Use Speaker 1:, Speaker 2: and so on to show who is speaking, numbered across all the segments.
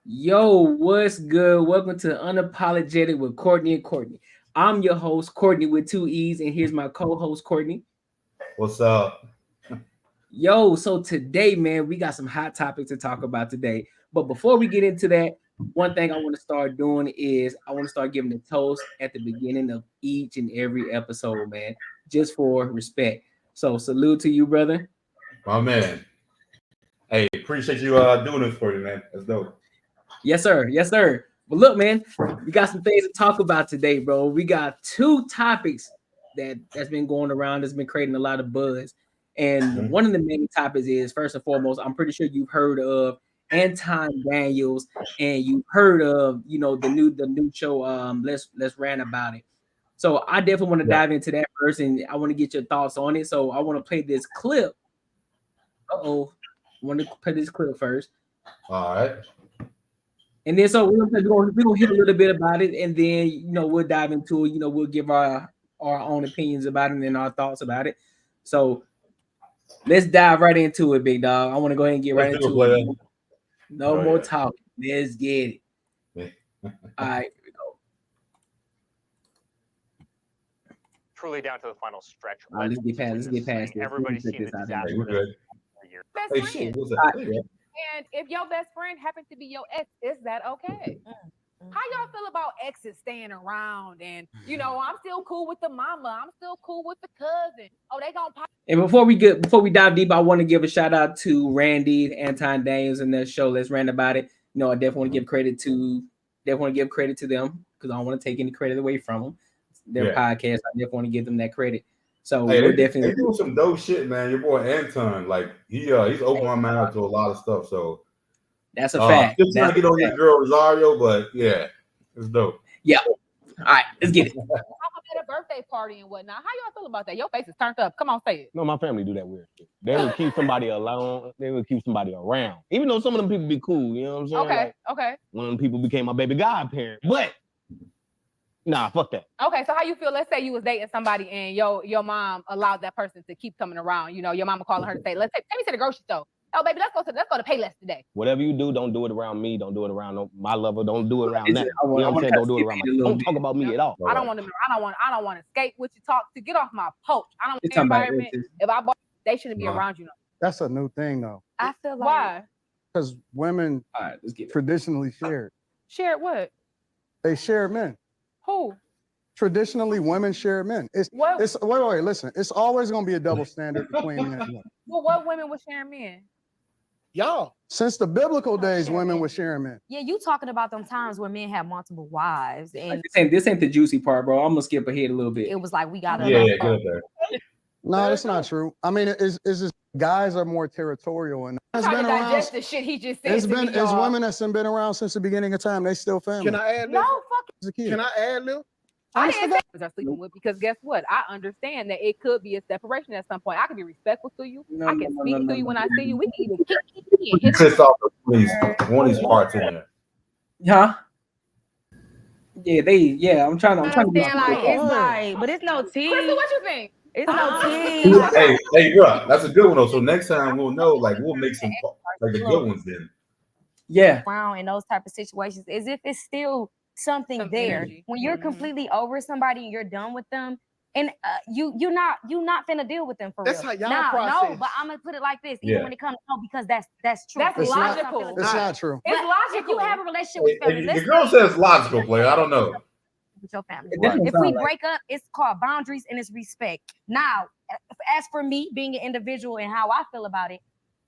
Speaker 1: Yo, what's good? Welcome to Unapologetic with Courtney and Courtney. I'm your host, Courtney with two E's, and here's my co-host, Courtney.
Speaker 2: What's up?
Speaker 1: Yo, so today, man, we got some hot topics to talk about today. But before we get into that, one thing I want to start doing is I want to start giving a toast at the beginning of each and every episode, man, just for respect. So salute to you, brother.
Speaker 2: My man. Hey, appreciate you doing this for you, man. That's dope.
Speaker 1: Yes, sir. Yes, sir. But look, man, we got some things to talk about today, bro. We got two topics that's been going around, that's been creating a lot of buzz. And
Speaker 2: Mhm.
Speaker 1: one of the main topics is, first and foremost, I'm pretty sure you've heard of Anton Daniels, and you've heard of, the new show, Let's Rant About It. So I definitely want to
Speaker 2: Yeah.
Speaker 1: dive into that first, and I want to get your thoughts on it. So I want to play this clip. Uh-oh. I want to play this clip first.
Speaker 2: All right.
Speaker 1: And then so we're gonna hit a little bit about it, and then we'll dive into it. We'll give our own opinions about it and then our thoughts about it. So let's dive right into it, big dog. I want to go ahead and get
Speaker 2: Let's
Speaker 1: right
Speaker 2: do it,
Speaker 1: into it.
Speaker 2: player.
Speaker 1: No
Speaker 2: Oh
Speaker 1: more
Speaker 2: yeah.
Speaker 1: talking. Let's get it.
Speaker 2: Yeah.
Speaker 1: All right, here we go.
Speaker 3: Truly down to the final stretch.
Speaker 1: All right, let's get past this.
Speaker 3: Everybody's
Speaker 1: Let me
Speaker 3: seen
Speaker 1: put
Speaker 3: the
Speaker 1: this out there.
Speaker 2: Hey,
Speaker 3: disaster
Speaker 2: we're good.
Speaker 3: for years.
Speaker 4: Best
Speaker 2: Hey,
Speaker 4: friend.
Speaker 2: shit. What's
Speaker 1: All
Speaker 2: that?
Speaker 1: right.
Speaker 2: Hey, yeah.
Speaker 4: And if your best friend happens to be your ex, is that okay? How y'all feel about exes staying around? And I'm still cool with the mama. I'm still cool with the cousin. Oh, they gonna pop.
Speaker 1: And before we dive deep, I want to give a shout out to Randy, Anton Daniels, and their show. Let's Rant About It. I definitely want to give credit to them because I don't want to take any credit away from them. Their
Speaker 2: Yeah.
Speaker 1: podcast, I definitely want to give them that credit. So
Speaker 2: Hey,
Speaker 1: we'll
Speaker 2: they
Speaker 1: definitely.
Speaker 2: doing some dope shit, man. Your boy Anton, like he's opened my mind to a lot of stuff. So
Speaker 1: That's a fact.
Speaker 2: just trying
Speaker 1: That's
Speaker 2: to get
Speaker 1: a
Speaker 2: on this
Speaker 1: fact.
Speaker 2: girl Rosario, but yeah, it's dope.
Speaker 1: Yeah. All right, let's get it.
Speaker 4: I'm at a birthday party and whatnot. How y'all feel about that? Your face is turned up. Come on, say it.
Speaker 5: No, my family do that weird shit. They would keep somebody alone. They would keep somebody around. Even though some of them people be cool, you know what I'm saying?
Speaker 4: Okay,
Speaker 5: Like,
Speaker 4: okay,
Speaker 5: one of them people became my baby godparent. But, nah, fuck that.
Speaker 4: okay. So how you feel? Let's say you was dating somebody and your mom allowed that person to keep coming around. Your mama calling her to say, take me to the grocery store. Oh, baby, let's go to Payless today.
Speaker 5: Whatever you do, don't do it around me. Don't do it around my lover. Don't do it around
Speaker 1: Is
Speaker 5: that.
Speaker 1: it- I
Speaker 5: You
Speaker 1: want-
Speaker 5: know
Speaker 1: I
Speaker 5: what I'm
Speaker 1: want
Speaker 5: saying?
Speaker 1: to
Speaker 5: Don't do it
Speaker 1: skip
Speaker 5: around
Speaker 1: it a little
Speaker 5: don't talk
Speaker 1: bit.
Speaker 5: about me at all.
Speaker 4: I don't want to skate with you talk to get off my porch. I don't want
Speaker 1: It's
Speaker 4: the
Speaker 1: talking about
Speaker 4: environment.
Speaker 1: this.
Speaker 4: If I bought, they shouldn't be
Speaker 2: Wow.
Speaker 4: around you.
Speaker 6: That's a new thing though,
Speaker 7: I feel like
Speaker 4: Why?
Speaker 6: because women
Speaker 1: All right, let's get it.
Speaker 6: traditionally shared.
Speaker 4: Share what?
Speaker 6: They share men.
Speaker 4: Who?
Speaker 6: Traditionally, women share men.
Speaker 4: What?
Speaker 6: Wait, listen. It's always going to be a double standard between men and women.
Speaker 4: Well, what women was sharing men?
Speaker 6: Y'all, since the biblical days,
Speaker 7: sharing
Speaker 6: women
Speaker 7: men.
Speaker 6: were sharing men.
Speaker 7: yeah, you talking about them times where men have multiple wives, and
Speaker 1: This ain't the juicy part, bro. I'm gonna skip ahead a little bit.
Speaker 7: it was like we gotta.
Speaker 2: Yeah, get up there.
Speaker 6: No, that's not true. I mean, it's just guys are more territorial, and
Speaker 4: I'm
Speaker 6: it's
Speaker 4: trying
Speaker 6: been
Speaker 4: to
Speaker 6: around.
Speaker 4: digest the shit he just said.
Speaker 6: It's
Speaker 4: to
Speaker 6: been
Speaker 4: me,
Speaker 6: it's
Speaker 4: y'all.
Speaker 6: women that's been around since the beginning of time. They still family.
Speaker 8: Can I add
Speaker 4: No,
Speaker 8: this?
Speaker 4: fuck.
Speaker 6: As a kid.
Speaker 8: Can I add Lil?
Speaker 4: I didn't say are sleeping with because guess what? I understand that it could be a separation at some point. I can be respectful to you. I can speak to you when I see you. We can even kick
Speaker 2: You
Speaker 4: hit
Speaker 2: pissed off one of these parts in there.
Speaker 1: Huh? Yeah, I'm trying to
Speaker 7: Understand,
Speaker 1: be
Speaker 7: like it's like, but it's no tea.
Speaker 4: Crystal, what you think?
Speaker 7: It's no tea.
Speaker 2: Hey, bro, that's a good one though. So next time we'll know, like we'll make some like the good ones then.
Speaker 1: yeah.
Speaker 7: Around in those type of situations, as if it's still something
Speaker 4: Some
Speaker 7: there.
Speaker 4: energy.
Speaker 7: When you're
Speaker 4: Mhm.
Speaker 7: completely over somebody and you're done with them, and you're not finna deal with them for
Speaker 8: That's
Speaker 7: real.
Speaker 8: how y'all
Speaker 7: No,
Speaker 8: process.
Speaker 7: but I'm gonna put it like this, even
Speaker 2: Yeah.
Speaker 7: when it comes because that's true.
Speaker 4: That's
Speaker 6: It's not-
Speaker 4: logical.
Speaker 6: It's not true.
Speaker 4: It's
Speaker 7: But
Speaker 4: logical.
Speaker 7: if you have a relationship with
Speaker 2: Hey,
Speaker 7: family,
Speaker 2: the
Speaker 7: let's
Speaker 2: girl
Speaker 7: say
Speaker 2: says logical, player. I don't know.
Speaker 7: with your family.
Speaker 1: It definitely
Speaker 7: If we
Speaker 1: sound like-
Speaker 7: break up, it's called boundaries and it's respect. Now, as for me being an individual and how I feel about it,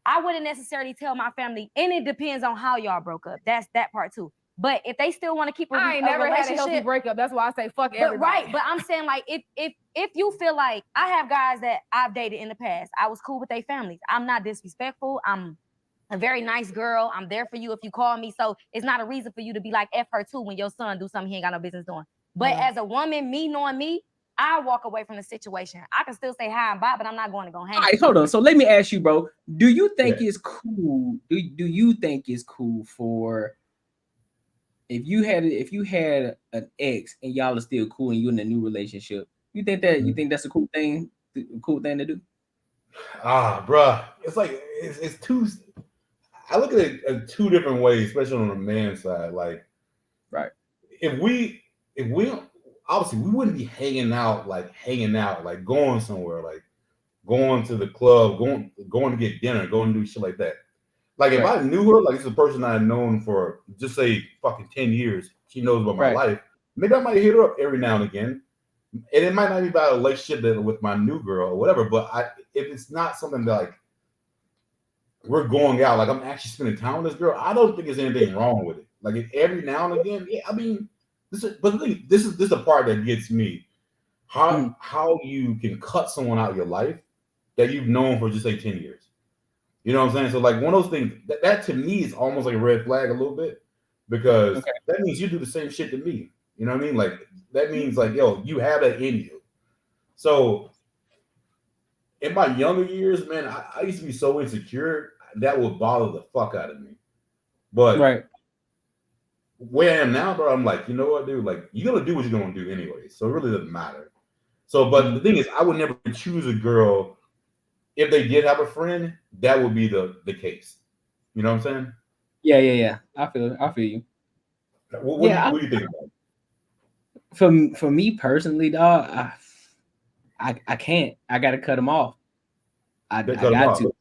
Speaker 7: I wouldn't necessarily tell my family, and it depends on how y'all broke up. That's that part too. But if they still want to keep
Speaker 4: I ain't
Speaker 7: a
Speaker 4: never had a healthy
Speaker 7: relationship,
Speaker 4: breakup. That's why I say fuck
Speaker 7: but
Speaker 4: everybody.
Speaker 7: right. But I'm saying like if you feel like I have guys that I've dated in the past, I was cool with their families. I'm not disrespectful. I'm a very nice girl. I'm there for you if you call me. So it's not a reason for you to be like F her too when your son do something he ain't got no business doing. But as a woman, me knowing me, I walk away from the situation. I can still say hi and bye, but I'm not going to go hang.
Speaker 1: All right, hold on. So let me ask you, bro. Do you think
Speaker 2: Yeah.
Speaker 1: it's cool? Do you think it's cool for if you had an ex and y'all are still cool and you're in a new relationship? You think that's a cool thing to do?
Speaker 2: Bruh, it's like it's too. I look at it in two different ways, especially on the man side. Like,
Speaker 1: right.
Speaker 2: If we obviously we wouldn't be hanging out, like going somewhere, like going to the club, going to get dinner, going to do shit like that. Like if I knew her, like this is a person I've known for just say fucking 10 years, she knows about my life. Maybe I might hit her up every now and again. And it might not be about a relationship that with my new girl or whatever, but if it's not something that like we're going out, like I'm actually spending time with this girl, I don't think there's anything wrong with it. Like if every now and again, yeah, I mean, this is the part that gets me. How you can cut someone out of your life that you've known for just say 10 years. You know what I'm saying? So like one of those things that to me is almost like a red flag a little bit, because that means you do the same shit to me. You know what I mean? Like that means like, yo, you have that in you. So in my younger years, man, I used to be so insecure that would bother the fuck out of me. But where I am now, bro, I'm like, you know what, dude? Like, you're gonna do what you're gonna do anyway, so it really doesn't matter. So, but the thing is, I would never choose a girl if they did have a friend. That would be the case. You know what I'm saying?
Speaker 1: Yeah. I feel you.
Speaker 2: What do you think about it?
Speaker 1: For me personally, dog, I can't. I gotta cut them off. I got to.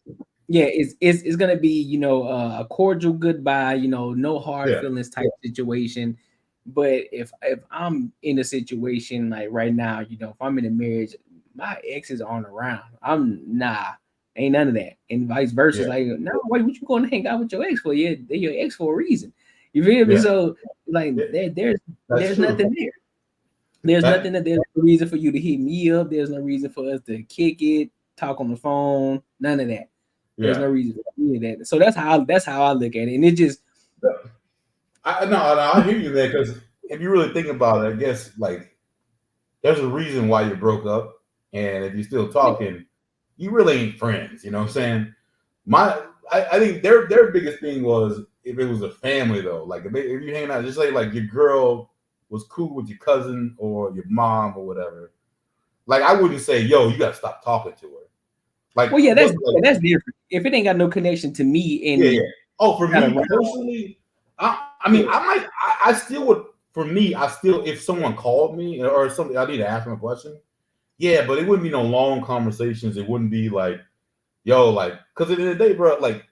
Speaker 1: Yeah, it's gonna be, you know, a cordial goodbye, you know, no hard feelings type situation. But if I'm in a situation like right now, you know, if I'm in a marriage, my exes aren't around. Ain't none of that. And vice versa. Like, no, wait, what you going to hang out with your ex for? Yeah, they're your ex for a reason. You feel me? So like there's nothing there. There's nothing that there's no reason for you to hit me up. There's no reason for us to kick it, talk on the phone, none of that. There's no reason for any of that. So that's how I look at it. And it just
Speaker 2: I hear you there, because if you really think about it, I guess like there's a reason why you broke up, and if you're still talking, you really ain't friends. You know what I'm saying? I think their biggest thing was if it was a family though, like if you hanging out, just say like your girl was cool with your cousin or your mom or whatever. Like I wouldn't say, yo, you gotta stop talking to her. Like,
Speaker 1: well, yeah, that's different. If it ain't got no connection to me, and
Speaker 2: oh, for me personally, I mean, I still would. For me, if someone called me or something, I need to ask them a question. Yeah, but it wouldn't be no long conversations. It wouldn't be like, yo, like, because at the end of the day, bro, like,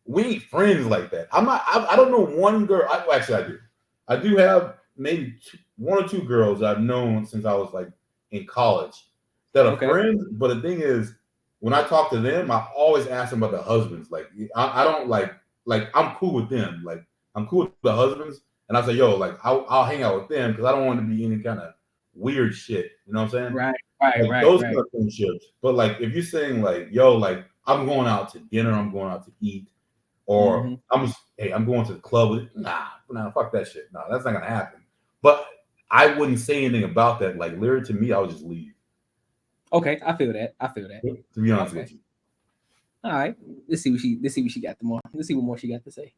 Speaker 2: we ain't friends like that. I don't know one girl. Actually, I do. I do have maybe one or two girls I've known since I was like in college that are friends. But the thing is, when I talk to them, I always ask them about the husbands. Like, I don't like I'm cool with them. Like, I'm cool with the husbands. And I say, yo, like, I'll hang out with them because I don't want to be any kind of weird shit. You know what I'm saying?
Speaker 1: Right.
Speaker 2: Those kind of friendships. But, like, if you're saying, like, yo, like, I'm going out to dinner, I'm going out to eat, or I'm going to the club. Nah, fuck that shit. No, that's not going to happen. But I wouldn't say anything about that. Like, literally, to me, I would just leave.
Speaker 1: Okay, I feel that.
Speaker 2: To be honest with you.
Speaker 1: All right, let's see what she got the more. Let's see what more she got to say.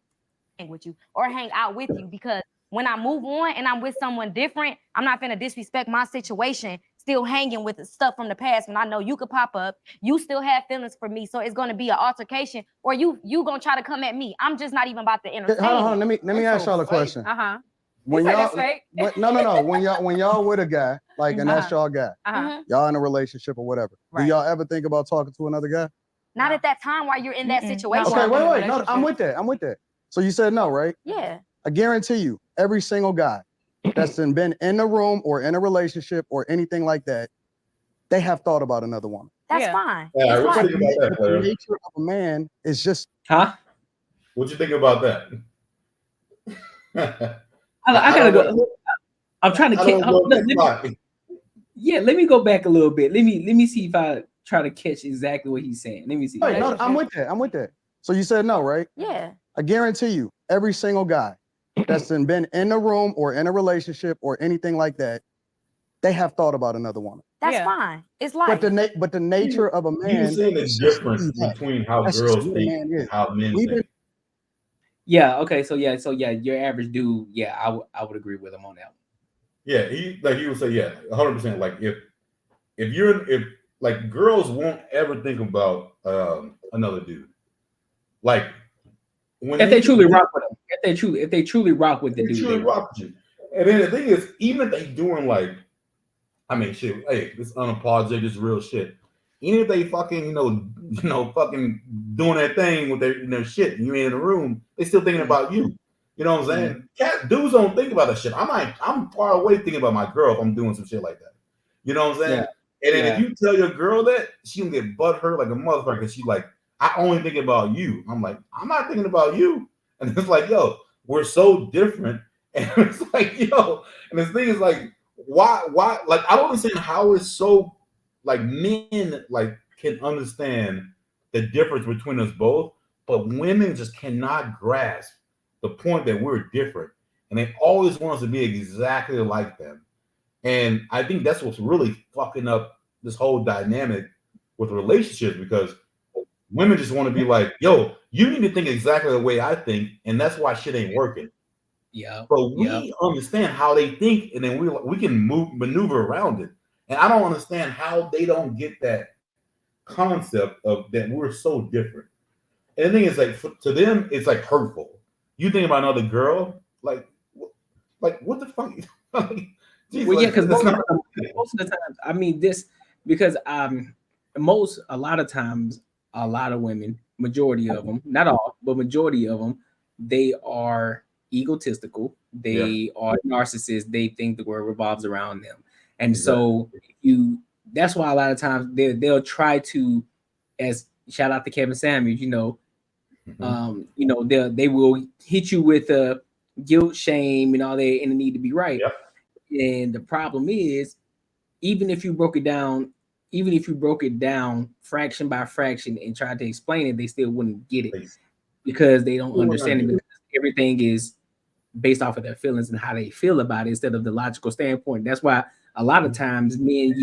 Speaker 7: With you or hang out with you, because when I move on and I'm with someone different, I'm not gonna disrespect my situation. Still hanging with the stuff from the past when I know you could pop up. You still have feelings for me, so it's gonna be an altercation, or you gonna try to come at me. I'm just not even about to entertain.
Speaker 6: Hold on, let me ask y'all a question. When y'all when y'all with a guy, like, and that's y'all guy, y'all in a relationship or whatever, do y'all ever think about talking to another guy?
Speaker 7: Not at that time while you're in that situation.
Speaker 6: Okay, wait. No, I'm with that. So you said no, right?
Speaker 7: Yeah.
Speaker 6: I guarantee you, every single guy that's been in a room or in a relationship or anything like that, they have thought about another woman.
Speaker 7: That's fine.
Speaker 2: Yeah, what you think about that,
Speaker 6: the nature of a man is just.
Speaker 2: What you think about that?
Speaker 1: I gotta go. I'm trying to catch. Let me go back a little bit. Let me see if I try to catch exactly what he's saying. Let me see.
Speaker 6: Wait, no, I'm with that. So you said no, right?
Speaker 7: Yeah.
Speaker 6: I guarantee you, every single guy that's been in a room or in a relationship or anything like that, they have thought about another woman.
Speaker 7: That's fine. It's like.
Speaker 6: But the nature of a man.
Speaker 2: You're seeing the difference between how girls think and how men think.
Speaker 1: Yeah. Okay. So yeah. Your average dude. Yeah, I would agree with him on that.
Speaker 2: Yeah. He would say 100%. Like if like girls won't ever think about another dude. Like
Speaker 1: if they truly rock with them, if they truly rock with the dude,
Speaker 2: truly rock with you. And then the thing is, even if they doing like, I mean, shit, hey, this unapologetic, this real shit. Even if they fucking, fucking doing that thing with their shit, and you ain't in the room, they still thinking about you. You know what I'm saying? Dudes don't think about that shit. I'm far away thinking about my girl if I'm doing some shit like that. You know what I'm saying? Yeah. And then if you tell your girl that, she gonna get butthurt like a motherfucker because she's like, I only think about you. I'm like, I'm not thinking about you. And it's like, yo, we're so different. And it's like, yo, and this thing is like, why, like, I don't understand how it's so, like, men, like, can understand the difference between us both, but women just cannot grasp the point that we're different. And they always want us to be exactly like them. And I think that's what's really fucking up this whole dynamic with relationships, because women just want to be like, yo, you need to think exactly the way I think, and that's why shit ain't working.
Speaker 1: Yeah.
Speaker 2: But we understand how they think, and then we can maneuver around it. And I don't understand how they don't get that concept of that we're so different. And the thing is, like, to them, it's like hurtful. You think about another girl, like what the fuck?
Speaker 1: Geez, well, yeah, because most of the times, I mean, because a lot of times, a lot of women, majority of them, not all, but majority of them, they are egotistical. They are narcissists. They think the world revolves around them, and so that's why a lot of times they'll try to, as shout out to Kevin Samuels, they will hit you with guilt, shame, and all that, and the need to be right. And the problem is, even if you broke it down fraction by fraction and tried to explain it, they still wouldn't get it because they don't understand it, because everything is based off of their feelings and how they feel about it instead of the logical standpoint. That's why a lot of times men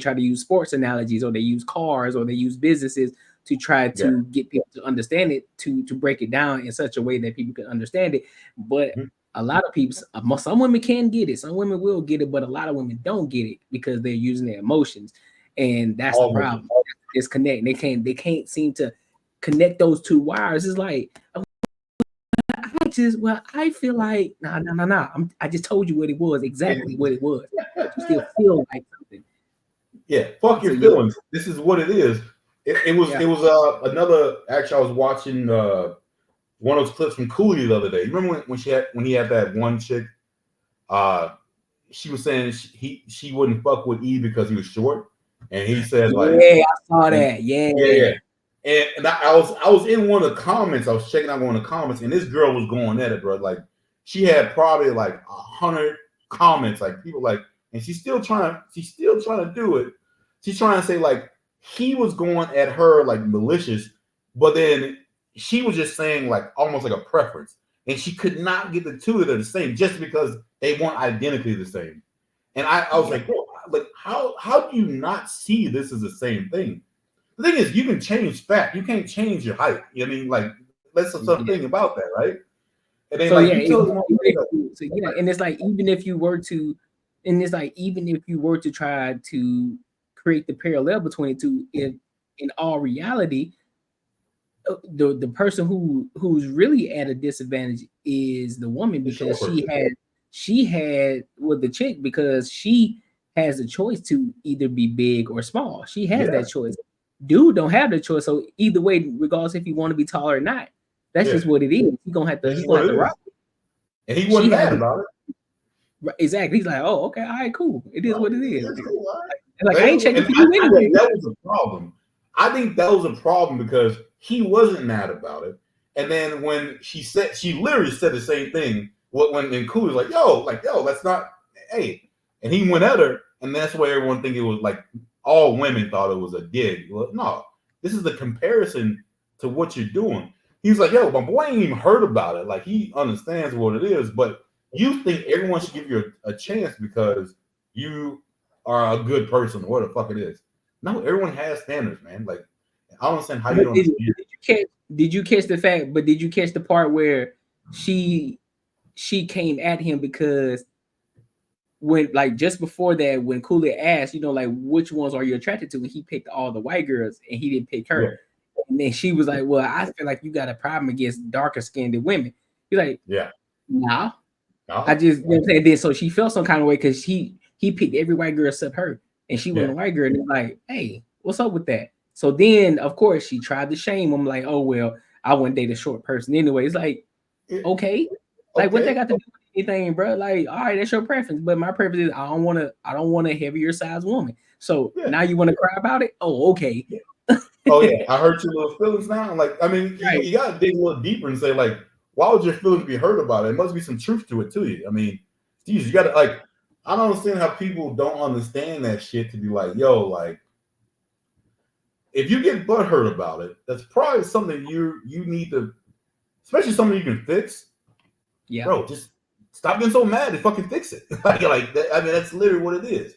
Speaker 1: try to use sports analogies, or they use cars, or they use businesses to try to get people to understand it, to break it down in such a way that people can understand it. But a lot of people, some women can get it, some women will get it, but a lot of women don't get it because they're using their emotions, and that's the problem. Disconnect. They can't seem to connect those two wires. It's like, I feel like nah. I just told you what it was, exactly what it was. But you still feel like something.
Speaker 2: Yeah, fuck your feelings. This is what it is. It was another. Actually, I was watching one of those clips from Cooley the other day. You remember when he had that one chick? She was saying she wouldn't fuck with E because he was short, and he said like,
Speaker 1: I saw that. Yeah.
Speaker 2: And I was in one of the comments. I was checking out one of the comments, and this girl was going at it, bro. Like, she had probably like 100 comments, like people like, and she's still trying to do it. She's trying to say like he was going at her like malicious, but then she was just saying like almost like a preference, and she could not get the two of them the same just because they weren't identically the same. And I was like, bro, like how do you not see this as the same thing? The thing is, you can change fat. You can't change your height. You know what I mean? Like, that's something about that, right? And then,
Speaker 1: and it's like, even if you were to try to create the parallel between the two, in all reality, the person who's really at a disadvantage is the woman, because she had with the chick, because she has a choice to either be big or small. She has that choice. Dude don't have the choice. So either way, regardless if you want to be taller or not, that's just what it is. He's gonna have to rock.
Speaker 2: And he wasn't mad about it.
Speaker 1: Exactly. He's like, oh, okay, all right, cool. It is what it is.
Speaker 2: Cool,
Speaker 1: like, I ain't checking for you anyway.
Speaker 2: That was a problem. I think that was a problem because he wasn't mad about it. And then when she literally said the same thing. When Cool was like, yo, that's not, hey. And he went at her, and that's why everyone think it was like, all women thought it was a dig. Well, no, this is the comparison to what you're doing. He's like, yo, my boy ain't even heard about it. Like, he understands what it is, but you think everyone should give you a chance because you are a good person, or what the fuck it is. No, everyone has standards, man. Like, I don't understand how you don't.
Speaker 1: Did you catch the fact? But did you catch the part where she came at him because when, like, just before that, when Cooley asked, like, which ones are you attracted to, and he picked all the white girls and he didn't pick her. And then she was like, well, I feel like you got a problem against darker skinned women. He's like,
Speaker 2: yeah.
Speaker 1: Nah.
Speaker 2: No.
Speaker 1: I just, you know what I'm saying? Then so she felt some kind of way because he picked every white girl except her. And she wasn't a white girl. And they're like, hey, what's up with that? So then, of course, she tried to shame him, like, oh, well, I wouldn't date a short person anyway. It's like, okay. Like, what they got to do with anything, bro? Like, all right, that's your preference. But my preference is I don't want a heavier size woman. So now you want to cry about it? Oh, okay.
Speaker 2: Oh, yeah. I hurt your little feelings now. Like, I mean, you got to dig a little deeper and say, like, why would your feelings be hurt about it? It must be some truth to it, to you. I mean, geez, you got to, like, I don't understand how people don't understand that shit to be like, yo, like, if you get butthurt about it, that's probably something you need to, especially something you can fix.
Speaker 1: Yeah,
Speaker 2: bro, just stop getting so mad and fucking fix it. like that, I mean, that's literally what it is.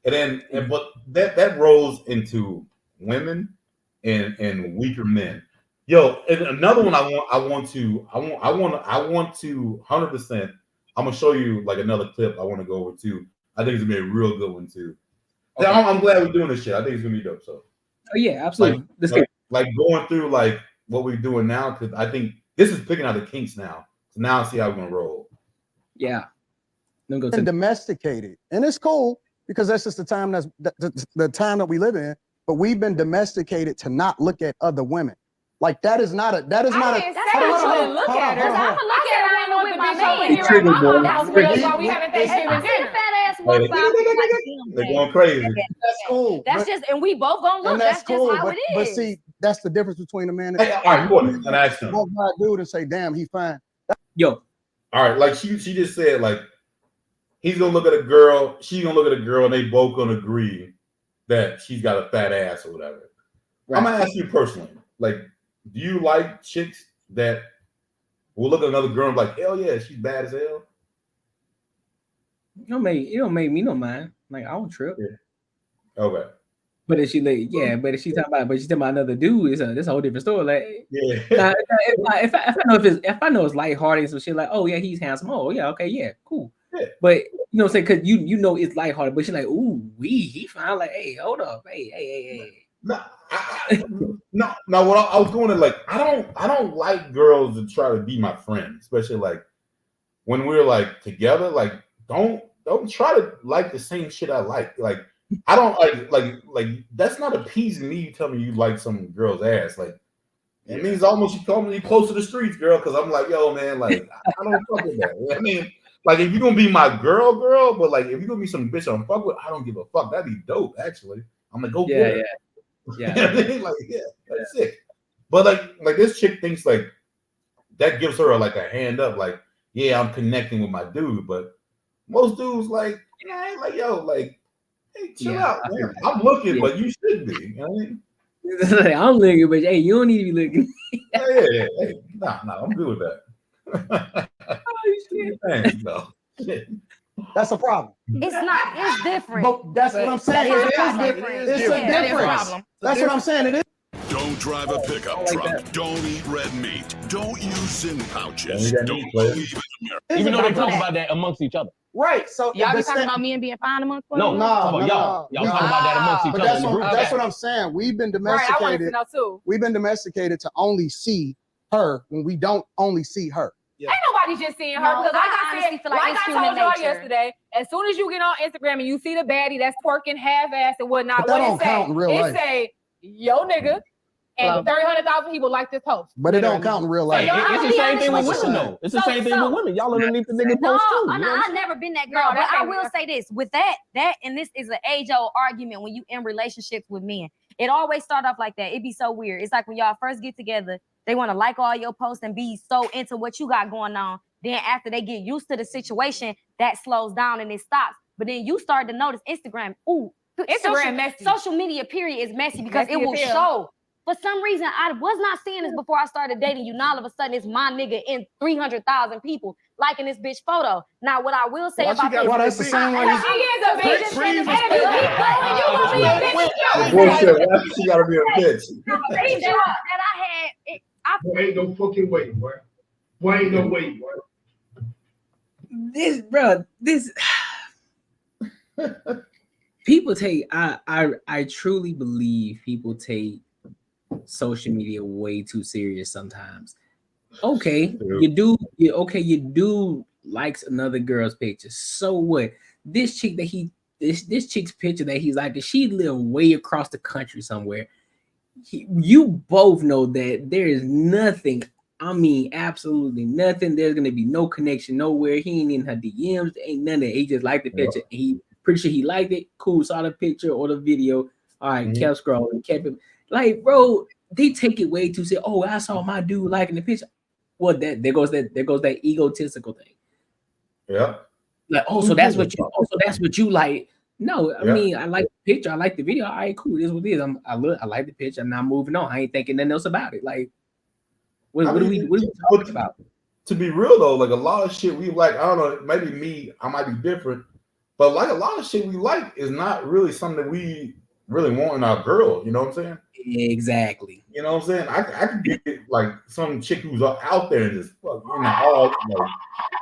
Speaker 2: And then, but that rolls into women and weaker men. Yo, and another one I want to 100%. I'm gonna show you like another clip I want to go over too. I think it's gonna be a real good one too. Okay. I'm glad we're doing this shit. I think it's gonna be dope. So,
Speaker 1: yeah, absolutely.
Speaker 2: Like going through like what we're doing now, because I think this is picking out the kinks now. So now I see how we're gonna roll.
Speaker 1: Yeah,
Speaker 6: and domesticated, and it's cool because that's just the time the time that we live in. But we've been domesticated to not look at other women. Like that is not a.
Speaker 4: Hold on. I'm gonna look at her. I'm gonna look at her with my man. That's we having Thanksgiving dinner.
Speaker 2: They're going crazy.
Speaker 6: That's cool.
Speaker 7: That's just, and we both gonna look. That's cool. Just how it is.
Speaker 6: But see, that's the difference between a man and
Speaker 2: all right, go ahead and ask him.
Speaker 6: Walk by a dude and say, "Damn, he fine."
Speaker 1: Yo,
Speaker 2: all right. Like she just said, like he's gonna look at a girl. She's gonna look at a girl, and they both gonna agree that she's got a fat ass or whatever. Right. I'm gonna ask you personally, like, do you like chicks that will look at another girl and be like, hell yeah, she's bad as hell?
Speaker 1: It don't make me no mind. Like I don't trip.
Speaker 2: Yeah. Okay.
Speaker 1: But if she like, but if she's talking about another dude, that's a whole different story. Like,
Speaker 2: yeah.
Speaker 1: Now, if I know it's lighthearted and some shit like, oh yeah, he's handsome. Oh yeah, okay, yeah, cool.
Speaker 2: Yeah.
Speaker 1: But you know what I'm saying? Because you know it's lighthearted, but she's like, ooh, he fine. Like, hey, hold up, hey.
Speaker 2: No, what I was going to like, I don't like girls to try to be my friend, especially like when we're like together. Like, don't try to like the same shit I like. Like, I don't like that's not appeasing me. You tell me you like some girl's ass. Like, it means almost you call me close to the streets, girl. Because I'm like, yo, man, like I don't fuck with that. I mean, like if you're gonna be my girl, but like if you're gonna be some bitch I'm fuck with, I don't give a fuck. That'd be dope, actually. I'm like, go get her.
Speaker 1: Yeah.
Speaker 2: You know what I mean? Like, that's sick. But like this chick thinks like that gives her like a hand up, like, yeah, I'm connecting with my dude. But most dudes like, I ain't like, yo, like, hey, chill out, man. I'm looking, but you should be. You know what I mean?
Speaker 1: I'm looking, but hey, you don't need to be looking.
Speaker 2: yeah. Hey, nah, I'm good with that. Thanks, no.
Speaker 6: That's a problem.
Speaker 7: It's not. It's different.
Speaker 6: But that's what I'm saying. It's a difference. That's what I'm saying. It is.
Speaker 8: Don't drive a pickup truck. Don't eat red meat. Don't use Zyn pouches. Don't believe in America.
Speaker 5: Even though they talk about that amongst each other.
Speaker 6: Right. So
Speaker 7: y'all be talking about men being fine amongst
Speaker 5: No, y'all talk about that amongst each other.
Speaker 6: That's what I'm saying. We've been domesticated.
Speaker 4: Right, I wanted to know too.
Speaker 6: We've been domesticated to only see her when we don't only see her.
Speaker 4: Yeah. Ain't nobody just seeing her because like I said, like I told y'all yesterday, as soon as you get on Instagram and you see the baddie that's twerking half-ass and whatnot, what it say? It say, yo nigga, and 300,000 people like this post.
Speaker 6: But it don't count in real life.
Speaker 5: It's the same thing with women though. It's the same thing with women. Y'all underneath the nigga post too.
Speaker 7: I've never been that girl, but I will say this. With that, and this is an age-old argument when you in relationships with men. It always start off like that. It be so weird. It's like when y'all first get together, they want to like all your posts and be so into what you got going on. Then after they get used to the situation, that slows down and it stops. But then you start to notice Instagram. Instagram messy. Social media period is messy because it will show. For some reason, I was not seeing this before I started dating you. Now all of a sudden, it's my nigga in 300,000 people liking this bitch photo. Now, what I will say about this,
Speaker 6: that's the same way.
Speaker 4: She is a bitch. And if you keep going, you gonna be a bitch.
Speaker 2: Bullshit. She gotta be a bitch.
Speaker 7: that I had.
Speaker 9: There ain't no fucking way, boy. Boy, ain't no way, boy.
Speaker 1: This people take. I truly believe people take social media way too serious sometimes. Okay, you do likes another girl's picture. So what? This chick that this chick's picture that he's like, she live way across the country somewhere. You both know that there is nothing. I mean, absolutely nothing. There's gonna be no connection nowhere. He ain't in her DMs. Ain't none of it. He just liked the picture. He pretty sure he liked it. Cool. Saw the picture or the video. All right, kept scrolling. Kept it. Like, bro, they take it way too serious. Oh, I saw my dude liking the picture. Well, there goes that egotistical thing.
Speaker 2: Yeah.
Speaker 1: Like, so that's what you like. No, I mean, I like the picture, I like the video. All right, cool. This is what it is. I like the picture. I'm not moving on. I ain't thinking nothing else about it. Like, what are we talking about?
Speaker 2: To be real though, like a lot of shit we like, I don't know, maybe me, I might be different, but like a lot of shit we like is not really something that we really want in our girl. You know what I'm saying?
Speaker 1: Exactly.
Speaker 2: You know what I'm saying? I could get like some chick who's out there and just fuck, all like,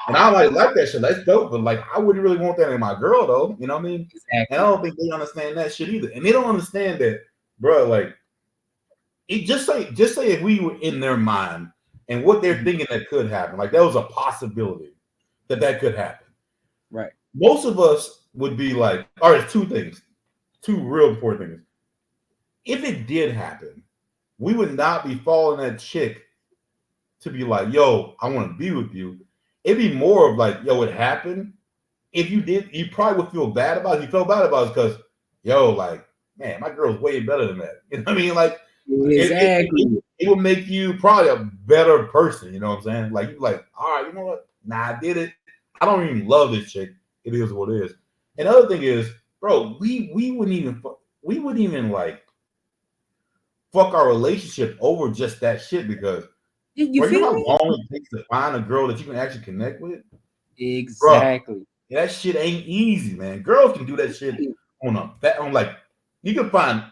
Speaker 2: and I like that shit. That's dope. But like, I wouldn't really want that in my girl though. You know what I mean? Exactly. And I don't think they understand that shit either. And they don't understand that, bro. Like, just say if we were in their mind and what they're thinking that could happen, like that was a possibility that could happen.
Speaker 1: Right.
Speaker 2: Most of us would be like, all right, two real important things. If it did happen, we would not be following that chick to be like, yo, I want to be with you. It'd be more of like, yo, it happened. If you did, you probably would feel bad about it. You felt bad about it because, yo, like, man, my girl's way better than that. You know what I mean? Like,
Speaker 1: exactly.
Speaker 2: It would make you probably a better person. You know what I'm saying? Like, you like, all right, you know what? Nah, I did it. I don't even love this chick. It is what it is. And the other thing is, bro, we wouldn't even like fuck our relationship over just that shit because you know how long it takes to find a girl that you can actually connect with?
Speaker 1: Exactly.
Speaker 2: Bro, that shit ain't easy, man. Girls can do that shit on like you can find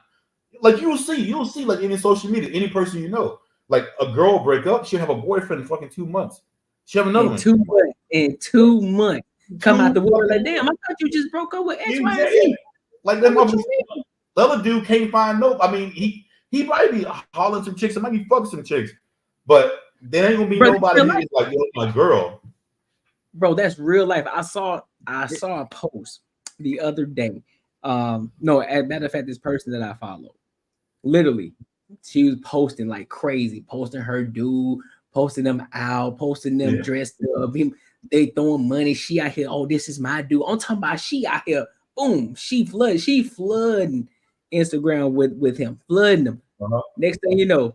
Speaker 2: like you'll see like any social media, any person you know. Like a girl break up, she'll have a boyfriend in fucking 2 months. She'll have another one.
Speaker 1: In 2 months. Come out the water like, damn, I thought you just broke up with X, Y, and Z.
Speaker 2: Like that the other dude can't find no. I mean, he might be hollering some chicks, it might be fucking some chicks, but there ain't gonna be nobody who's like, yo, my girl.
Speaker 1: Bro, that's real life. I saw a post the other day. No, as a matter of fact, this person that I follow, literally, she was posting like crazy, posting her dude, posting them out, posting them dressed up. They throwing money. She out here. Oh, this is my dude. I'm talking about she out here. Boom. She flooding Instagram with him, flooding them. Next thing you know,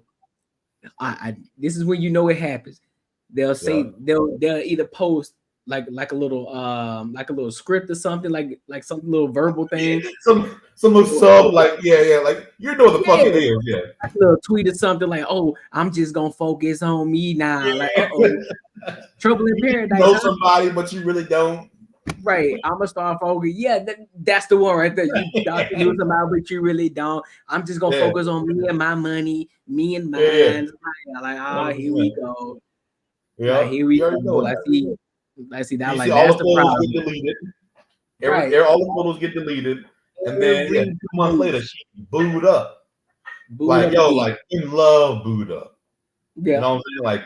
Speaker 1: this is when you know it happens. They'll say they'll either post like a little script or something, like some little verbal thing.
Speaker 2: Some little sub, like like you know what the fuck it is,
Speaker 1: Like a little tweet or something like, oh, I'm just gonna focus on me now. Like, trouble in paradise.
Speaker 2: You know somebody, but you really don't.
Speaker 1: Right, I'm gonna start focusing. Yeah, that's the one right there. You thought you knew somebody, but you really don't. I'm just gonna focus on me and my money, me and mine. Like, here we go.
Speaker 2: Yeah,
Speaker 1: here we go. I see that. Like,
Speaker 2: all
Speaker 1: that's
Speaker 2: the
Speaker 1: the problem.
Speaker 2: Get deleted. All the photos get deleted, and then 2 months later, she booed up. Like, yo, like in love, booed up. Yeah, you know what I'm saying? Like,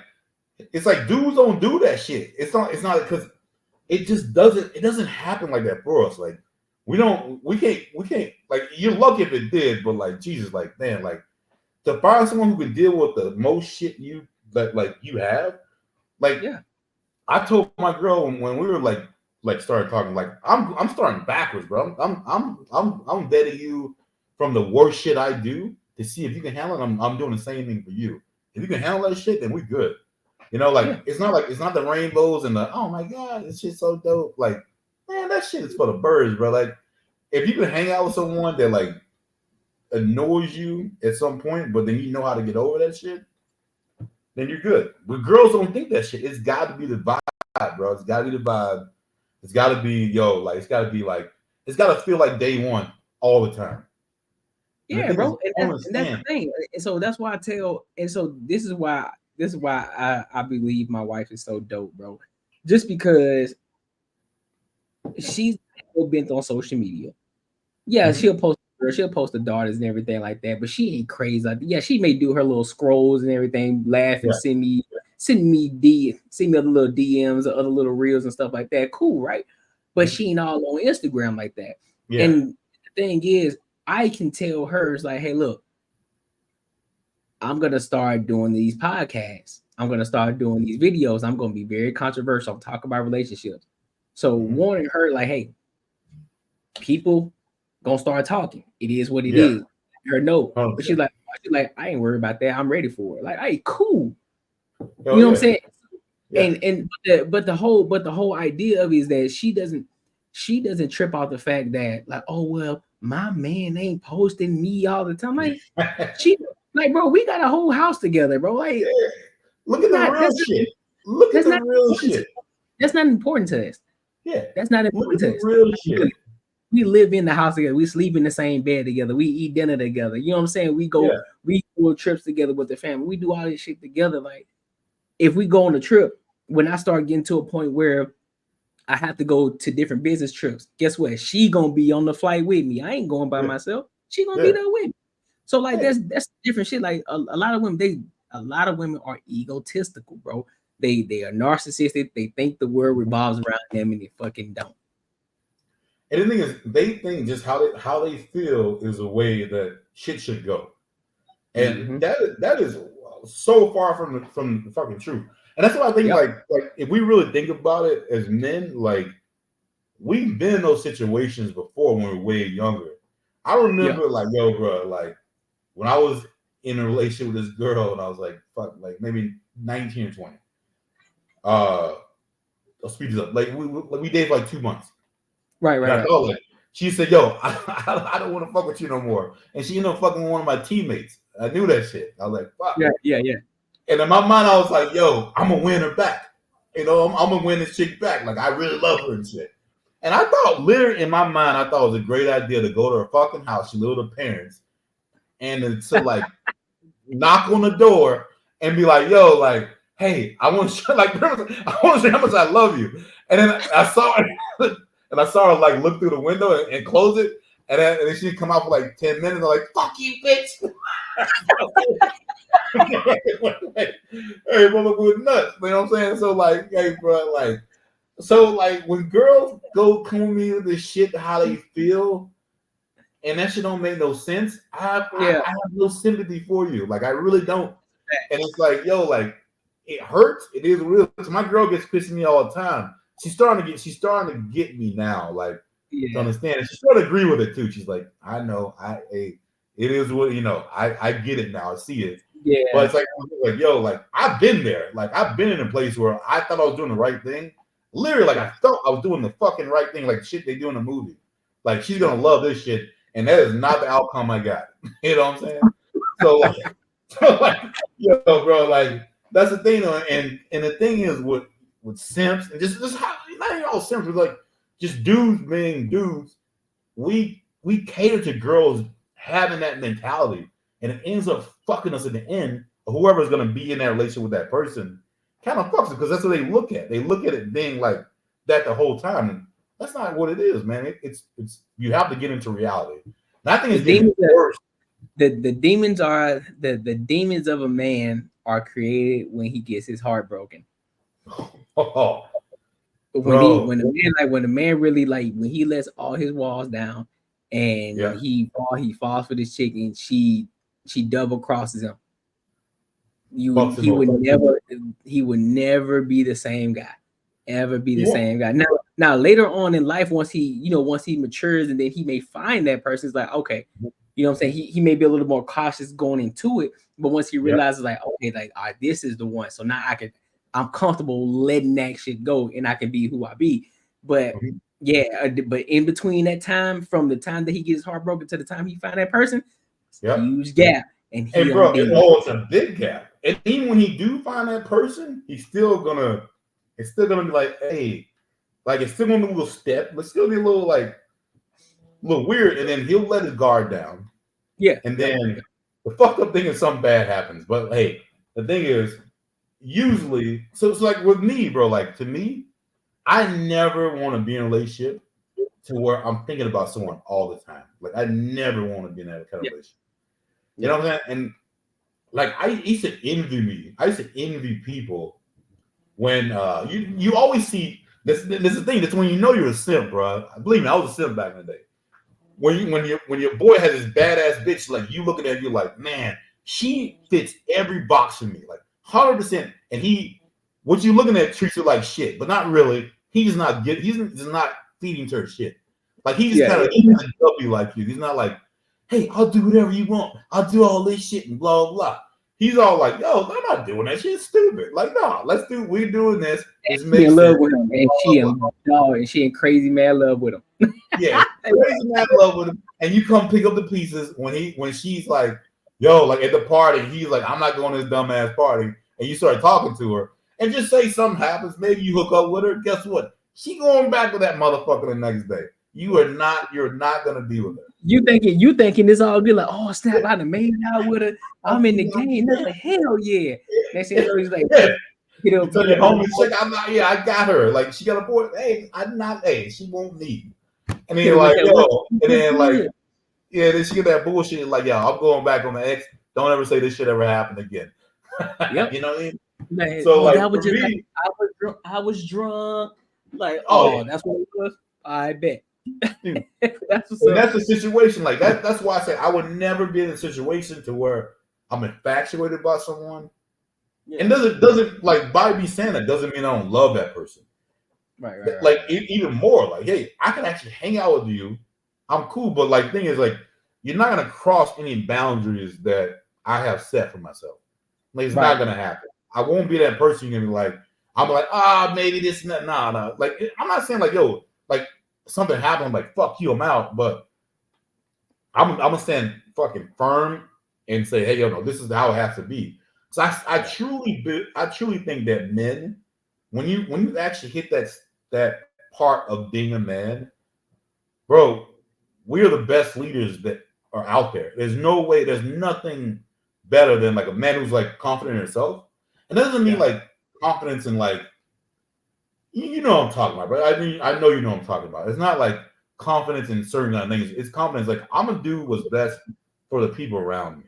Speaker 2: it's like dudes don't do that shit. It's not because it just doesn't. It doesn't happen like that for us. Like, we can't. Like, you're lucky if it did, but like, Jesus, like, man, like, to find someone who can deal with the most shit you have, like, I told my girl when we were like started talking, like, I'm starting backwards, bro. I'm vetting you from the worst shit I do to see if you can handle it. I'm doing the same thing for you. If you can handle that shit, then we good. You know, like it's not the rainbows and the oh my god, this shit's so dope. Like, man, that shit is for the birds, bro. Like, if you can hang out with someone that like annoys you at some point, but then you know how to get over that shit, then you're good. But girls don't think that shit. It's got to be the vibe, bro. It's got to be the vibe. It's got to be like it's got to feel like day one all the time.
Speaker 1: Yeah, bro. And that's the thing. And so that's why I tell. And so this is why I believe my wife is so dope, bro. Just because she's been on social media. Yeah, she'll post girl. She'll post the daughters and everything like that, but she ain't crazy. Like, yeah, she may do her little scrolls and everything, laugh and send me other little DMs or other little reels and stuff like that. Cool, right? But she ain't all on Instagram like that. Yeah. And the thing is, I can tell her, it's like, hey, look, I'm gonna start doing these podcasts. I'm gonna start doing these videos. I'm gonna be very controversial. Talk about relationships. So warning her, like, hey, people gonna start talking. It is what it is. Her know, but she's like, I ain't worried about that. I'm ready for it. Like, hey, cool. You know what I'm saying? And but the whole idea of it is that she doesn't trip off the fact that, like, oh well, my man ain't posting me all the time. Like, she like, bro, we got a whole house together, bro. Like,
Speaker 2: look at the real shit. Look at the real shit.
Speaker 1: That's not important to us.
Speaker 2: Yeah,
Speaker 1: that's not important to us.
Speaker 2: Real shit.
Speaker 1: We live in the house together. We sleep in the same bed together. We eat dinner together. You know what I'm saying? We go on trips together with the family. We do all this shit together. Like, if we go on a trip, when I start getting to a point where I have to go to different business trips, guess what? She gonna be on the flight with me. I ain't going by myself. She gonna be there with me. So like that's different shit. Like a lot of women are egotistical, bro. They are narcissistic. They think the world revolves around them, and it fucking don't.
Speaker 2: And the thing is, they think just how they feel is a way that shit should go, and that is so far from the fucking truth. And that's what I think. Like if we really think about it as men, like we've been in those situations before when we were way younger. I remember like, yo, bro, like when I was in a relationship with this girl and I was like, fuck, like maybe 19 or 20. I'll speed this up. Like we dated for like 2 months.
Speaker 1: Right.
Speaker 2: Like, she said, yo, I don't want to fuck with you no more. And she ended up fucking one of my teammates. I knew that shit. I was like, fuck.
Speaker 1: Yeah.
Speaker 2: And in my mind, I was like, yo, I'm gonna win her back. You know, I'm gonna win this chick back. Like, I really love her and shit. And I thought, literally in my mind, I thought it was a great idea to go to her fucking house. She lived with her parents, and to like knock on the door and be like, yo, like, hey, I want to show how much I love you. And then I saw her like look through the window and close it, and then she'd come out for like 10 minutes. I'm like, fuck you, bitch. Hey, mother was nuts. You know what I'm saying? So like, hey, bro, like, so like when girls come with me with this shit, how they feel, and that shit don't make no sense. I have no sympathy for you. Like, I really don't. And it's like, yo, like, it hurts. It is real. My girl gets pissed at me all the time. She's starting to get me now, like, to understand. And she's starting to agree with it too. She's like, I know, it is what, you know, I get it now. I see it. Yeah. But it's like, yo, like, I've been there. Like, I've been in a place where I thought I was doing the right thing. Literally, like, I felt I was doing the fucking right thing, like shit they do in the movie. Like, she's gonna love this shit, and that is not the outcome I got. You know what I'm saying? So like, yo, bro, like, that's the thing, though. And the thing is with simps, and just how, not even all simps, but like just dudes being dudes, we cater to girls having that mentality, and it ends up fucking us in the end. Whoever's gonna be in that relationship with that person kind of fucks it, because that's what they look at. They look at it being like that the whole time, and that's not what it is, man. It's you have to get into reality. And I think it's getting worse.
Speaker 1: The demons are the demons of a man are created when he gets his heart broken. When the man really, like, when he lets all his walls down and he falls for this chick and she double crosses him. He would never be the same guy. Ever be the same guy. Now later on in life, once he matures and then he may find that person, it's like, okay, you know what I'm saying? He may be a little more cautious going into it, but once he realizes, like, okay, like, all right, this is the one. So now I'm comfortable letting that shit go and I can be who I be. But but in between that time, from the time that he gets heartbroken to the time he find that person, it's a huge gap. And
Speaker 2: bro, it's a big gap. And even when he do find that person, it's still gonna be like, hey, like, it's still gonna be a little step, but still be a little weird, and then he'll let his guard down. Yeah. And then the fucked up thing is something bad happens. But hey, the thing is, usually, so it's like with me, bro, like, to me, I never want to be in a relationship to where I'm thinking about someone all the time. Like I never want to be in that kind of relationship. You know what I'm saying? And like I used to envy people when you always see this is the thing. That's when you know you're a simp, bro. Believe me, I was a simp back in the day. When your boy has this badass bitch, like you looking at you like, man, she fits every box for me, like 100%. And what you looking at treats you like shit, but not really. He's not feeding to her shit. Like he just kind of help you like you. He's not like, hey, I'll do whatever you want. I'll do all this shit and blah blah blah. He's all like, yo, I'm not doing that shit. Stupid. Like, no, we're doing this.
Speaker 1: She in love with him, and she in crazy mad love with him.
Speaker 2: Yeah, crazy mad love with him. And you come pick up the pieces when she's like, yo, like at the party, he's like, I'm not going to this dumbass party. And you start talking to her, and just say something happens. Maybe you hook up with her. Guess what? She going back with that motherfucker the next day. You're not gonna be with her.
Speaker 1: You thinking it's all good, like, oh snap, I done made out with her. I'm in the game. That's like, hell yeah. Next thing you know, he's like,
Speaker 2: get up, tell your homie, I got her. Like she got a boy. Hey, she won't leave. And then like, yo, and then like, then she get that bullshit. Like, yo, I'm going back on my ex. Don't ever say this shit ever happened again.
Speaker 1: Yep.
Speaker 2: You know what I mean?
Speaker 1: Man,
Speaker 2: so like,
Speaker 1: that was just
Speaker 2: me,
Speaker 1: like, I was drunk. Like, that's what it was. I bet.
Speaker 2: That's the situation. Like that's why I said I would never be in a situation to where I'm infatuated about someone. And doesn't like by me saying that doesn't mean I don't love that person.
Speaker 1: Right.
Speaker 2: Like even more, like, hey, I can actually hang out with you. I'm cool, but like thing is like you're not gonna cross any boundaries that I have set for myself. Like it's not gonna happen. I won't be that person you're gonna be like, I'm like, maybe this and that. Nah. Like I'm not saying like, yo, like something happened, I'm like, fuck you, I'm out. But I'm gonna stand fucking firm and say, hey, yo, no, this is how it has to be. So I truly think that men, when you actually hit that part of being a man, bro, we are the best leaders that are out there. There's nothing better than like a man who's like confident in himself. And that doesn't mean like confidence in like, you know what I'm talking about, bro. I mean, I know you know what I'm talking about. It's not like confidence in certain kind of things. It's confidence like I'm gonna do what's best for the people around me.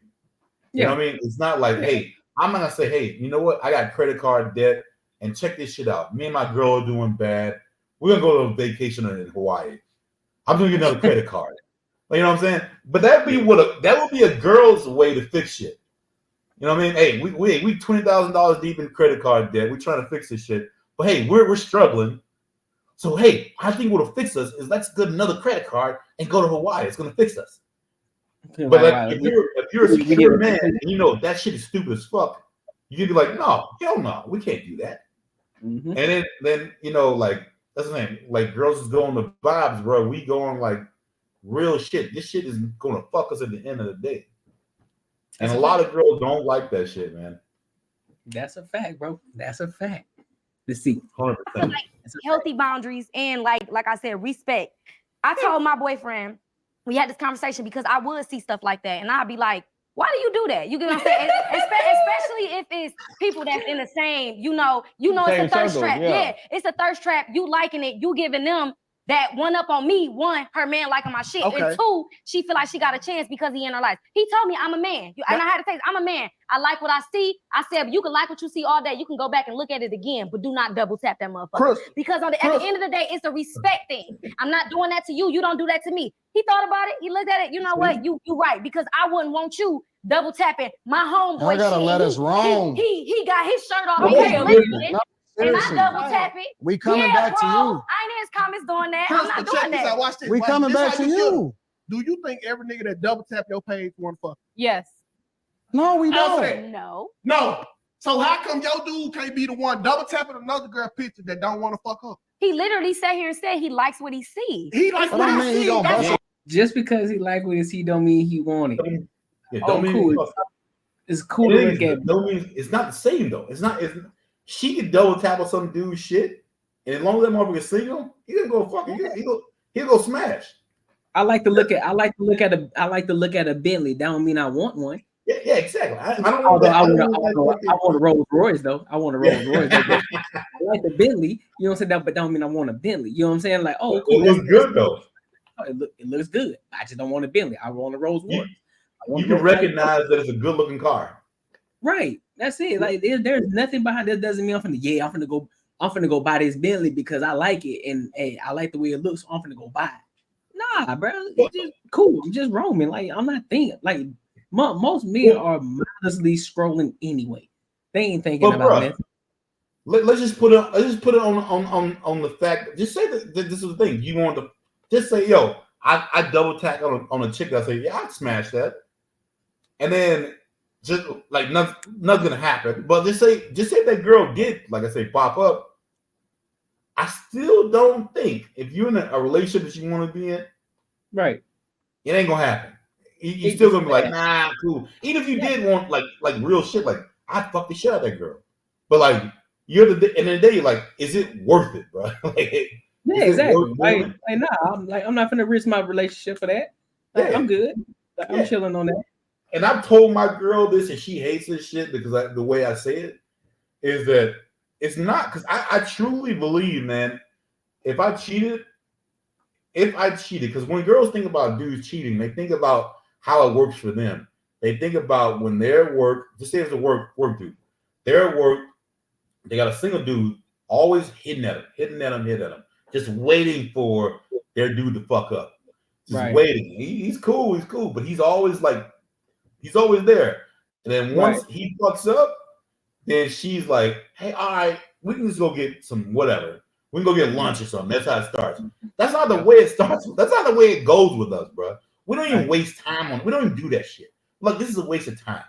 Speaker 2: You know what I mean? It's not like, hey, I'm not gonna say, hey, you know what? I got credit card debt and check this shit out. Me and my girl are doing bad. We're gonna go to a vacation in Hawaii. I'm gonna get another credit card. You know what I'm saying? But that would be a girl's way to fix shit. You know what I mean? Hey, we $20,000 deep in credit card debt. We're trying to fix this shit. But hey, we're struggling. So hey, I think what'll fix us is let's get another credit card and go to Hawaii. It's gonna fix us. But like, if you're a secure man and you know that shit is stupid as fuck, you can be like, no, hell no, we can't do that. Mm-hmm. And then you know, like that's the thing. Like girls is going to vibes, bro. We going like real shit. This shit is gonna fuck us at the end of the day. And a lot of girls don't like that shit, man.
Speaker 1: That's a fact, bro. That's a fact. Let's see.
Speaker 2: 100%.
Speaker 7: Like healthy boundaries and like I said, respect. I told my boyfriend, we had this conversation because I would see stuff like that. And I'd be like, why do you do that? You get what I'm saying? Especially if it's people that's in the same, you know, it's a thirst trap. Yeah, it's a thirst trap. You liking it, you giving them that one up on me. One, her man liking my shit. Okay. And two, she feel like she got a chance because he in her life. He told me I'm a man. And I had to say, I'm a man. I like what I see. I said, you can like what you see all day. You can go back and look at it again, but do not double tap that motherfucker. Because at the end of the day, it's a respect thing. I'm not doing that to you. You don't do that to me. He thought about it. He looked at it. You know what? You right. Because I wouldn't want you double tapping my homeboy.
Speaker 6: I gotta let us roam.
Speaker 7: He got his shirt off. And I double tap it.
Speaker 6: We coming back to you.
Speaker 7: I ain't in his comments doing that. I'm not doing that.
Speaker 10: Watch this.
Speaker 6: We coming back to you.
Speaker 10: Do you think every nigga that double tap your page want fuck?
Speaker 4: Yes.
Speaker 6: No, we don't.
Speaker 7: No.
Speaker 10: So how come your dude can't be the one double tapping another girl picture that don't want to fuck up?
Speaker 7: He literally sat here and said he likes what he sees.
Speaker 10: He likes what he sees.
Speaker 1: Just because he like what he see don't mean he want it.
Speaker 2: Don't mean
Speaker 1: cool. It's cool to look at.
Speaker 2: Don't mean it's not the same though. It's not. She could double tap on some dude's shit, and as long as that motherfucker is single, he gonna go fucking. He'll go smash.
Speaker 1: I like to look at a Bentley. That don't mean I want one.
Speaker 2: Yeah, exactly. I don't
Speaker 1: Although
Speaker 2: want
Speaker 1: I want a Rolls Royce though. I want a Rolls Royce. I like the Bentley, you know what I'm saying? But don't mean I want a Bentley. You know what I'm saying? Like, oh, cool.
Speaker 2: It looks good though.
Speaker 1: It looks good. I just don't want a Bentley. I want a Rolls Royce.
Speaker 2: You can recognize that it's a good looking car.
Speaker 1: Right. That's it. Like there's nothing behind that. Doesn't mean I'm finna go buy this Bentley because I like it and hey, I like the way it looks. So I'm finna go buy it. Nah, bro. It's just cool. I'm just roaming. Like I'm not thinking. Like most men are modestly scrolling anyway. They ain't thinking about nothing.
Speaker 2: Let's just put it on the fact. Just say that this is the thing. You want to just say, yo, I double tap on a chick. I say, yeah, I'd smash that, and then just like nothing's gonna happen. But just say that girl did, like I say, pop up. I still don't think if you're in a relationship that you want to be in,
Speaker 1: right,
Speaker 2: it ain't gonna happen. You still gonna be like, nah, cool. Even if you did want like real shit, like I'd fuck the shit out of that girl, but like. You're the end of the day, like, is it worth it, bro?
Speaker 1: Yeah, exactly. Like, nah, I'm not gonna risk my relationship for that. Like, yeah. I'm good. Like, I'm chilling on that.
Speaker 2: And I've told my girl this, and she hates this shit because the way I say it is that it's not because I truly believe, man. If I cheated, because when girls think about dudes cheating, they think about how it works for them. They think about when they're at work. Just say it's a work dude. They're at work. They got a single dude always hitting at him, just waiting for their dude to fuck up. Just waiting. He's cool, but he's always there. And then once he fucks up, then she's like, hey, all right, we can just go get some whatever. We can go get lunch or something. That's how it starts. That's not the way it starts. That's not the way it goes with us, bro. We don't even waste time on it. We don't even do that shit. Look, this is a waste of time.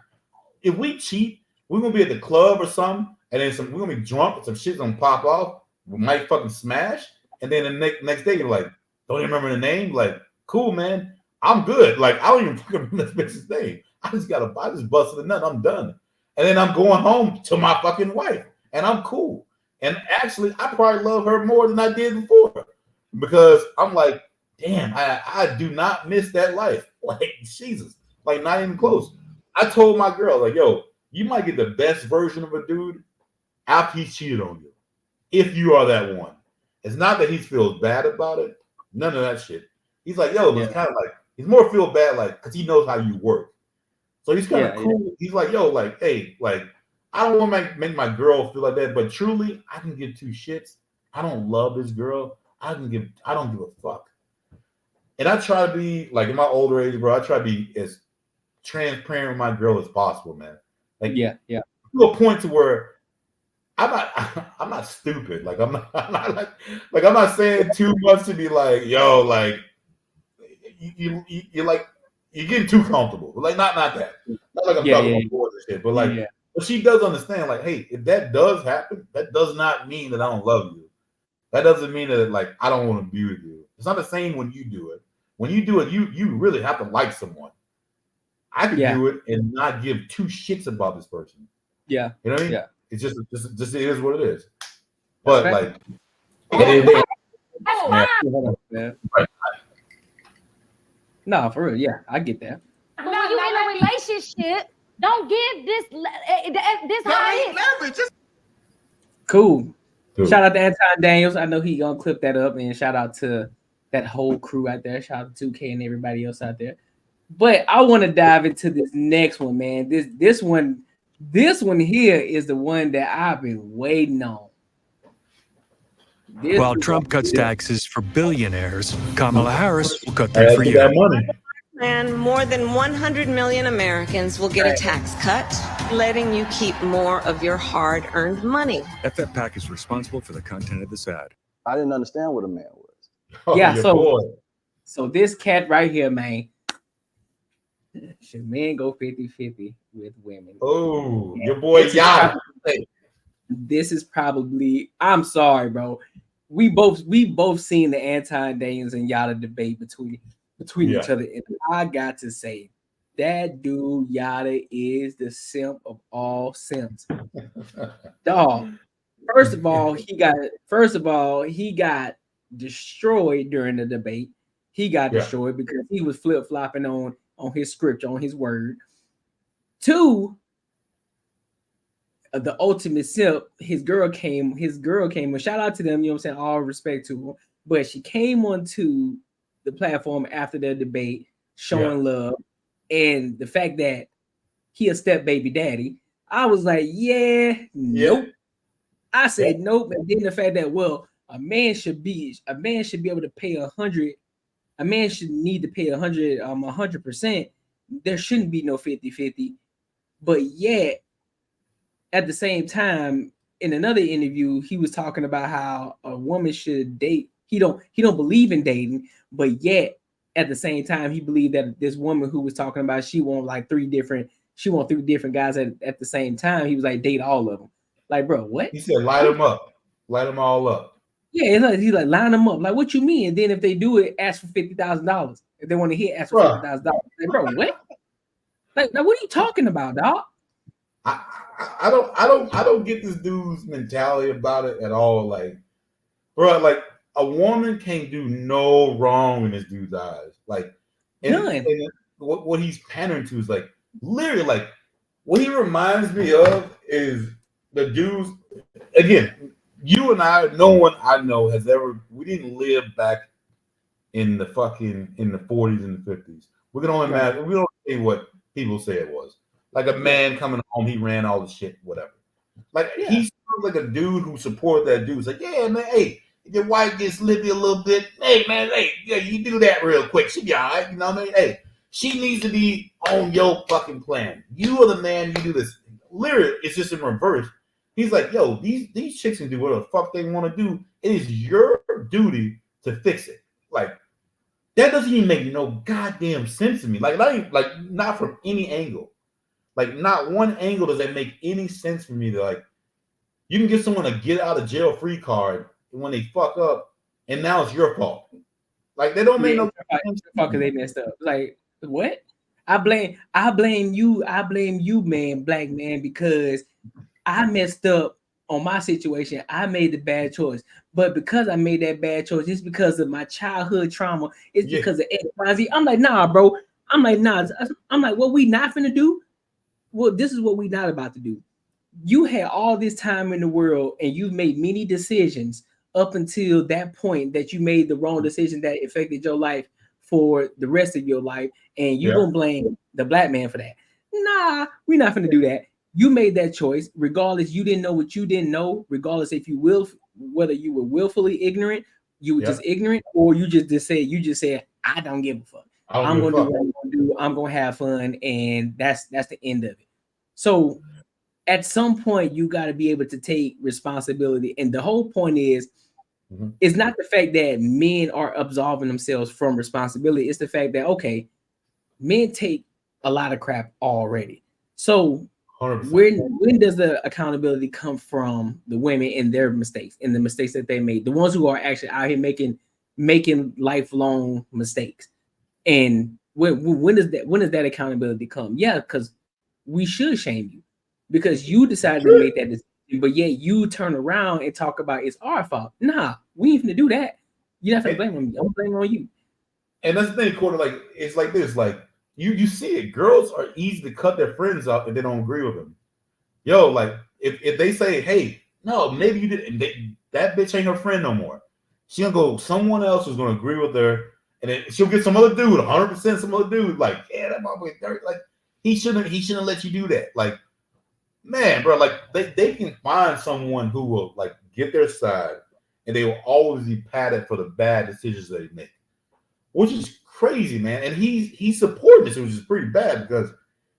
Speaker 2: If we cheat, we're gonna be at the club or something. And then we're gonna be drunk and some shit's gonna pop off. We might fucking smash. And then the next day you're like, don't even remember the name? Like, cool, man. I'm good. Like, I don't even fucking remember this bitch's name. I just busted a nut. I'm done. And then I'm going home to my fucking wife. And I'm cool. And actually, I probably love her more than I did before. Because I'm like, damn, I do not miss that life. Like, Jesus. Like, not even close. I told my girl, like, yo, you might get the best version of a dude after he's cheated on you, if you are that one. It's not that he feels bad about it. None of that shit. He's like, yo, it's kind of like, he's more feel bad, like, because he knows how you work. So he's kind of cool. Yeah. He's like, yo, like, hey, like, I don't want to make my girl feel like that, but truly, I can give two shits. I don't love this girl. I don't give a fuck. And I try to be, like, in my older age, bro, I try to be as transparent with my girl as possible, man. Like, to a point to where I'm not stupid. Like I'm not saying too much to be like, yo, like you're like you're getting too comfortable. Like not that. Not like I'm talking about boys and shit, but like but she does understand, like, hey, if that does happen, that does not mean that I don't love you. That doesn't mean that like I don't want to be with you. It's not the same when you do it. When you do it, you really have to like someone. I can do it and not give two shits about this person.
Speaker 1: Yeah.
Speaker 2: You know what I mean? Yeah. It's just it is what it is. But like,
Speaker 1: no, for real, yeah, I get that.
Speaker 7: But when you in a relationship, don't give this how it is.
Speaker 1: Cool. Shout out to Anton Daniels. I know he gonna clip that up, and shout out to that whole crew out there. Shout out to 2K and everybody else out there. But I want to dive into this next one, man. This one here is the one that I've been waiting on.
Speaker 11: While Trump cuts taxes for billionaires, Kamala Harris will cut them for you.
Speaker 12: And more than 100 million Americans will get a tax cut, letting you keep more of your hard-earned money.
Speaker 11: FF PAC is responsible for the content of this ad.
Speaker 6: I didn't understand what a man was.
Speaker 2: Oh,
Speaker 1: yeah, so this cat right here, man. Should men go 50-50 with women?
Speaker 2: Oh, your boy Yada.
Speaker 1: This is probably, I'm sorry, bro. We both seen the Anton Daniels and Yada debate between each other. And I got to say, that dude Yada is the simp of all simps. Dog. First of all, he got destroyed during the debate. He got destroyed because he was flip-flopping on his script, on his word. Two, the ultimate simp, his girl came, and shout out to them, you know what I'm saying? All respect to her. But she came onto the platform after their debate, showing love. And the fact that he a step baby daddy, I was like, nope. I said nope. And then the fact that, well, a man should be able to pay 100. A man should need to pay 100%. There shouldn't be no 50-50. But yet, at the same time, in another interview, he was talking about how a woman should date. He don't believe in dating, but yet at the same time, he believed that this woman who was talking about she want three different guys at the same time. He was like, date all of them. Like, bro, what?
Speaker 2: He said, light them up, light them all up.
Speaker 1: Yeah, he's like line them up. Like, what you mean? And then if they do it, ask for $50,000. If they want to hit, ask for $50,000. Like, bro, what? Like, what are you talking about, dog?
Speaker 2: I don't get this dude's mentality about it at all. Like, bro, like a woman can't do no wrong in this dude's eyes. Like, and what he's pandering to is like literally like what he reminds me of is the dudes. Again, you and I, no one I know has ever. We didn't live back in the 40s and the 50s. We can only imagine. We don't say what people say it was. Like a man coming home, he ran all the shit, whatever. Like he sounds like a dude who supported that dude. He's like, yeah, man, hey, if your wife gets lippy a little bit, hey, man, hey, yeah, you do that real quick. She be all right, you know what I mean? Hey, she needs to be on your fucking plan. You are the man, you do this. Literally, it's just in reverse. He's like, yo, these chicks can do whatever the fuck they want to do. It is your duty to fix it. Like, that doesn't even make no goddamn sense to me. Like, not from any angle. Like, not one angle does that make any sense for me to, like, you can get someone a get out of jail free card when they fuck up, and now it's your fault. Like, they don't make no sense.
Speaker 1: Because they messed up. Like, what? I blame you, man, black man, because I messed up on my situation. I made the bad choice. But because I made that bad choice, it's because of my childhood trauma. It's because of X, Y, Z. I'm like, nah, bro. I'm like, what we not finna do? Well, this is what we not about to do. You had all this time in the world and you've made many decisions up until that point that you made the wrong decision that affected your life for the rest of your life. And you're going to blame the black man for that. Nah, we're not going to do that. You made that choice. Regardless, you didn't know what you didn't know. Regardless if you will, whether you were willfully ignorant, you were just ignorant, or you just said, I don't give a fuck. I'm going to do what I'm going to do. I'm going to have fun. And that's the end of it. So at some point, you got to be able to take responsibility. And the whole point is, it's not the fact that men are absolving themselves from responsibility. It's the fact that, okay, men take a lot of crap already. So 100%. When does the accountability come from the women and their mistakes and the mistakes that they made? The ones who are actually out here making lifelong mistakes. And when does that accountability come? Yeah, because we should shame you because you decided to make that decision, but yet you turn around and talk about it's our fault. Nah, we ain't gonna do that. You're not gonna blame on me. I'm blaming on you.
Speaker 2: And that's the thing, Quarter. Like it's like this. Like you see it. Girls are easy to cut their friends off if they don't agree with them. Yo, like if they say, hey, no, maybe you didn't. That bitch ain't her friend no more. She gonna go someone else who's gonna agree with her, and then she'll get some other dude, 100% some other dude. Like, yeah, that motherfucker dirty. Like. He shouldn't let you do that. Like, man, bro, like they can find someone who will like get their side and they will always be padded for the bad decisions they make. Which is crazy, man. And he's supporting this, which is pretty bad because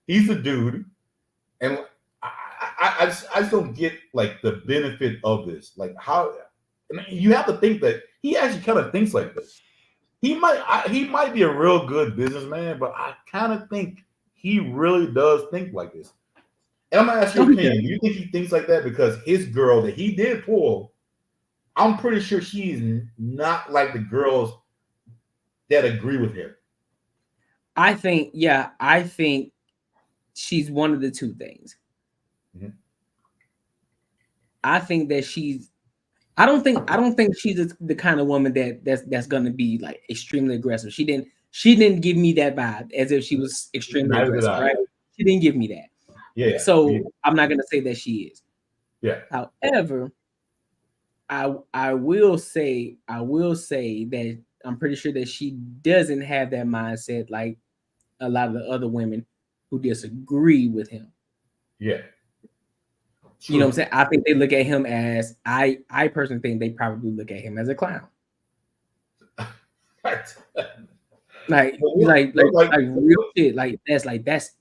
Speaker 2: he's a dude. And I just don't get like the benefit of this. Like how you have to think that he actually kind of thinks like this. He might be a real good businessman, but I kind of think he really does think like this. And I'm gonna ask your opinion. Do you think he thinks like that because his girl that he did pull, I'm pretty sure she's not like the girls that agree with him?
Speaker 1: I think she's one of the two things. Mm-hmm. I think that I don't think she's the kind of woman that's gonna be like extremely aggressive. She didn't give me that vibe as if she was extremely aggressive, right? She didn't give me that.
Speaker 2: Yeah.
Speaker 1: So I'm not gonna say that she is.
Speaker 2: Yeah.
Speaker 1: However, I will say that I'm pretty sure that she doesn't have that mindset like a lot of the other women who disagree with him.
Speaker 2: Yeah.
Speaker 1: True. You know what I'm saying? I think they look at him as I personally think they probably look at him as a clown. like real shit. Like that's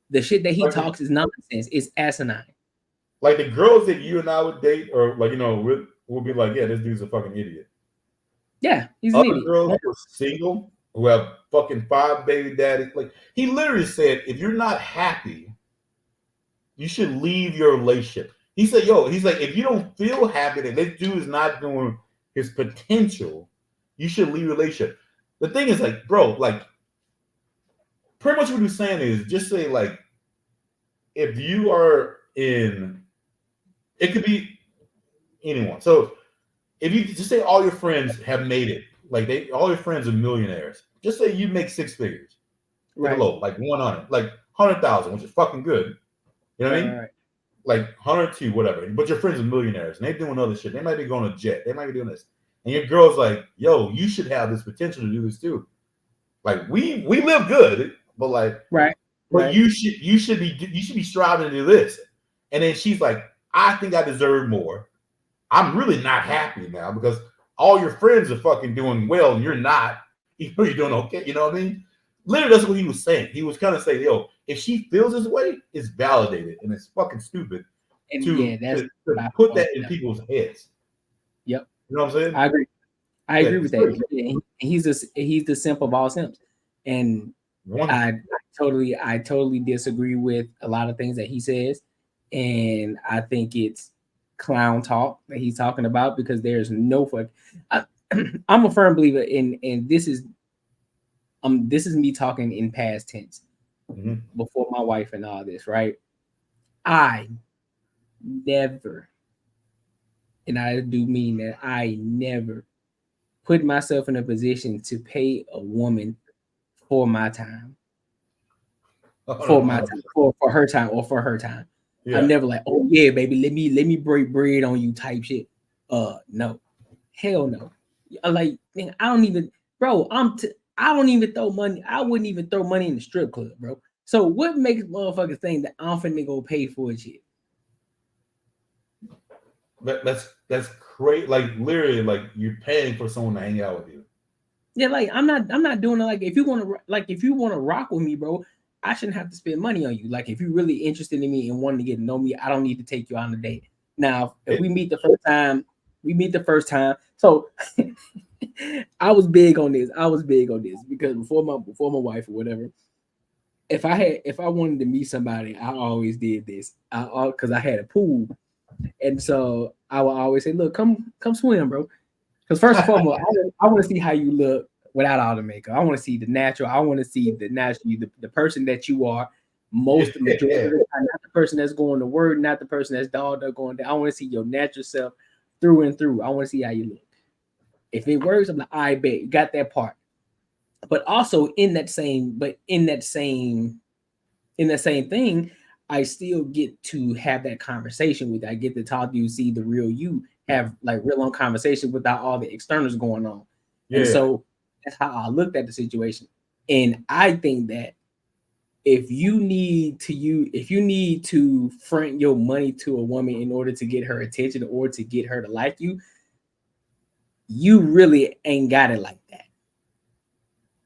Speaker 1: the shit that he talks is nonsense. It's asinine.
Speaker 2: Like the girls that you and I would date, or like we'll be like, yeah, this dude's a fucking idiot.
Speaker 1: Yeah, he's an idiot.
Speaker 2: Girls who are single, who have fucking 5 baby daddies, like he literally said, if you're not happy, you should leave your relationship. He said, he's like, if you don't feel happy that this dude is not doing his potential, you should leave your relationship. The thing is, like, bro, like, pretty much what he's saying is just say, like, if you are in, it could be anyone. So if you just say all your friends have made it, like all your friends are millionaires. Just say you make 6 figures, right? Low, like 100, like 100,000, which is fucking good. You know what I mean? Right. Like 102, whatever. But your friends are millionaires and they're doing other shit. They might be going to jet. They might be doing this. And your girl's like, yo, you should have this potential to do this too. Like we live good, but like,
Speaker 1: right.
Speaker 2: But
Speaker 1: right.
Speaker 2: you should be striving to do this. And then she's like, I think I deserve more. I'm really not happy now because all your friends are fucking doing well and you're not. You're doing okay. You know what I mean? Literally, that's what he was saying. He was kind of saying, yo, if she feels this way, it's validated and it's fucking stupid to put that in people's heads.
Speaker 1: Yep.
Speaker 2: You know what I'm saying?
Speaker 1: I agree with that. He's the simp of all simps. And I totally disagree with a lot of things that he says. And I think it's clown talk that he's talking about because there's no fuck. I'm a firm believer in this is me talking in past tense before my wife and all this, right? I never, and I do mean that I never put myself in a position to pay a woman for my time. For her time or for her time. Yeah. I'm never like, oh yeah, baby, let me break bread on you type shit. No. Hell no. Like, I don't even, bro, I don't even throw money. I wouldn't even throw money in the strip club, bro. So what makes motherfuckers think that I'm finna go pay for shit?
Speaker 2: That's great. Like literally, like you're paying for someone to hang out with you.
Speaker 1: Yeah, like I'm not doing it. Like if you want to rock with me, bro, I shouldn't have to spend money on you. Like if you're really interested in me and wanting to get to know me, I don't need to take you on a date. Now, if we meet the first time, So I was big on this. Because before my wife or whatever, if I wanted to meet somebody, I always did this. Because I had a pool, and so I would always say, "Look, come swim, bro." Because first and foremost, I want to see how you look without all the makeup. I want to see the natural. I want to see the person that you are. Majority of the time, not the person that's going to work, not the person that's dogged up going down. I want to see your natural self through and through. I want to see how you look. If it works, I'm like, I bet you got that part. But also in that same thing, I still get to have that conversation with you. I get to talk to you, see the real you, have like real long conversation without all the externals going on. Yeah. And so that's how I looked at the situation. And I think that if you need to front your money to a woman in order to get her attention or to get her to like you, you really ain't got it like that.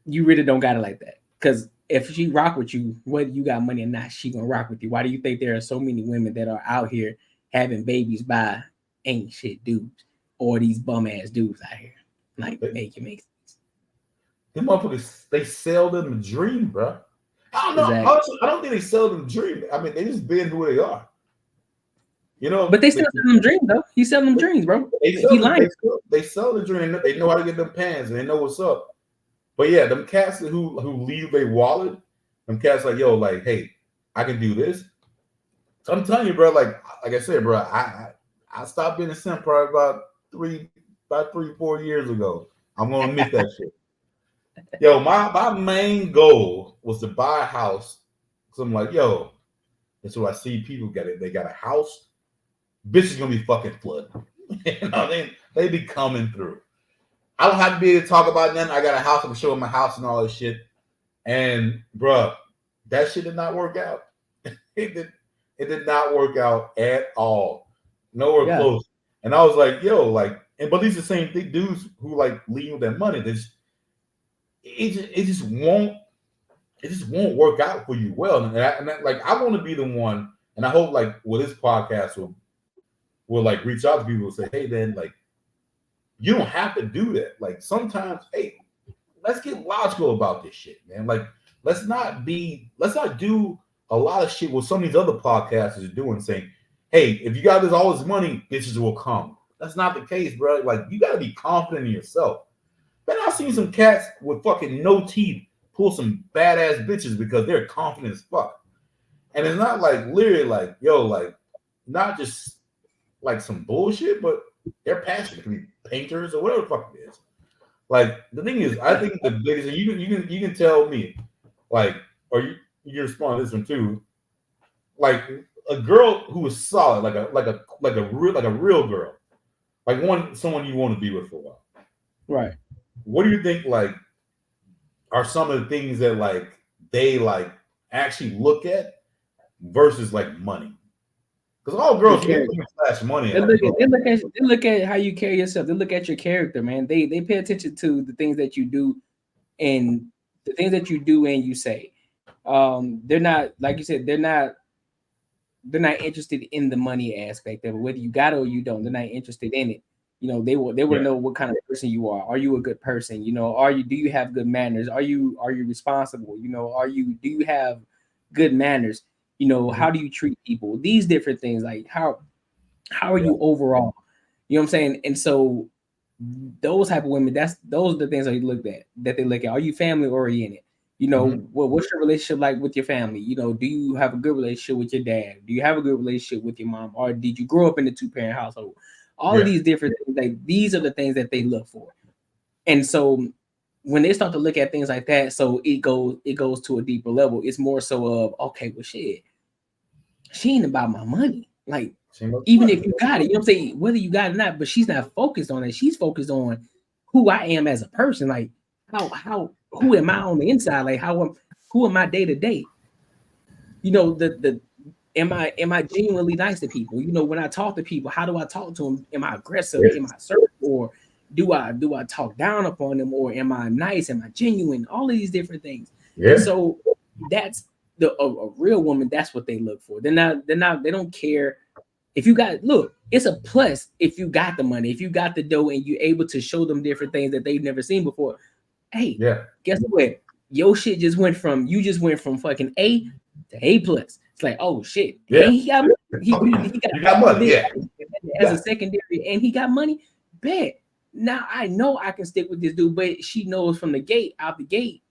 Speaker 1: You really don't got it like that. Because if she rock with you, whether you got money or not, she gonna rock with you. Why do you think there are so many women that are out here having babies by ain't shit dudes or these bum ass dudes out here? Like, make sense.
Speaker 2: Them motherfuckers, they sell them a dream, bro. I don't know. Exactly. Honestly, I don't think they sell them a dream. I mean, they just being who they are. You know,
Speaker 1: but they still sell them dreams, though. He's selling them dreams, bro.
Speaker 2: They sell the dream. They know how to get them pants and they know what's up. But yeah, them cats who leave their wallet, them cats like, yo, like, hey, I can do this. So I'm telling you, bro, like I said, bro, I stopped being a simp probably about 3-4 years ago. I'm gonna admit that shit. Yo, my main goal was to buy a house. So I'm like, yo, And so I see people they got a house. Bitches gonna be fucking flooding. You know, they be coming through. I don't have to be able to talk about nothing. I got a house. I'm showing my house and all this shit. And bruh, that shit did not work out. It did not work out at all. Nowhere close. And I was like, yo, like, but these are the same dudes who like leave with that money. It just won't work out for you well. And I want to be the one, and I hope like with this podcast will like reach out to people and say, hey man, like you don't have to do that. Like sometimes, hey, let's get logical about this shit, man. Like let's not do a lot of shit what some of these other podcasters are doing, saying, hey, if you got all this money, bitches will come. That's not the case, bro. Like you gotta be confident in yourself. Man, I've seen some cats with fucking no teeth pull some badass bitches because they're confident as fuck. And it's not like literally like, yo, like not just like some bullshit, but they're passionate. It can be painters or whatever the fuck it is. Like the thing is, I think the biggest, and you can tell me, like, or you can respond to this one too. Like a girl who is solid, like a real girl, like someone you want to be with for a while.
Speaker 1: Right.
Speaker 2: What do you think like are some of the things that like they like actually look at versus like money? Because all girls flash money.
Speaker 1: They look at how you carry yourself. They look at your character, man. They pay attention to the things that you do and the things that you do and you say. They're not, like you said, they're not interested in the money aspect of it. Whether you got it or you don't, they're not interested in it. You know, they will know what kind of person you are. Are you a good person? You know, do you have good manners? Are you responsible? You know, do you have good manners? You know, how do you treat people? These different things, like how are you overall? You know what I'm saying? And so those type of women, those are the things that they look at. Are you family oriented? You know, what's your relationship like with your family? You know, do you have a good relationship with your dad? Do you have a good relationship with your mom? Or did you grow up in a 2-parent household? All of these different things, like these are the things that they look for. And so when they start to look at things like that, so it goes to a deeper level. It's more so of, okay, well shit, she ain't about my money. Like even if you got it, you know what I'm saying? Whether you got it or not, but she's not focused on it. She's focused on who I am as a person. Like who am I on the inside? Like who am I day to day? You know, am I genuinely nice to people? You know, when I talk to people, how do I talk to them? Am I aggressive? Am I assertive? Or do I talk down upon them? Or am I nice? Am I genuine? All of these different things. Yeah. And so that's a real woman. That's what they look for. They don't care if you got, look, it's a plus if you got the money, if you got the dough and you're able to show them different things that they've never seen before. Hey, guess what? Your shit just went from fucking A to A plus. It's like, oh shit, and he got money. Yeah, as a secondary, and he got money. Bet now I know I can stick with this dude, but she knows from out the gate.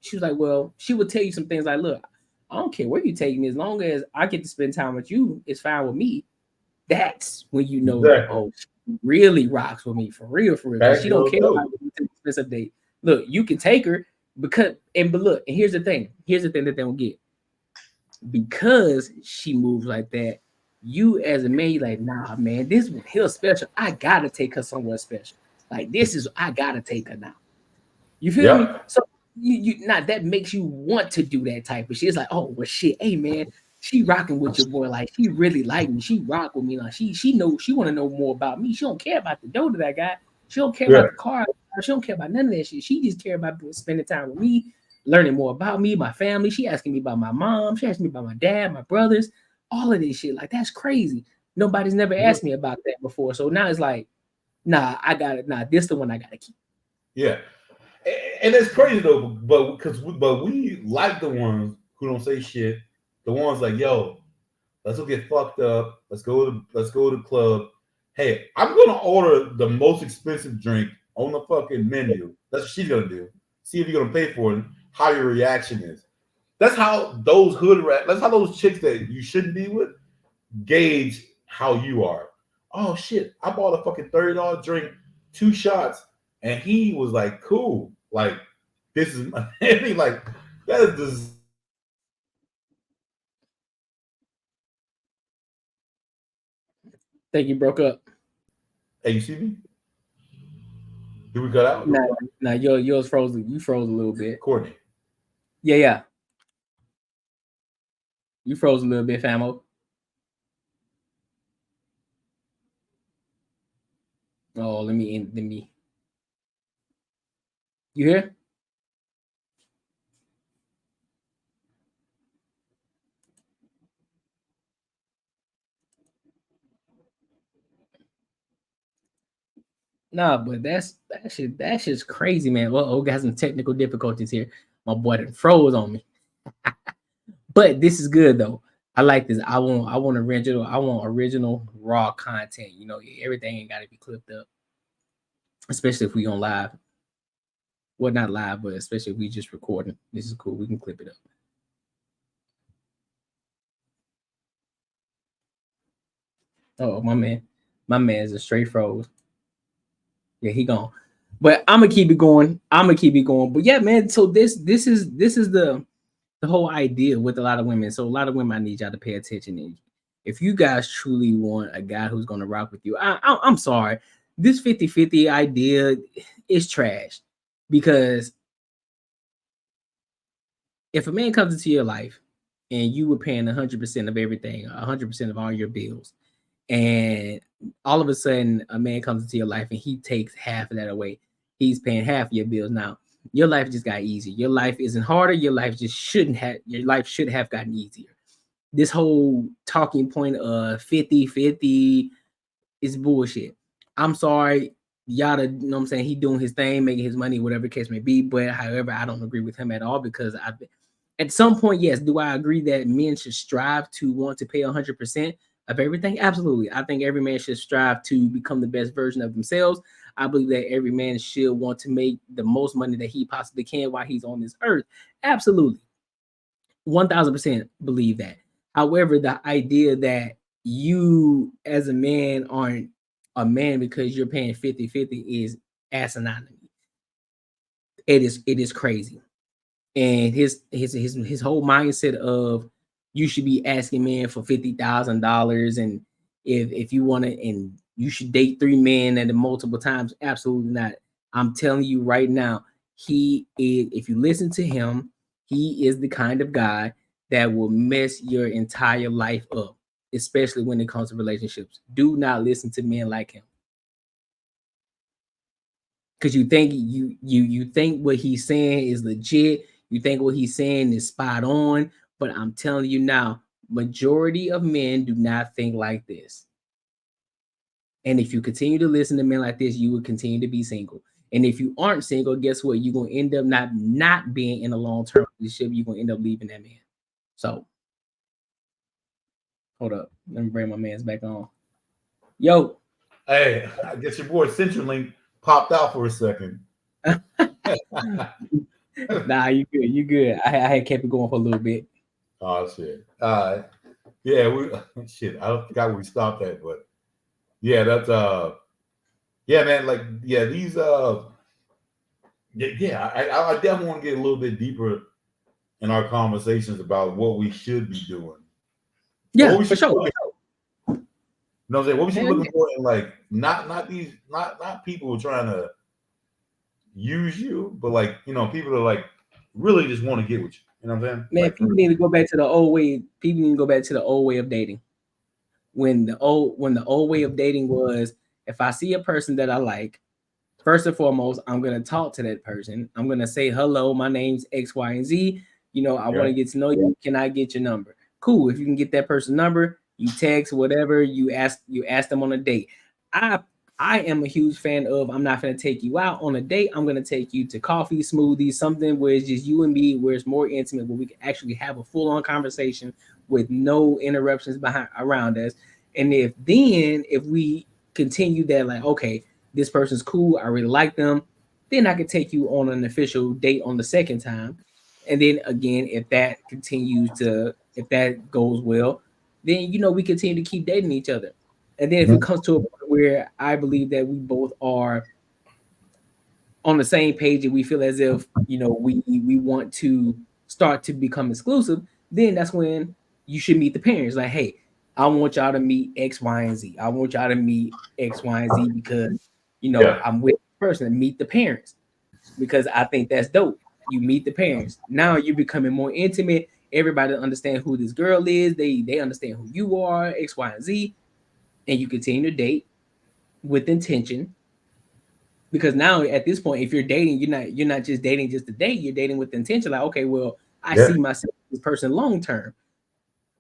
Speaker 1: She was like, well, she would tell you some things like, look, I don't care where you take me, as long as I get to spend time with you, it's fine with me. That's when you know, oh, she really rocks with me for real. She don't care about the expensive date. Look, you can take her but look, and here's the thing that they don't get. Because she moves like that, you as a man, you're like, nah, man, this one here special. I gotta take her somewhere special. Like I gotta take her now. You feel me? So you that makes you want to do that type of shit. It's like, oh well, shit, hey man, she rocking with your boy. Like she really like me. She rock with me. Like she want to know more about me. She don't care about the dough that I got. She don't care about the car. She don't care about none of that shit. She just care about spending time with me, learning more about me, my family. She asking me about my mom. She asking me about my dad, my brothers, all of this shit. Like, that's crazy. Nobody's never asked me about that before. So now it's like, nah, I got it. Nah, this the one I got to keep.
Speaker 2: Yeah. And it's crazy though, but we like the ones who don't say shit. The ones like, yo, let's go get fucked up. Let's go to the club. Hey, I'm gonna order the most expensive drink on the fucking menu. That's what she's gonna do. See if you're gonna pay for it. How your reaction is. That's how those that's how those chicks that you shouldn't be with gauge how you are. Oh shit! I bought a fucking $30 drink, 2 shots, and he was like, "Cool, like this is." And he like that is
Speaker 1: Think you broke up.
Speaker 2: Hey, you see me? Did we cut out?
Speaker 1: Nah, yours froze. You froze a little bit.
Speaker 2: Courtney.
Speaker 1: Yeah. You froze a little bit, famo. Oh, let me. You hear? Nah, but that shit's crazy, man. Well, got some technical difficulties here. My boy done froze on me. But this is good though. I like this. I want original raw content. You know, everything ain't gotta be clipped up. Especially if we on live. Well, not live, but especially if we just recording. This is cool. We can clip it up. Oh, my man's a straight froze. Yeah, he gone. But I'm gonna keep it going. But yeah, man. So this is the whole idea with a lot of women. So a lot of women, I need y'all to pay attention. And if you guys truly want a guy who's gonna rock with you, I'm sorry. This 50-50 idea is trash, because if a man comes into your life and you were paying 100% of everything, 100% of all your bills, and all of a sudden a man comes into your life and he takes half of that away, he's paying half of your bills. Now your life just got easier. Your life isn't harder. Your life should have gotten easier. This whole talking point of 50-50 is bullshit. I'm sorry, y'all, you know what I'm saying? He doing his thing, making his money, whatever the case may be. But however, I don't agree with him at all, because at some point, yes, do I agree that men should strive to want to pay 100% of everything? Absolutely. I think every man should strive to become the best version of themselves. I believe that every man should want to make the most money that he possibly can while he's on this earth. Absolutely. 1000% believe that. However, the idea that you as a man aren't a man because you're paying 50-50 is asinine. It is crazy. And his whole mindset of you should be asking men for $50,000, and if you want to, and you should date 3 men at multiple times. Absolutely not. I'm telling you right now, he is. If you listen to him, he is the kind of guy that will mess your entire life up, especially when it comes to relationships. Do not listen to men like him, because you think what he's saying is legit. You think what he's saying is spot on, but I'm telling you now, majority of men do not think like this. And if you continue to listen to men like this, you will continue to be single. And if you aren't single, guess what? You're going to end up not being in a long-term relationship. You're going to end up leaving that man. So, hold up. Let me bring my man's back on. Yo.
Speaker 2: Hey, I guess your boy CenturyLink popped out for a second.
Speaker 1: Nah, you good. You good. I had kept it going for a little bit.
Speaker 2: Oh shit. Yeah, shit. I forgot where we stopped at, but yeah, that's yeah, man. Like, yeah, these I definitely want to get a little bit deeper in our conversations about what we should be doing.
Speaker 1: Yeah, for sure.
Speaker 2: You know what I'm saying? What we should be looking for, and like not people trying to use you, but like, you know, people that like really just want to get with you. You know what I'm saying?
Speaker 1: Man,
Speaker 2: like,
Speaker 1: people need to go back to the old way. People need to go back to the old way of dating. When the old way of dating was, if I see a person that I like, first and foremost, I'm gonna talk to that person. I'm gonna say, hello, my name's X, Y, and Z. You know, I want to get to know you. Can I get your number? Cool. If you can get that person's number, you text, whatever, you ask them on a date. I am a huge fan of, I'm not going to take you out on a date. I'm going to take you to coffee, smoothies, something where it's just you and me, where it's more intimate, where we can actually have a full-on conversation with no interruptions around us. And if we continue that, like, okay, this person's cool, I really like them, then I can take you on an official date on the second time. And then again, if that goes well, then, you know, we continue to keep dating each other. And then if it comes to a point where I believe that we both are on the same page and we feel as if, you know, we want to start to become exclusive, then that's when you should meet the parents. Like, hey, I want y'all to meet X, Y, and Z. I want y'all to meet X, Y, and Z because I'm with the person. Meet the parents because I think that's dope. You meet the parents. Now you're becoming more intimate. Everybody understand who this girl is. They understand who you are, X, Y, and Z, and you continue to date with intention. Because now at this point, if you're dating, you're not just dating just to date. You're dating with intention. Like, okay, well, I see myself with this person long term,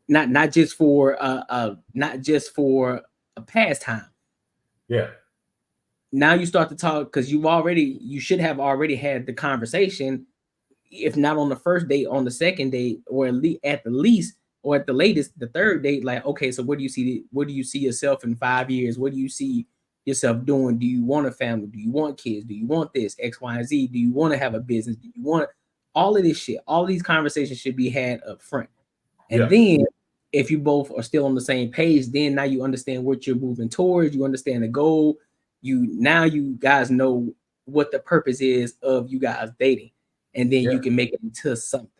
Speaker 1: not just for a pastime.
Speaker 2: Yeah.
Speaker 1: Now you start to talk because you should have already had the conversation, if not on the first date, on the second date, or at the least, or at the latest, the third date. Like, okay, so where do you see yourself in 5 years? What do you see yourself doing? Do you want a family? Do you want kids? Do you want this X, Y, and Z? Do you want to have a business? Do you want all of this shit? All these conversations should be had up front. And then if you both are still on the same page, then now you understand what you're moving towards. You understand the goal. You guys know what the purpose is of you guys dating, and then you can make it into something.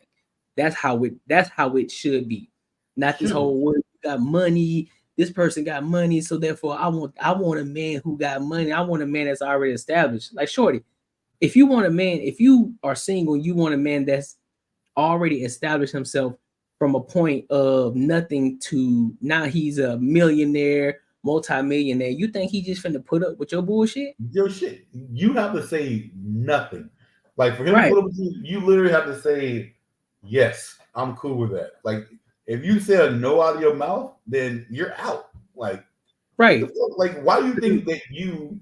Speaker 1: That's how it should be. Not this whole word, you got money. This person got money, so therefore I want a man who got money. I want a man that's already established. Like, shorty, if you are single, you want a man that's already established himself from a point of nothing to now he's a millionaire, multi-millionaire. You think he just finna put up with your bullshit?
Speaker 2: Your shit. You have to say nothing. Like, for him to put up with you literally have to say, yes, I'm cool with that. Like, if you say a no out of your mouth, then you're out. Like,
Speaker 1: right.
Speaker 2: Like, why do you think that you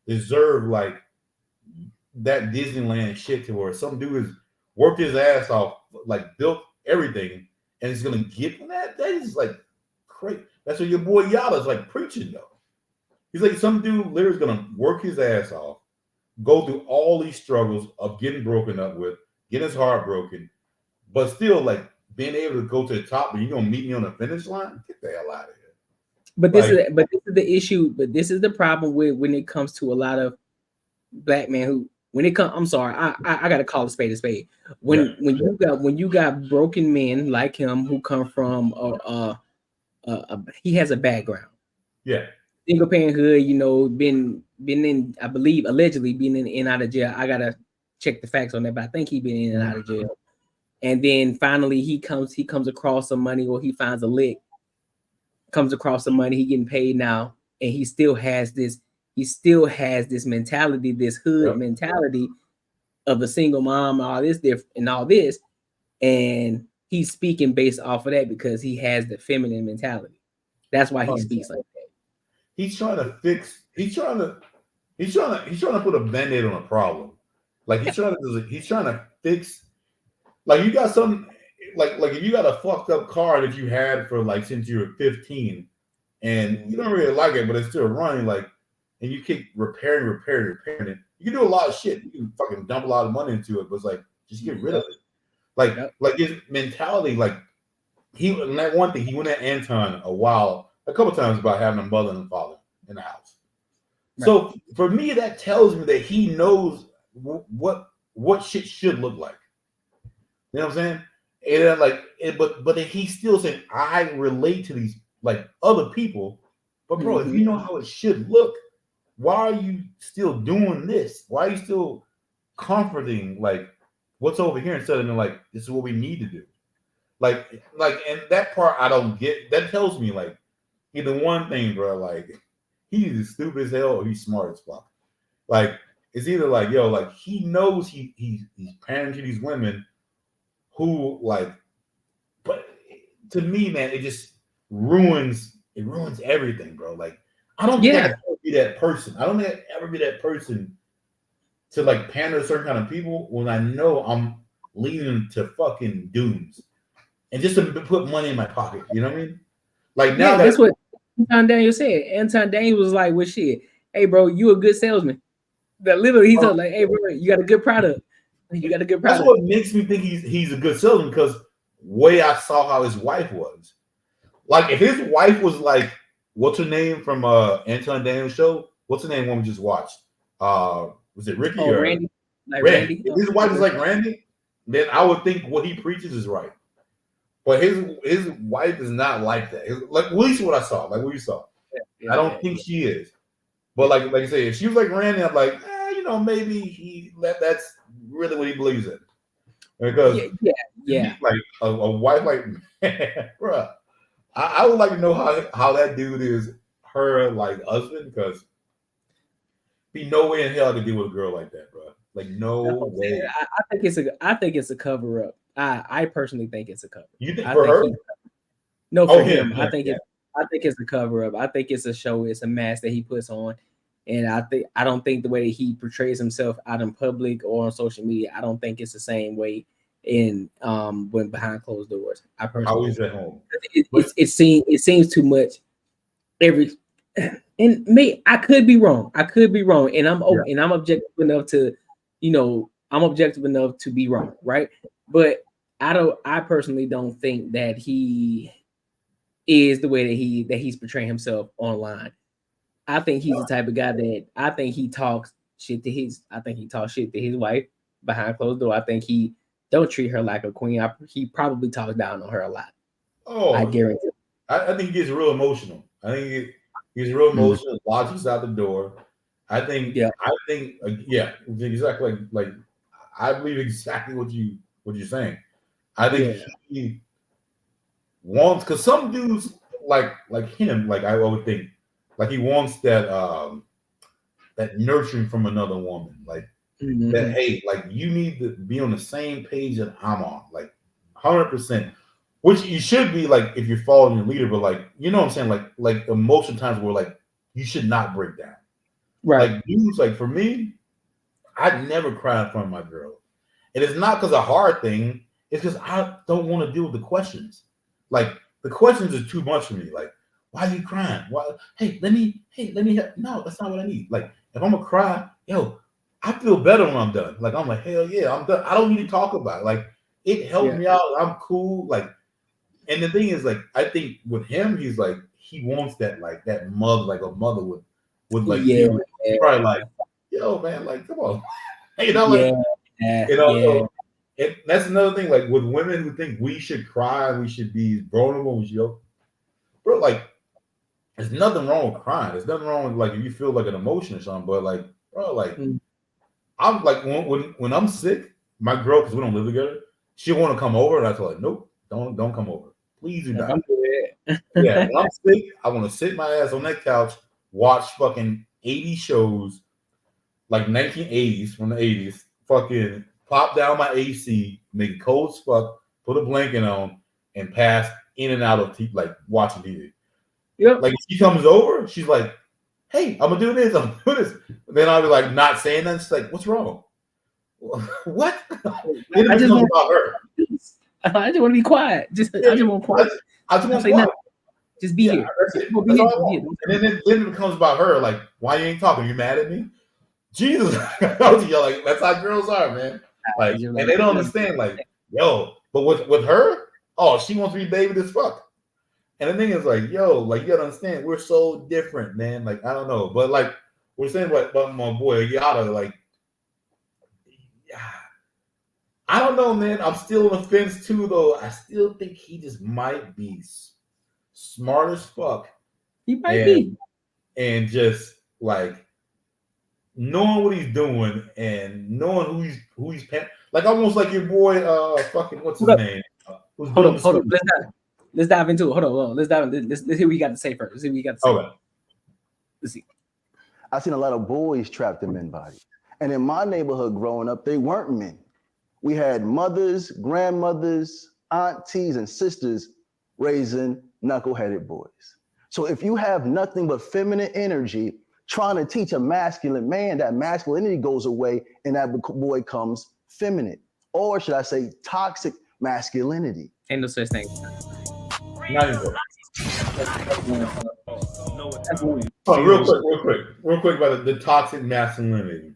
Speaker 2: deserve like that Disneyland shit to where some dude has worked his ass off, like built everything, and he's gonna give him that? That is like crazy. That's what your boy Yada's like preaching though. He's like, some dude literally is gonna work his ass off, go through all these struggles of getting broken up with, getting his heart broken, but still like being able to go to the top, and you're gonna meet me on the finish line. Get the hell out of here.
Speaker 1: But this is the issue. But this is the problem with when it comes to a lot of black men who, when it comes, I'm sorry, I gotta call a spade a spade. When you got broken men like him who come from he has a background.
Speaker 2: Yeah.
Speaker 1: Single parenthood, been in, I believe, allegedly been in and out of jail. I gotta check the facts on that, but I think he been in and out of jail. And then finally he comes across some money, or he finds a lick, comes across some money, he getting paid now, and he still has this mentality, this hood mentality of a single mom, all this, and he's speaking based off of that because he has the feminine mentality. That's why he speaks like that.
Speaker 2: He's trying to put a band-aid on a problem. Like he's trying to fix. Like, you got some, like if you got a fucked up car that you had for like since you were 15, and you don't really like it, but it's still running, like, and you keep repairing it. You can do a lot of shit. You can fucking dump a lot of money into it, but it's like, just get rid of it. Like his mentality, like that one thing, he went at Anton a couple times about having a mother and a father in the house. Right. So for me, that tells me that he knows what shit should look like. You know what I'm saying? And but he's still saying, I relate to these like other people. But bro, if you know how it should look, why are you still doing this? Why are you still comforting like what's over here instead of like, this is what we need to do? Like, and that part I don't get. That tells me like either one thing, bro. Like, he's either stupid as hell or he's smart as fuck. Like, it's either like, yo, like he knows he's parenting these women who like, but to me, man, it just ruins everything, bro. Like, I don't think I can ever be that person. I don't think I can ever be that person to like pander to certain kind of people when I know I'm leading to fucking dooms and just to put money in my pocket. You know what I mean? Like, now
Speaker 1: that's what Anton Daniel said. Anton Daniel was like, "Well, shit, hey, bro, you a good salesman." That literally, he's like, "Hey, bro, you got a good product. You got a good product."
Speaker 2: That's what makes me think he's a good salesman, because way I saw how his wife was. Like, if his wife was like, what's her name from Anton Daniel's show? What's her name when we just watched? Was it Ricky or
Speaker 1: Randy? Like
Speaker 2: Randy. If his wife is like Randy, then I would think what he preaches is right. But his wife is not like that. Like at least what I saw, like what you saw. I don't think she is. But like you say, if she was like Randy, I'm like, maybe that's really what he believes in. Because like a wife like man, bro, I would like to know how that dude is her like husband, because be no way in hell to deal with a girl like that, bro. Like no way.
Speaker 1: I think it's a cover up. I personally think it's a cover.
Speaker 2: You think for her?
Speaker 1: No, for him. I think it's a cover up. I think it's a show. It's a mask that he puts on, and I don't think the way that he portrays himself out in public or on social media, I don't think it's the same way in when behind closed doors. I personally.
Speaker 2: How is at home?
Speaker 1: It seems too much. And I could be wrong. And I'm objective enough to, I'm objective enough to be wrong, right? But I personally don't think that he is the way that he's portraying himself online. I think he's the type of guy that I think he talks shit to his wife behind closed door. I think he don't treat her like a queen. He probably talks down on her a lot.
Speaker 2: Oh,
Speaker 1: I guarantee.
Speaker 2: I think he gets real emotional. I think he's real emotional. Lodges out the door. I think exactly like I believe exactly what you're saying. I think he wants, because some dudes like him, like I would think, like he wants that that nurturing from another woman, like that. Hey, like you need to be on the same page that I'm on, like 100%. Which you should be, like, if you're following your leader, but like, you know what I'm saying? Like emotional times where like you should not break down.
Speaker 1: Right.
Speaker 2: Like dudes, like for me, I'd never cry in front of my girl. And it's not because of a hard thing, it's because I don't want to deal with the questions. Like the questions are too much for me. Like, why are you crying? Why? Hey, let me help. No, that's not what I need. Like, if I'm gonna cry, I feel better when I'm done. Like I'm like, hell yeah, I'm done. I don't need to talk about it. Like it helped me out. I'm cool. Like. And the thing is, like, I think with him, he's like, he wants that, like, that mother, like a mother would like, you probably like, yo, man, like, come on, So, and that's another thing, like, with women who think we should cry, we should be vulnerable, bro, like, there's nothing wrong with crying. There's nothing wrong with, like, if you feel like an emotion or something, but like, bro, like, I'm like, when I'm sick, my girl, because we don't live together, she'll want to come over, and I tell her, nope, don't come over. Please do not. When I'm sick, I want to sit my ass on that couch, watch fucking 80 shows, like 1980s from the 80s, fucking pop down my AC, make it cold as fuck, put a blanket on, and pass in and out of like watching TV.
Speaker 1: Yep.
Speaker 2: Like if she comes over, she's like, hey, I'm gonna do this, I'm gonna do this. Then I'll be like not saying that. She's like, what's wrong? What? It
Speaker 1: I just
Speaker 2: becomes about her.
Speaker 1: I just want to be quiet. I just want quiet.
Speaker 2: I just want to say nothing.
Speaker 1: Just be here.
Speaker 2: That's all I want. And then it becomes about her. Like, why you ain't talking? You mad at me? Jesus, like that's how girls are, man. Like, and they don't understand. Like, yo, but with her, oh, she wants to be baby as fuck. And the thing is, like, yo, like you gotta understand, we're so different, man. Like, I don't know, but like we're saying about my boy Yada, like. I don't know, man. I'm still on the fence too, though. I still think he just might be smart as fuck.
Speaker 1: He might be,
Speaker 2: and just like knowing what he's doing and knowing who he's paying. Like almost like your boy, fucking what's his name?
Speaker 1: Hold on. Let's dive into it. Hold on. Let's dive into. Let's hear what you got to say first. Let's see what you got to say.
Speaker 2: Okay.
Speaker 1: Let's see.
Speaker 13: I've seen a lot of boys trapped in men bodies, and in my neighborhood growing up, they weren't men. We had mothers, grandmothers, aunties, and sisters raising knuckleheaded boys. So if you have nothing but feminine energy trying to teach a masculine man, that masculinity goes away and that boy comes feminine. Or should I say toxic masculinity?
Speaker 1: Ain't no such thing.
Speaker 2: Not even. Real quick about the toxic masculinity.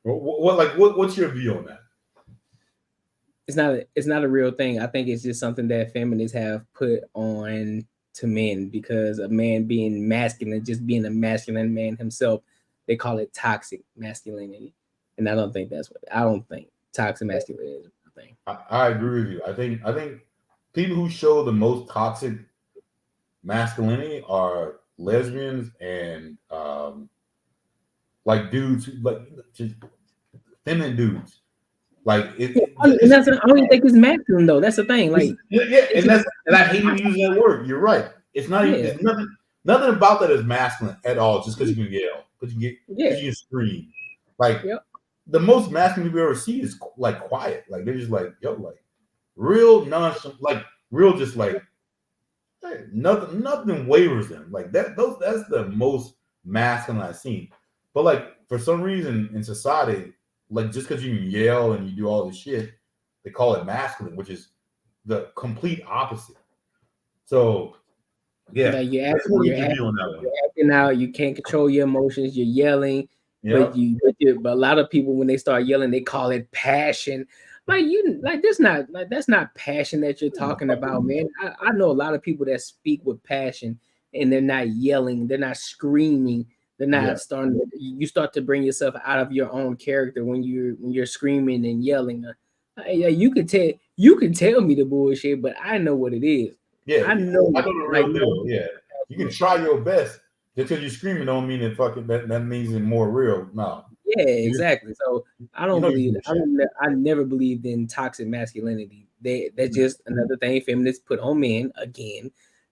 Speaker 2: What's your view on that?
Speaker 1: It's not a real thing. I think it's just something that feminists have put on to men because a man being masculine, just being a masculine man himself, they call it toxic masculinity. And I don't think toxic masculinity is a thing.
Speaker 2: I agree with you. I think people who show the most toxic masculinity are lesbians and like dudes, like just feminine dudes. Like
Speaker 1: and that's I don't even think it's masculine though. That's the thing. Like
Speaker 2: and I hate even using that word. You're right. It's not even. There's nothing about that is masculine at all. Just because you can yell, because you can scream. Like the most masculine people ever see is like quiet. Like they're just like like real nonchalant, like real just like hey, nothing wavers them. Like that's the most masculine I've seen. But like for some reason in society, like just because you can yell and you do all this shit, they call it masculine, which is the complete opposite. So yeah,
Speaker 1: you're acting out. You can't control your emotions. You're yelling, but a lot of people when they start yelling, they call it passion. That's not passion that you're talking about, man. I know a lot of people that speak with passion and they're not yelling, they're not screaming, they're not starting. You start to bring yourself out of your own character when you're screaming and yelling. You can tell me the bullshit, but I know what it is.
Speaker 2: Yeah, I know the real deal. Yeah, you can try your best. Just because you're screaming don't mean that means it's more real. No.
Speaker 1: Yeah, exactly. So I don't believe. I never believed in toxic masculinity. That's just another thing feminists put on men again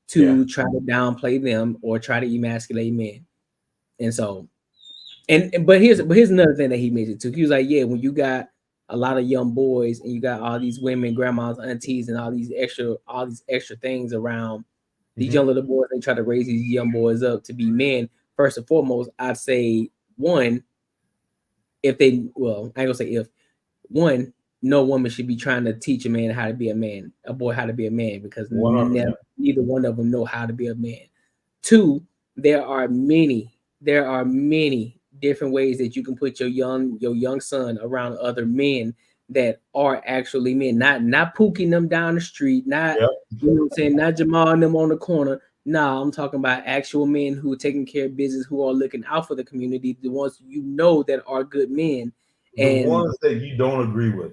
Speaker 1: to try to downplay them or try to emasculate men. And so, but here's another thing that he mentioned too. He was like, yeah, when you got a lot of young boys and you got all these women, grandmas, aunties, and all these extra things around these young little boys, they try to raise these young boys up to be men. First and foremost, I'd say one, I ain't gonna say if one, no woman should be trying to teach a man how to be a man, a boy how to be a man, because neither one of them know how to be a man. Two, there are many different ways that you can put your young son around other men that are actually men, not pooking them down the street, not you know what I'm saying, not Jamal and them on the corner. No, I'm talking about actual men who are taking care of business, who are looking out for the community, the ones that are good men.
Speaker 2: The ones that you don't agree with.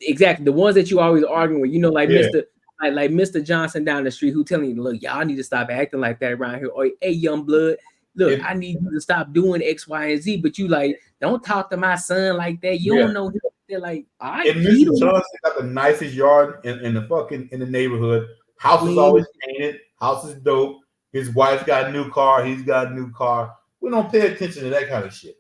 Speaker 1: Exactly. The ones that you always arguing with, like Mr. Johnson down the street who telling you, look, y'all need to stop acting like that around here. Or hey, young blood, look, I need you to stop doing X, Y, and Z. But you like, don't talk to my son like that. You don't know him. They're like, all right.
Speaker 2: And Mr. Johnson got the nicest yard in the neighborhood. House is always painted. House is dope. His wife's got a new car. He's got a new car. We don't pay attention to that kind of shit.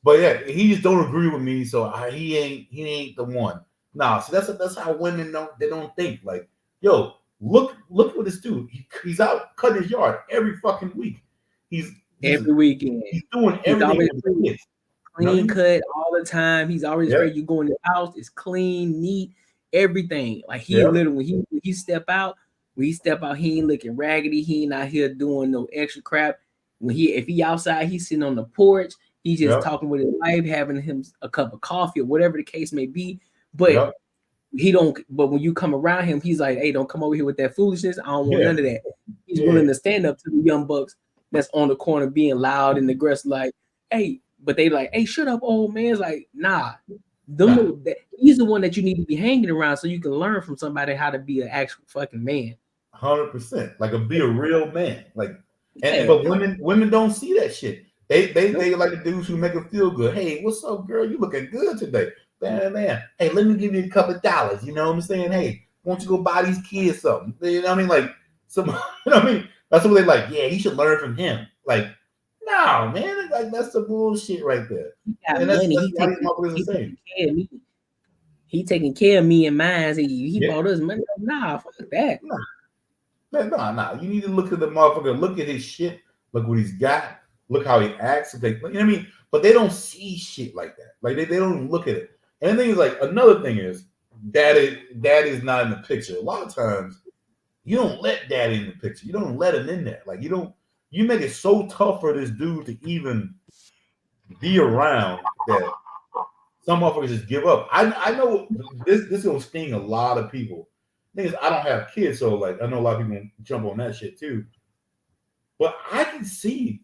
Speaker 2: But yeah, he just don't agree with me, so he ain't the one. Nah, so that's how women don't think. Like, yo, look what this dude. He's out cutting his yard every fucking week. He's
Speaker 1: every weekend.
Speaker 2: He's doing everything.
Speaker 1: Clean cut all the time. He's always afraid you go in the house. It's clean, neat, everything. Like he literally when he step out, he ain't looking raggedy. He ain't out here doing no extra crap. If he outside, he's sitting on the porch. He's just talking with his wife, having him a cup of coffee or whatever the case may be. But he don't. But when you come around him, he's like, "Hey, don't come over here with that foolishness. I don't want none of that." He's willing to stand up to the young bucks that's on the corner being loud and aggressive, like, "Hey," but they like, "Hey, shut up, old man." It's like, nah. He's the one that you need to be hanging around so you can learn from somebody how to be an actual fucking man.
Speaker 2: 100%, like be a real man. Like, but women don't see that shit. They like the dudes who make them feel good. Hey, what's up, girl? You looking good today. Man. Hey, let me give you a couple of dollars. You know what I'm saying? Hey, why don't you go buy these kids something? You know what I mean? Like some, you know what I mean? That's what they like. Yeah, you should learn from him. Like, no, man, like that's the bullshit right there. And that's why these motherfuckers are saying.
Speaker 1: He taking care of me and mine. He bought us money. Nah, fuck that.
Speaker 2: Nah. You need to look at the motherfucker. Look at his shit. Look what he's got. Look how he acts. You know what I mean? But they don't see shit like that. Like they don't even look at it. And the thing is, like, another thing is, daddy's not in the picture. A lot of times, you don't let daddy in the picture. You don't let him in there. Like you make it so tough for this dude to even be around that some motherfuckers just give up. I know this is gonna sting a lot of people. The thing is, I don't have kids, so like I know a lot of people jump on that shit too. But I can see,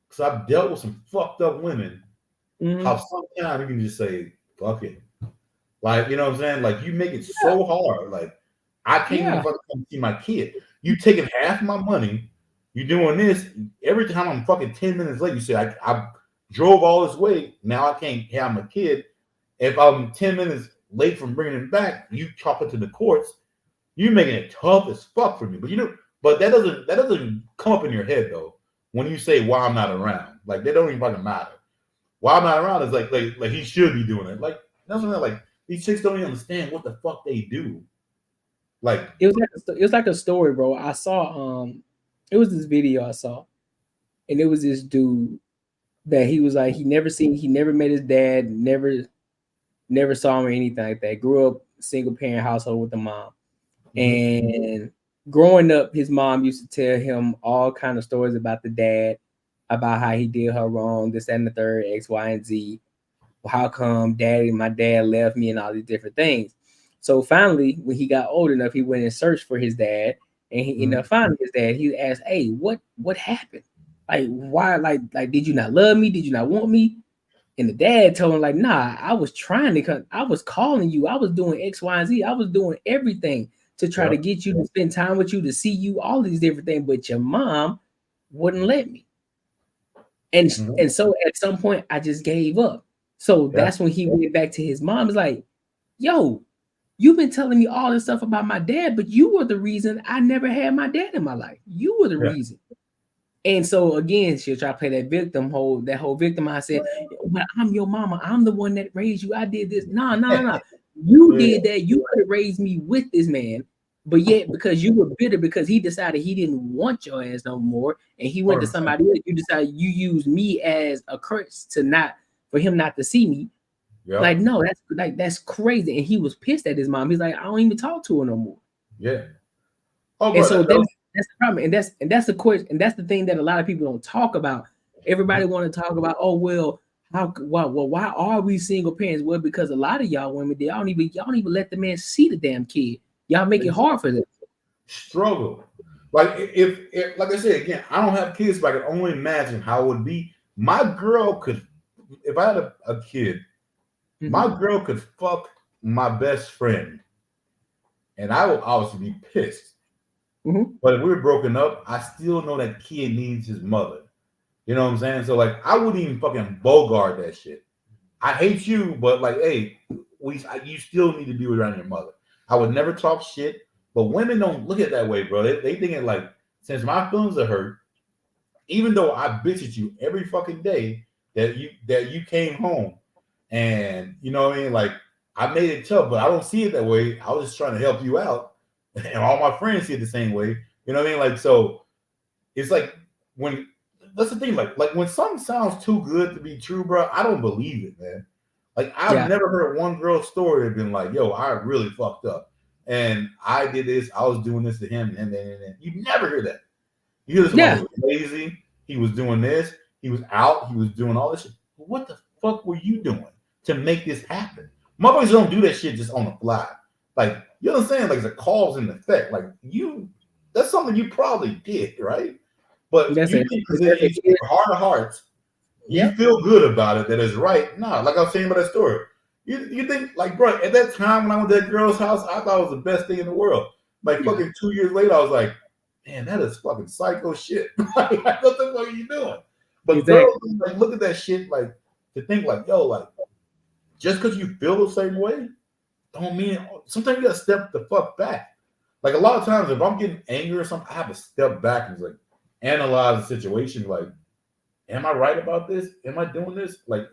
Speaker 2: because I've dealt with some fucked up women, how sometimes you can just say, fuck it. Like, you know what I'm saying? Like, you make it so hard. Like, I can't even fucking come see my kid. You taking half my money. You doing this every time I'm fucking 10 minutes late. You say I drove all this way. Now I can't have my kid. If I'm 10 minutes late from bringing him back, you chop it to the courts. You making it tough as fuck for me. But that doesn't come up in your head though when you say why I'm not around. Like they don't even fucking matter. Why I'm not around is like he should be doing it. Like that's what like these chicks don't even understand what the fuck they do. Like
Speaker 1: it was like a story, bro. I saw it was this video I saw, and it was this dude that he was like he never met his dad, never saw him or anything like that. Grew up single parent household with the mom, and growing up, his mom used to tell him all kind of stories about the dad, about how he did her wrong, this, that, and the third, X, Y, and Z. How come my dad left me and all these different things. So finally, when he got old enough, he went and searched for his dad, and he ended up finding his dad. He asked, "Hey, what happened? Like, why? Like, did you not love me? Did you not want me?" And the dad told him, like, "Nah, I was trying to come. I was calling you. I was doing X, Y, and Z. I was doing everything to try to get you to spend time with you, to see you, all these different things. But your mom wouldn't let me. And so at some point, I just gave up. So that's when he went back to his mom. It's like, yo, you've been telling me all this stuff about my dad, but you were the reason I never had my dad in my life. You were the reason." And so again, she'll try to play that whole victim. I said, "But I'm your mama. I'm the one that raised you. I did this." No. You did that. You could have raised me with this man, but yet because you were bitter because he decided he didn't want your ass no more, and he went to somebody else. You decided you used me as a curse for him not to see me. Yep. Like, no, that's crazy. And he was pissed at his mom. He's like, "I don't even talk to her no more."
Speaker 2: Yeah.
Speaker 1: Oh, and so that's the problem. And that's the question. And that's the thing that a lot of people don't talk about. Everybody want to talk about, oh, well, why are we single parents? Well, because a lot of y'all women, y'all don't even let the man see the damn kid. Y'all make it hard for them.
Speaker 2: Struggle. Like if like I said again, I don't have kids, but I can only imagine how it would be. My girl could, if I had a kid, my girl could fuck my best friend, and I will obviously be pissed. But if we were broken up, I still know that kid needs his mother. You know what I'm saying? So like, I wouldn't even fucking bogart that shit. I hate you, but like, hey, you still need to be around your mother. I would never talk shit, but women don't look at it that way, bro. They think it like, since my feelings are hurt, even though I bitch at you every fucking day that you came home, and you know what I mean, like I made it tough, but I don't see it that way. I was just trying to help you out. And all my friends see it the same way. You know what I mean? Like, so it's like that's the thing. Like when something sounds too good to be true, bro, I don't believe it, man. Like I've never heard one girl's story that been like, yo, I really fucked up. And I did this, I was doing this to him, and you never hear that. You hear this man was lazy, he was doing this, he was out, he was doing all this shit. What the fuck were you doing to make this happen? Motherfuckers don't do that shit just on the fly. Like, you know what I'm saying? Like, it's a cause and effect. Like, that's something you probably did, right? But you think it's your heart of hearts, you feel good about it, that it's right. No, like I was saying about that story. You think, like, bro, at that time when I went to that girl's house, I thought it was the best thing in the world. Like, fucking 2 years later, I was like, man, that is fucking psycho shit. Like, what the fuck are you doing? But girls, like, look at that shit, like, to think, like, yo, like, just because you feel the same way, don't mean sometimes you gotta step the fuck back. Like a lot of times, if I'm getting angry or something, I have to step back and like analyze the situation. Like, am I right about this? Am I doing this? Like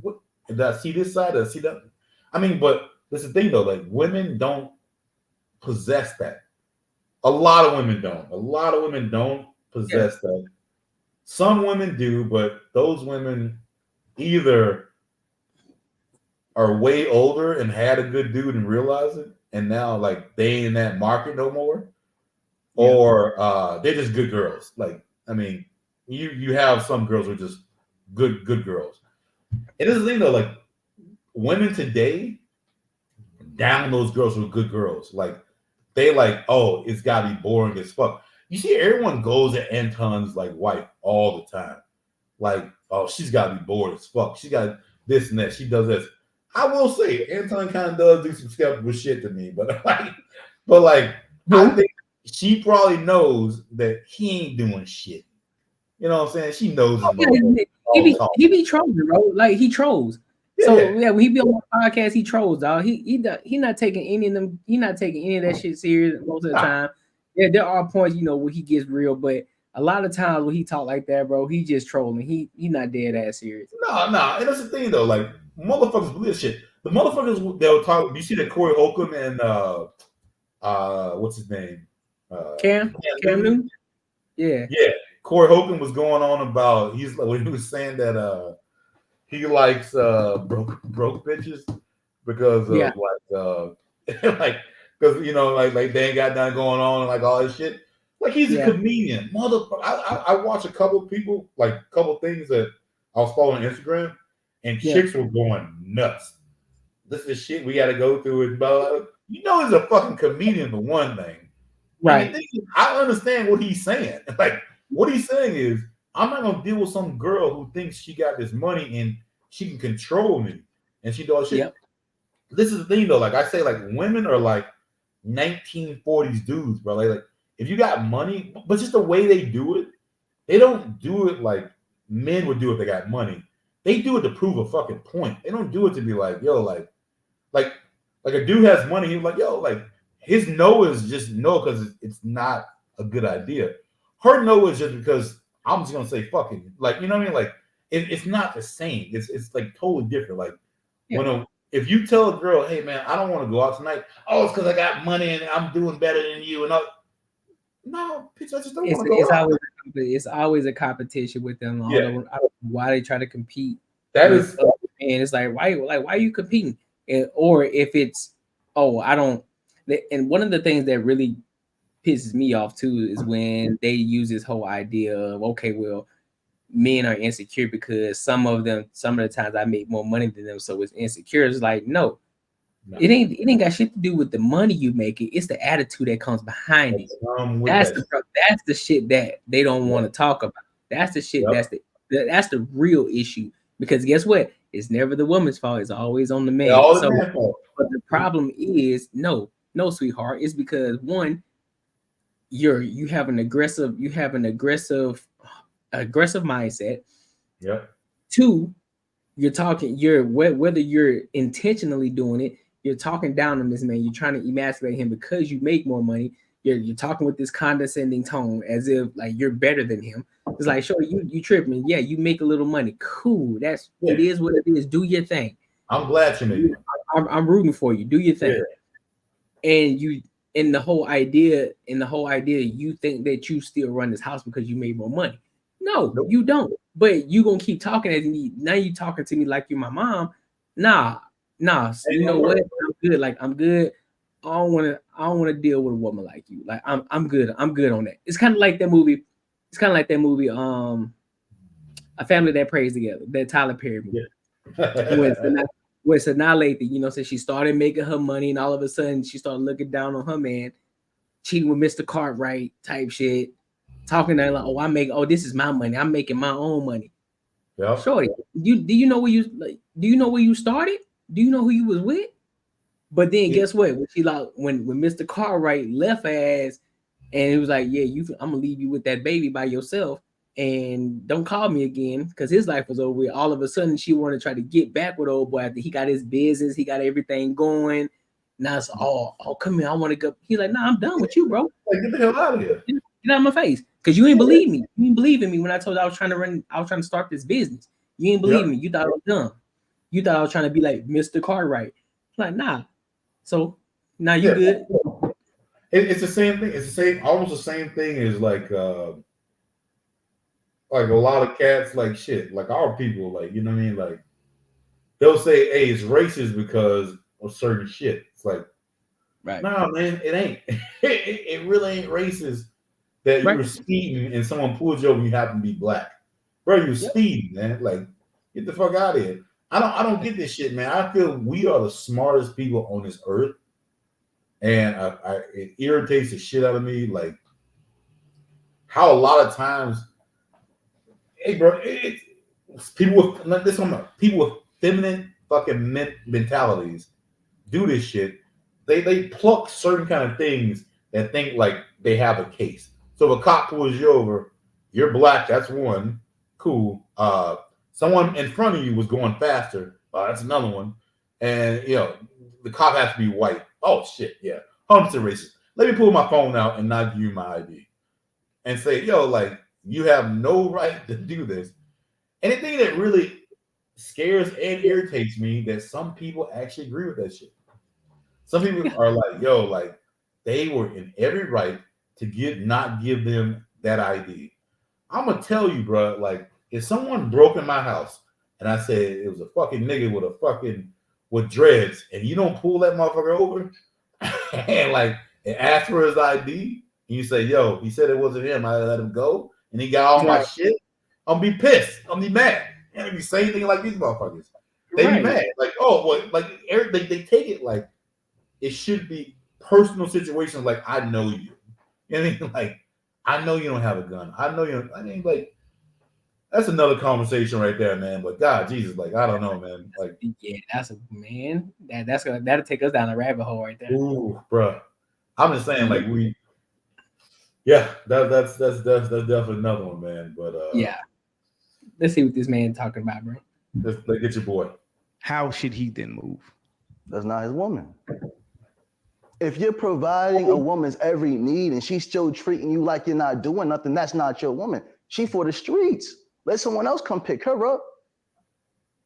Speaker 2: what? Did I see this side? Did I see that? I mean, but that's the thing though. Like, women don't possess that. A lot of women don't. A lot of women don't possess that. Some women do, but those women either are way older and had a good dude and realize it, and now like they ain't in that market no more, or they're just good girls. Like, I mean, you have some girls who are just good girls. And this is the thing though, like women today down those girls who are good girls. Like they like, oh, it's gotta be boring as fuck. You see, everyone goes at Anton's like wife all the time. Like, oh, she's gotta be bored as fuck. She got this and that. She does this. I will say, Anton kind of does do some skeptical shit to me, but like, But like, I think she probably knows that he ain't doing shit. You know what I'm saying? She knows his
Speaker 1: he be trolling, bro. Like he trolls. So yeah, when he be on my podcast, he trolls, dog. He not taking any of them. He not taking any of that shit serious most of the time. Yeah, there are points, where he gets real, but a lot of times when he talk like that, bro, he just trolling. He not dead ass serious.
Speaker 2: No, and that's the thing though. Like motherfuckers believe shit. The motherfuckers they'll talk. You see that Corey Holcomb and what's his name?
Speaker 1: Cam Newton? Yeah.
Speaker 2: Corey Holcomb was going on about he was saying that he likes broke bitches because of like because like they ain't got nothing going on and like all this shit. Like he's a comedian, motherfucker. I watch a couple people, like a couple things that I was following on Instagram, and chicks were going nuts. This is shit we got to go through it, but he's a fucking comedian for one thing,
Speaker 1: right?
Speaker 2: I understand what he's saying. Like what he's saying is, I'm not gonna deal with some girl who thinks she got this money and she can control me and she does shit. Yep. This is the thing though. Like I say, like women are like 1940s dudes, bro. Like if you got money, but just the way they do it, they don't do it like men would do if they got money. They do it to prove a fucking point. They don't do it to be like, yo, like a dude has money. He's like, yo, like his no is just no because it's not a good idea. Her no is just because I'm just gonna say fucking, like, you know what I mean? Like it's not the same. It's like totally different. Like if you tell a girl, hey man, I don't want to go out tonight. Oh, it's because I got money and I'm doing better than you and all. No, bitch, I just don't want to go out.
Speaker 1: It's always a competition with them. I don't know why they try to compete.
Speaker 2: That is,
Speaker 1: and it's like why are you competing? Or if it's I don't. And one of the things that really pisses me off too is when they use this whole idea of men are insecure because some of the times I make more money than them, so it's insecure. It's like no. It ain't got shit to do with the money you make. It's the attitude that comes behind it. That's the shit that they don't want to talk about. That's the shit. That's the real issue. Because guess what? It's never the woman's fault. It's always on the man. But the problem is no, sweetheart. It's because one, you have an aggressive mindset.
Speaker 2: Yep.
Speaker 1: Two, whether you're intentionally doing it. You're talking down on this man. You're trying to emasculate him because you make more money. You're talking with this condescending tone as if like you're better than him. It's like, sure, you tripping. Yeah, you make a little money. Cool. It is what it is. Do your thing.
Speaker 2: I'm glad you made it.
Speaker 1: I'm rooting for you. Do your thing. Yeah. And the whole idea, you think that you still run this house because you made more money. No, you don't. But you gonna keep talking at me. Now you talking to me like you're my mom. Nah, you know what? I'm good. Like I'm good. I don't want to deal with a woman like you. Like I'm good. I'm good on that. It's kind of like that movie. A Family That Prays Together. That Tyler Perry movie. Yeah. When Sanaa Lathan, so she started making her money, and all of a sudden she started looking down on her man, cheating with Mr. Cartwright type shit, talking to her like, this is my money. I'm making my own money.
Speaker 2: Yeah.
Speaker 1: Shorty, do you know where you started? Do you know who you was with? But then guess what? When Mr. Cartwright left ass and it was like, I'm gonna leave you with that baby by yourself and don't call me again because his life was over with. All of a sudden she wanted to try to get back with old boy after he got his business, he got everything going. Now it's come here, I want to go. He's like, nah, I'm done with you, bro.
Speaker 2: Like, get the hell out of here.
Speaker 1: Get out of my face. Because you ain't believe me. You didn't believe in me when I told you I was trying to start this business. You ain't believe me. You thought I was dumb. You thought I was trying to be like Mr. Cartwright. Like, nah. So now you good.
Speaker 2: It's the same thing. It's almost the same thing as like a lot of cats, like shit, like our people, like, you know what I mean? Like they'll say, hey, it's racist because of certain shit. It's like, right. Nah, man, it ain't. it really ain't racist that you were speeding and someone pulled you over and you happen to be black. Bro, you're speeding, man. Like, get the fuck out of here. I don't get this shit, man. I feel we are the smartest people on this earth. And it irritates the shit out of me. Like, how a lot of times, hey, bro, people with feminine fucking mentalities do this shit. they pluck certain kind of things that think like they have a case. So if a cop pulls you over, you're black, that's one. Cool. Someone in front of you was going faster. That's another one. And the cop has to be white. Oh shit, yeah. 100% racist. Let me pull my phone out and not give you my ID. And say, like, you have no right to do this. And the thing that really scares and irritates me that some people actually agree with that shit. Some people are like, like they were in every right to not give them that ID. I'm gonna tell you, bro, like if someone broke in my house and I said it was a fucking nigga with dreads and you don't pull that motherfucker over and ask for his ID and you say, he said it wasn't him, I let him go and he got all my shit, I'm gonna be pissed. I'm gonna be mad. And it'd be same thing like these motherfuckers. They be mad. Like, they take it like it should be personal situations like I know you. You know what I mean? Like, I know you don't have a gun. I know you don't. I mean, like, that's another conversation right there, man. But God, Jesus, like, I don't know, man. Like,
Speaker 1: yeah, that'll take us down a rabbit hole right there.
Speaker 2: Ooh, bro. I'm just saying, like, that's definitely another one, man. But
Speaker 1: yeah, let's see what this man talking about, bro.
Speaker 2: Let's get your boy.
Speaker 14: How should he then move?
Speaker 13: That's not his woman. If you're providing a woman's every need and she's still treating you like you're not doing nothing, that's not your woman. She for the streets. Let someone else come pick her up.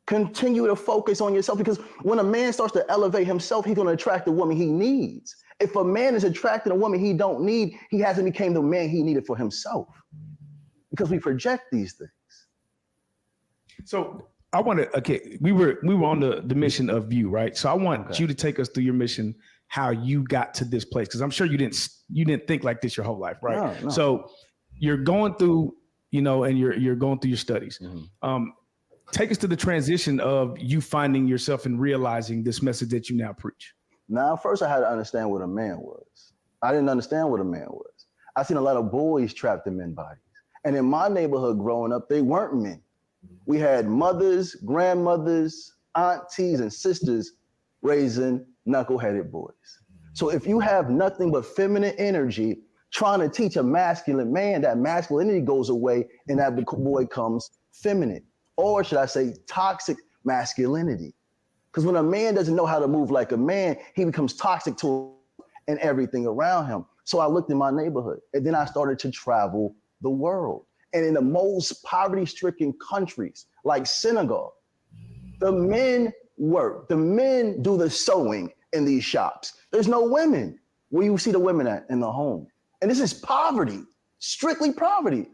Speaker 13: Continue to focus on yourself because when a man starts to elevate himself, he's going to attract the woman he needs. If a man is attracting a woman he don't need, he hasn't become the man he needed for himself because we project these things.
Speaker 14: So I want to, we were on the mission of you, right? So I want you to take us through your mission, how you got to this place. Cause I'm sure you didn't think like this your whole life, right? No. So you're going through, and you're going through your studies. Mm-hmm. Take us to the transition of you finding yourself and realizing this message that you now preach.
Speaker 13: Now, first I had to understand what a man was. I didn't understand what a man was. I seen a lot of boys trapped in men bodies. And in my neighborhood growing up, they weren't men. We had mothers, grandmothers, aunties, and sisters raising knuckleheaded boys. So if you have nothing but feminine energy trying to teach a masculine man, that masculinity goes away and that boy comes feminine. Or should I say toxic masculinity? Because when a man doesn't know how to move like a man, he becomes toxic to and everything around him. So I looked in my neighborhood and then I started to travel the world. And in the most poverty-stricken countries like Senegal, the men work. The men do the sewing in these shops. There's no women. Where you see the women at? In the home. And this is poverty, strictly poverty.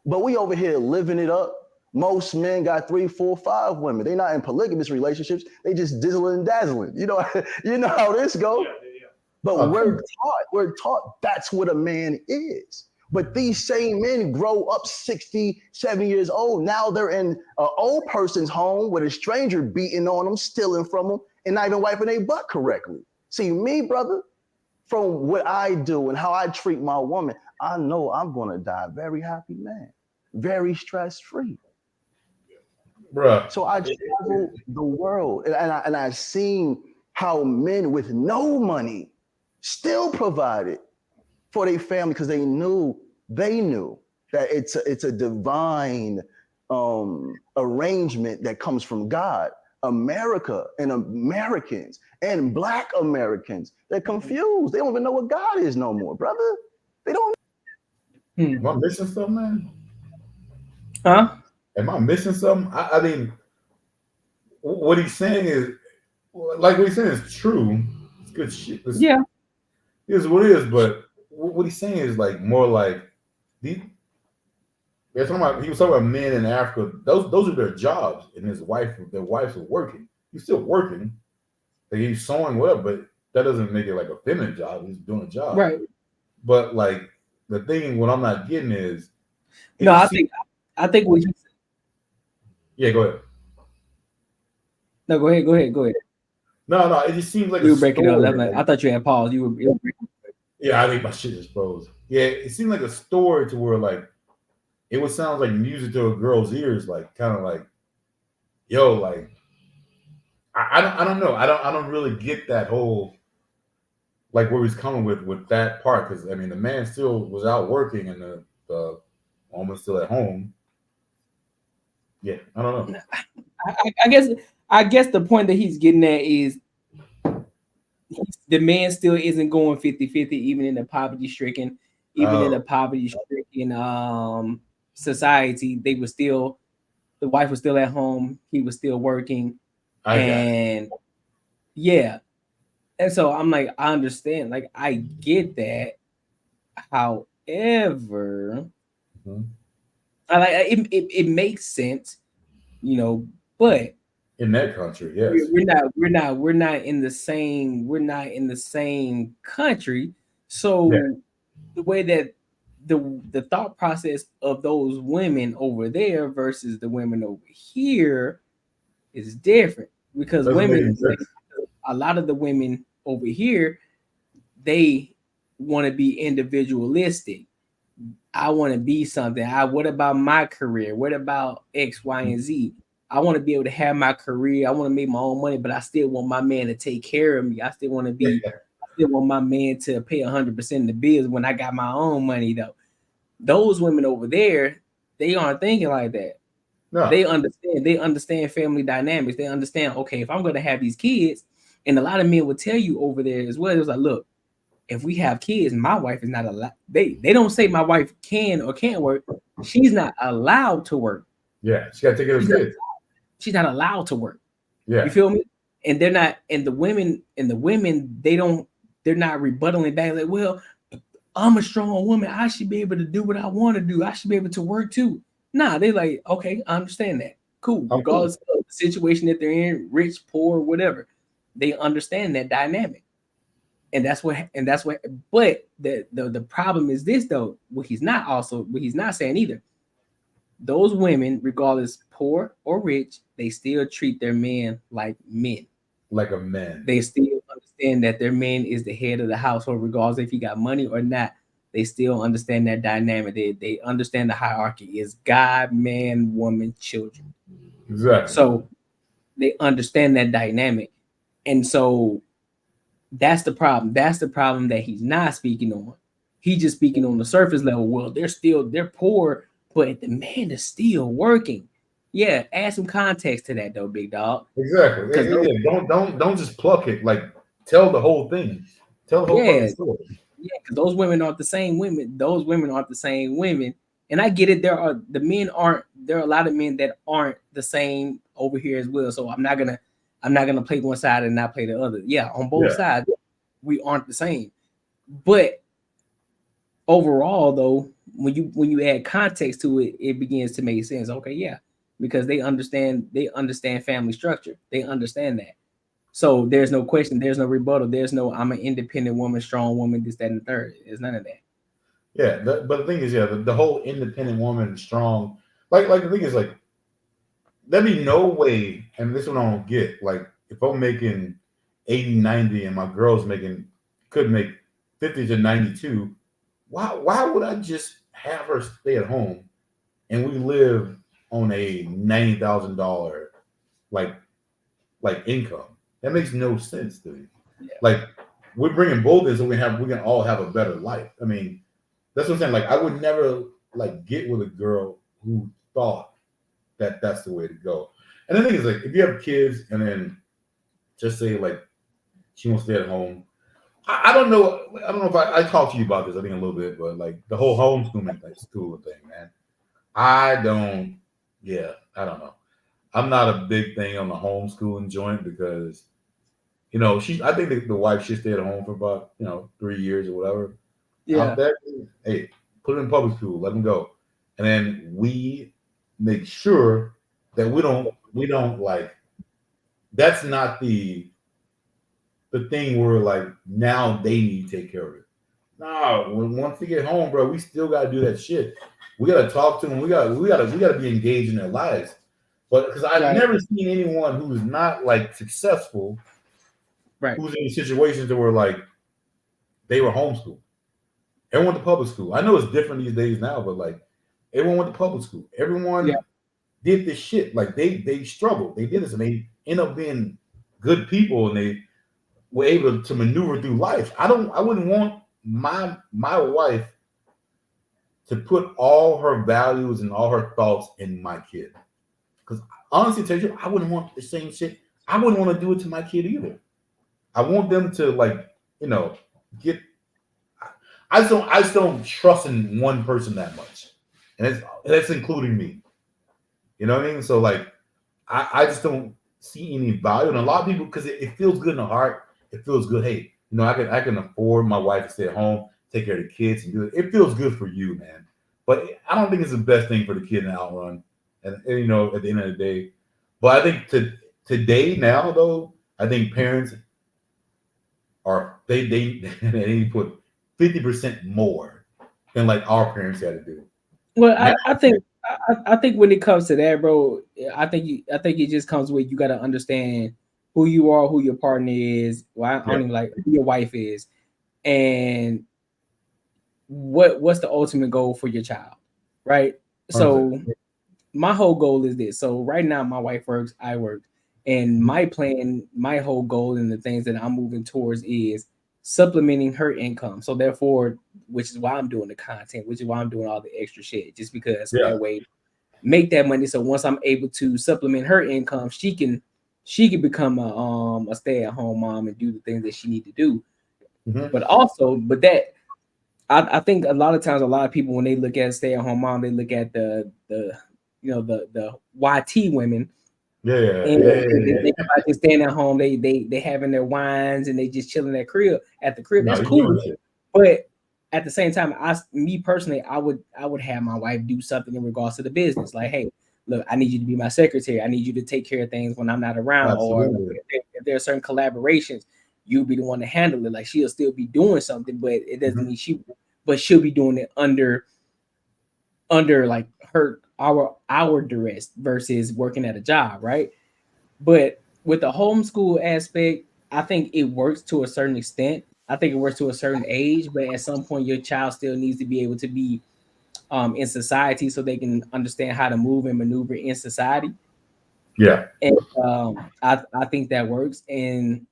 Speaker 13: But we over here living it up. Most men got 3, 4, 5 women. They're not in polygamous relationships. They just dizzling and dazzling. You know how this goes. Yeah. But we're taught that's what a man is. But these same men grow up 60, 70 years old. Now they're in an old person's home with a stranger beating on them, stealing from them, and not even wiping their butt correctly. See, me, brother, from what I do and how I treat my woman, I know I'm going to die a very happy man, very stress-free.
Speaker 2: Bruh.
Speaker 13: So I traveled the world and I've seen how men with no money still provided for their family because they knew that it's a divine arrangement that comes from God. America and Americans and Black Americans, they're confused. They don't even know what God is no more, brother. They don't.
Speaker 2: Am I missing something, man?
Speaker 1: Huh?
Speaker 2: Am I missing something? I mean, what he's saying is, like what he's saying is true. It's good shit.
Speaker 1: Yeah.
Speaker 2: Here's what it is, but what he's saying is like more like he was talking about men in Africa. Those are their jobs, and their wives are working. He's still working. Like he's sewing whatever, but that doesn't make it like a feminine job. He's doing a job.
Speaker 1: Right.
Speaker 2: But like the thing, what I'm not getting is
Speaker 1: no. I think what you.
Speaker 2: Yeah, go ahead.
Speaker 1: No, go ahead.
Speaker 2: No, it just seems like
Speaker 1: you were breaking up. I thought you had paused. You were breaking up.
Speaker 2: Yeah, I think my shit just froze. Yeah, it seemed like a story to where like it would sound like music to a girl's ears, like kind of like, yo, like I don't know. I don't really get that whole like where he's coming with that part, because I mean the man still was out working and the woman still at home. Yeah, I don't know.
Speaker 1: I guess the point that he's getting at is the man still isn't going 50-50 even in the poverty stricken, society. They were still, the wife was still at home, he was still working. And so I'm like, I understand, like I get that. However, I like it makes sense, but
Speaker 2: in that country, yes,
Speaker 1: we're not in the same country. So the way that the thought process of those women over there versus the women over here is different, because a lot of the women over here, they want to be individualistic. I want to be something. What about my career? What about X, Y, and Z? I want to be able to have my career. I want to make my own money, but I still want my man to take care of me. I still want my man to pay 100% of the bills when I got my own money, though. Those women over there, they aren't thinking like that. No. They understand family dynamics. They understand, okay, if I'm going to have these kids, and a lot of men will tell you over there as well, it was like, look, if we have kids, my wife is not allowed. They don't say my wife can or can't work. She's not allowed to work.
Speaker 2: Yeah, she got to take care of kids.
Speaker 1: She's not allowed to work.
Speaker 2: Yeah,
Speaker 1: you feel me? And they're not. And the women, they're not rebuttaling back like, well, I'm a strong woman. I should be able to do what I want to do. I should be able to work too. Nah, they're like, okay, I understand that. Cool. Regardless of the situation that they're in, rich, poor, whatever, they understand that dynamic. And that's what, but the problem is this though, what he's not saying either. Those women, regardless poor or rich, they still treat their men like men.
Speaker 2: Like a man.
Speaker 1: They still understand that their man is the head of the household, regardless if he got money or not. They still understand that dynamic. They understand the hierarchy is God, man, woman, children.
Speaker 2: Exactly.
Speaker 1: So they understand that dynamic. And so that's the problem. That's the problem that he's not speaking on. He's just speaking on the surface level. Well, they're poor, but the man is still working. Yeah, add some context to that though, big dog.
Speaker 2: Exactly. Don't just pluck it. Like, tell the whole thing. Tell the whole fucking story.
Speaker 1: Yeah, because those women aren't the same women. Those women aren't the same women. And I get it. There are a lot of men that aren't the same over here as well. So I'm not gonna play one side and not play the other. Yeah, on both sides, we aren't the same. But overall, though, when you add context to it, it begins to make sense. Okay, yeah, because they understand family structure. They understand that. So there's no question, there's no rebuttal, there's no I'm an independent woman, strong woman, this, that, and the third. There's none of that.
Speaker 2: Yeah, but the thing is, the whole independent woman, strong, like the thing is, like, there'd be no way, and this one I don't get, like, if I'm making 80, 90 and my girl's could make 50 to 92, why would I just have her stay at home and we live on a $90,000 like income? That makes no sense to me. Yeah. Like, we're bringing both in so we can all have a better life. I mean, that's what I'm saying. Like, I would never like get with a girl who thought that that's the way to go. And the thing is, like, if you have kids and then just say like she wants to stay at home, I don't know. I don't know if I talked to you about this, I think a little bit, but like the whole homeschooling thing, man. I don't know. I'm not a big thing on the homeschooling joint because, I think the wife should stay at home for about, 3 years or whatever.
Speaker 1: Yeah.
Speaker 2: Hey, put it in public school, let them go. And then we make sure that we don't like, that's not the thing where like now they need to take care of it. No, once they get home, bro, we still gotta do that shit. We gotta talk to them. We gotta be engaged in their lives. But because I've never seen anyone who's not like successful,
Speaker 1: right,
Speaker 2: who's in situations where like they were homeschooled. Everyone went to public school. I know it's different these days now, but like everyone went to public school. Everyone did this shit. Like they struggled. They did this and they end up being good people and were able to maneuver through life. I wouldn't want my wife to put all her values and all her thoughts in my kid. Because honestly, tell you, I wouldn't want the same shit. I wouldn't want to do it to my kid either. I want them to get. I just don't trust in one person that much, and that's including me. You know what I mean? So like, I just don't see any value in a lot of people because it feels good in the heart. It feels good. Hey, I can afford my wife to stay at home, take care of the kids, and do it. It feels good for you, man. But I don't think it's the best thing for the kid in the outrun. And at the end of the day, but I think today now though, I think parents are they put 50% more than like our parents had to do.
Speaker 1: Well, I think when it comes to that, bro, I think it just comes with you got to understand who you are, who your partner is. Well, I don't even like who your wife is, and what's the ultimate goal for your child, right? So my whole goal is this. So right now, my wife works, I work, and my plan, my whole goal, and the things that I'm moving towards is supplementing her income. So therefore, which is why I'm doing the content, which is why I'm doing all the extra shit, just because that way make that money. So once I'm able to supplement her income, she can become a stay-at-home mom and do the things that she need to do. But that I think a lot of times, a lot of people when they look at stay-at-home mom, they look at the YT women. They just staying at home. They having their wines and they just chilling at the crib. That's cool. But at the same time, me personally, I would have my wife do something in regards to the business. Like, hey, look, I need you to be my secretary. I need you to take care of things when I'm not around. Absolutely. Or if there are certain collaborations, you'll be the one to handle it. Like she'll still be doing something, but it doesn't mean she'll be doing it under like our duress versus working at a job, right? But with the homeschool aspect, I think it works to a certain extent. I think it works to a certain age, but at some point your child still needs to be able to be in society so they can understand how to move and maneuver in society.
Speaker 2: Yeah.
Speaker 1: And I think that works. And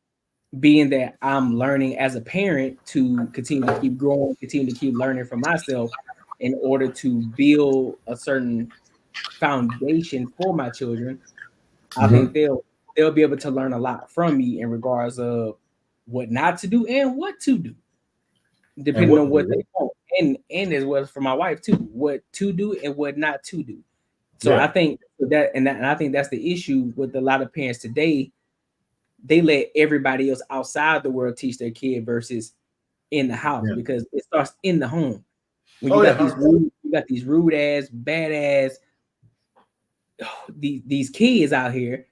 Speaker 1: being that I'm learning as a parent to continue to keep growing, continue to keep learning from myself in order to build a certain foundation for my children, I think they'll be able to learn a lot from me in regards of what not to do and what to do, depending on what they want, and as well as for my wife too, what to do and what not to do. So I think that, and I think that's the issue with a lot of parents today. They let everybody else outside the world teach their kid versus in the house because it starts in the home. When you got these rude ass, badass these kids out here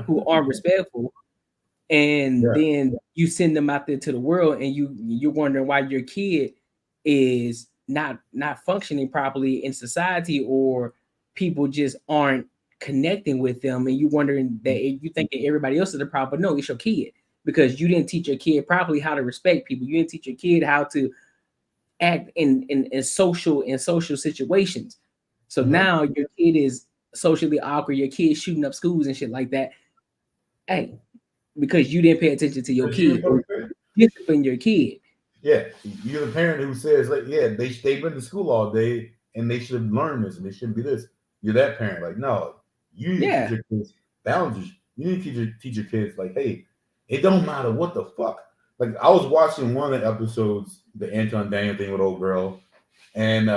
Speaker 1: who aren't respectful, and then you send them out there to the world, and you're wondering why your kid is not functioning properly in society, or people just aren't connecting with them, and you wondering that you thinking everybody else is the problem. But no, it's your kid, because you didn't teach your kid properly how to respect people. You didn't teach your kid how to act in social situations. So now your kid is socially awkward. Your kid shooting up schools and shit like that. Hey, because you didn't pay attention to your kid, discipline your kid.
Speaker 2: Yeah, you're the parent who says like, yeah, they've been to school all day and they should have learned this and they shouldn't be this. You're that parent, like, no, you need to teach your kids boundaries. You need to teach your kids like, hey, it don't matter what the fuck. Like I was watching one of the episodes, the Anton Daniel thing with old girl, and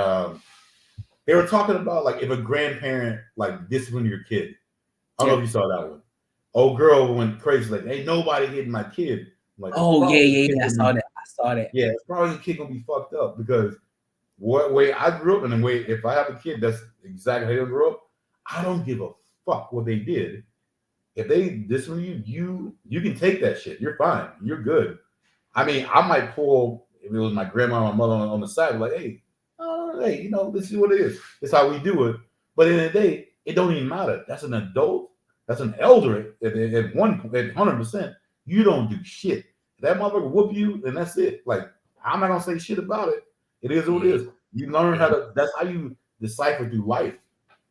Speaker 2: they were talking about like if a grandparent like disciplined your kid. I don't know if you saw that one. Old girl went crazy, like, ain't nobody hitting my kid. I'm like,
Speaker 1: oh yeah, I saw that.
Speaker 2: Yeah, it's probably the kid gonna be fucked up because what way I grew up and the way if I have a kid that's exactly how they grew up, I don't give a fuck what they did. If they discipline you can take that shit. You're fine. You're good. I mean, I might pull if it was my grandma or my mother on the side, like, hey, this is what it is. It's how we do it. But in the day, it don't even matter. That's an adult. That's an elder at 100%. You don't do shit. If that motherfucker whoop you, then that's it. Like, I'm not gonna say shit about it. It is what it is. You learn how to. That's how you decipher through life.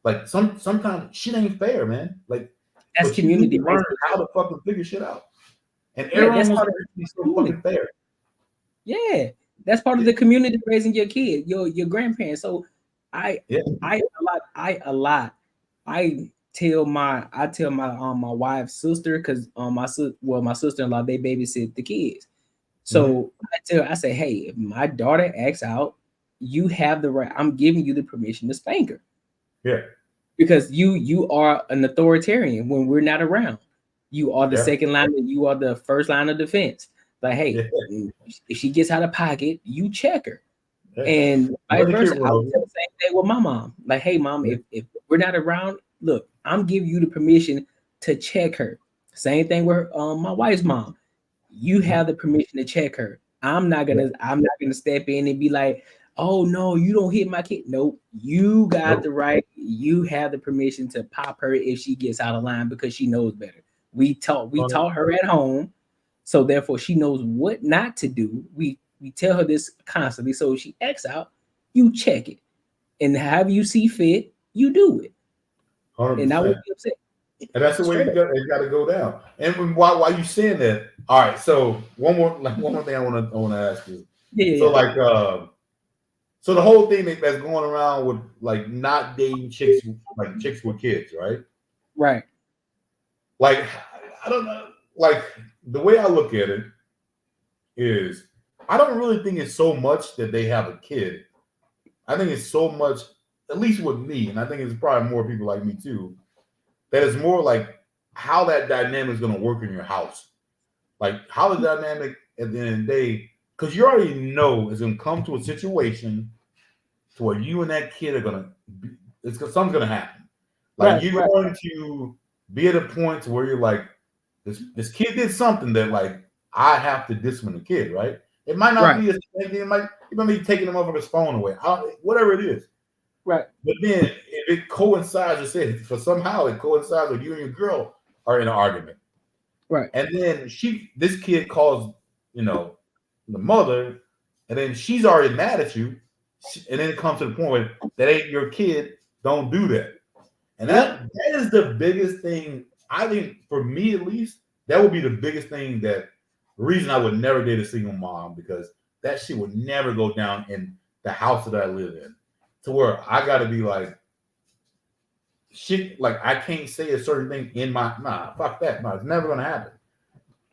Speaker 2: Like sometimes shit ain't fair, man. Like
Speaker 1: that's community.
Speaker 2: You learn how to fucking figure shit out. And everyone wants to be so
Speaker 1: community.
Speaker 2: fucking fair.
Speaker 1: Yeah, that's part of the community raising your kid, your grandparents. So I tell my my wife's sister, because my sister-in-law, they babysit the kids. So I say, hey, if my daughter acts out, you have the right. I'm giving you the permission to spank her.
Speaker 2: Yeah.
Speaker 1: Because you are an authoritarian when we're not around. You are the second line, and you are the first line of defense. Like, hey, if she gets out of pocket, you check her. And vice versa. I would say the same thing with my mom. Like, hey, mom, if we're not around, look, I'm giving you the permission to check her. Same thing with my wife's mom. You have the permission to check her. I'm not gonna step in and be like, oh no, you don't hit my kid. Nope, you got the right. You have the permission to pop her if she gets out of line because she knows better. We taught her at home, so therefore she knows what not to do. We tell her this constantly. So if she acts out, you check it, and however you see fit, you do it.
Speaker 2: 100%.
Speaker 1: And I would be upset.
Speaker 2: And that's the way it got to go down. And why you saying that? All right. So one more thing I want to ask you. So the whole thing that's going around with like not dating chicks with kids, right?
Speaker 1: Right.
Speaker 2: Like, I don't know. Like, the way I look at it is, I don't really think it's so much that they have a kid. I think it's so much, at least with me, and I think it's probably more people like me too, that it's more like how that dynamic is going to work in your house. Like, how the dynamic at the end of the day, because you already know it's going to come to a situation to where you and that kid are going to, something's going to happen. Like, you're going to be at a point where you're like, this kid did something that, like, I have to discipline the kid, right? It might not be it might be taking the motherfucker's phone away, whatever it is.
Speaker 1: Right.
Speaker 2: But then if it coincides, somehow it coincides with you and your girl are in an argument.
Speaker 1: Right.
Speaker 2: And then this kid calls, the mother, and then she's already mad at you. And then it comes to the point where that ain't your kid, don't do that. And that is the biggest thing, I think, for me at least, that would be the biggest thing, that the reason I would never date a single mom, because that shit would never go down in the house that I live in. To where I got to be like, shit, like, I can't say a certain thing in fuck that. No, it's never going to happen.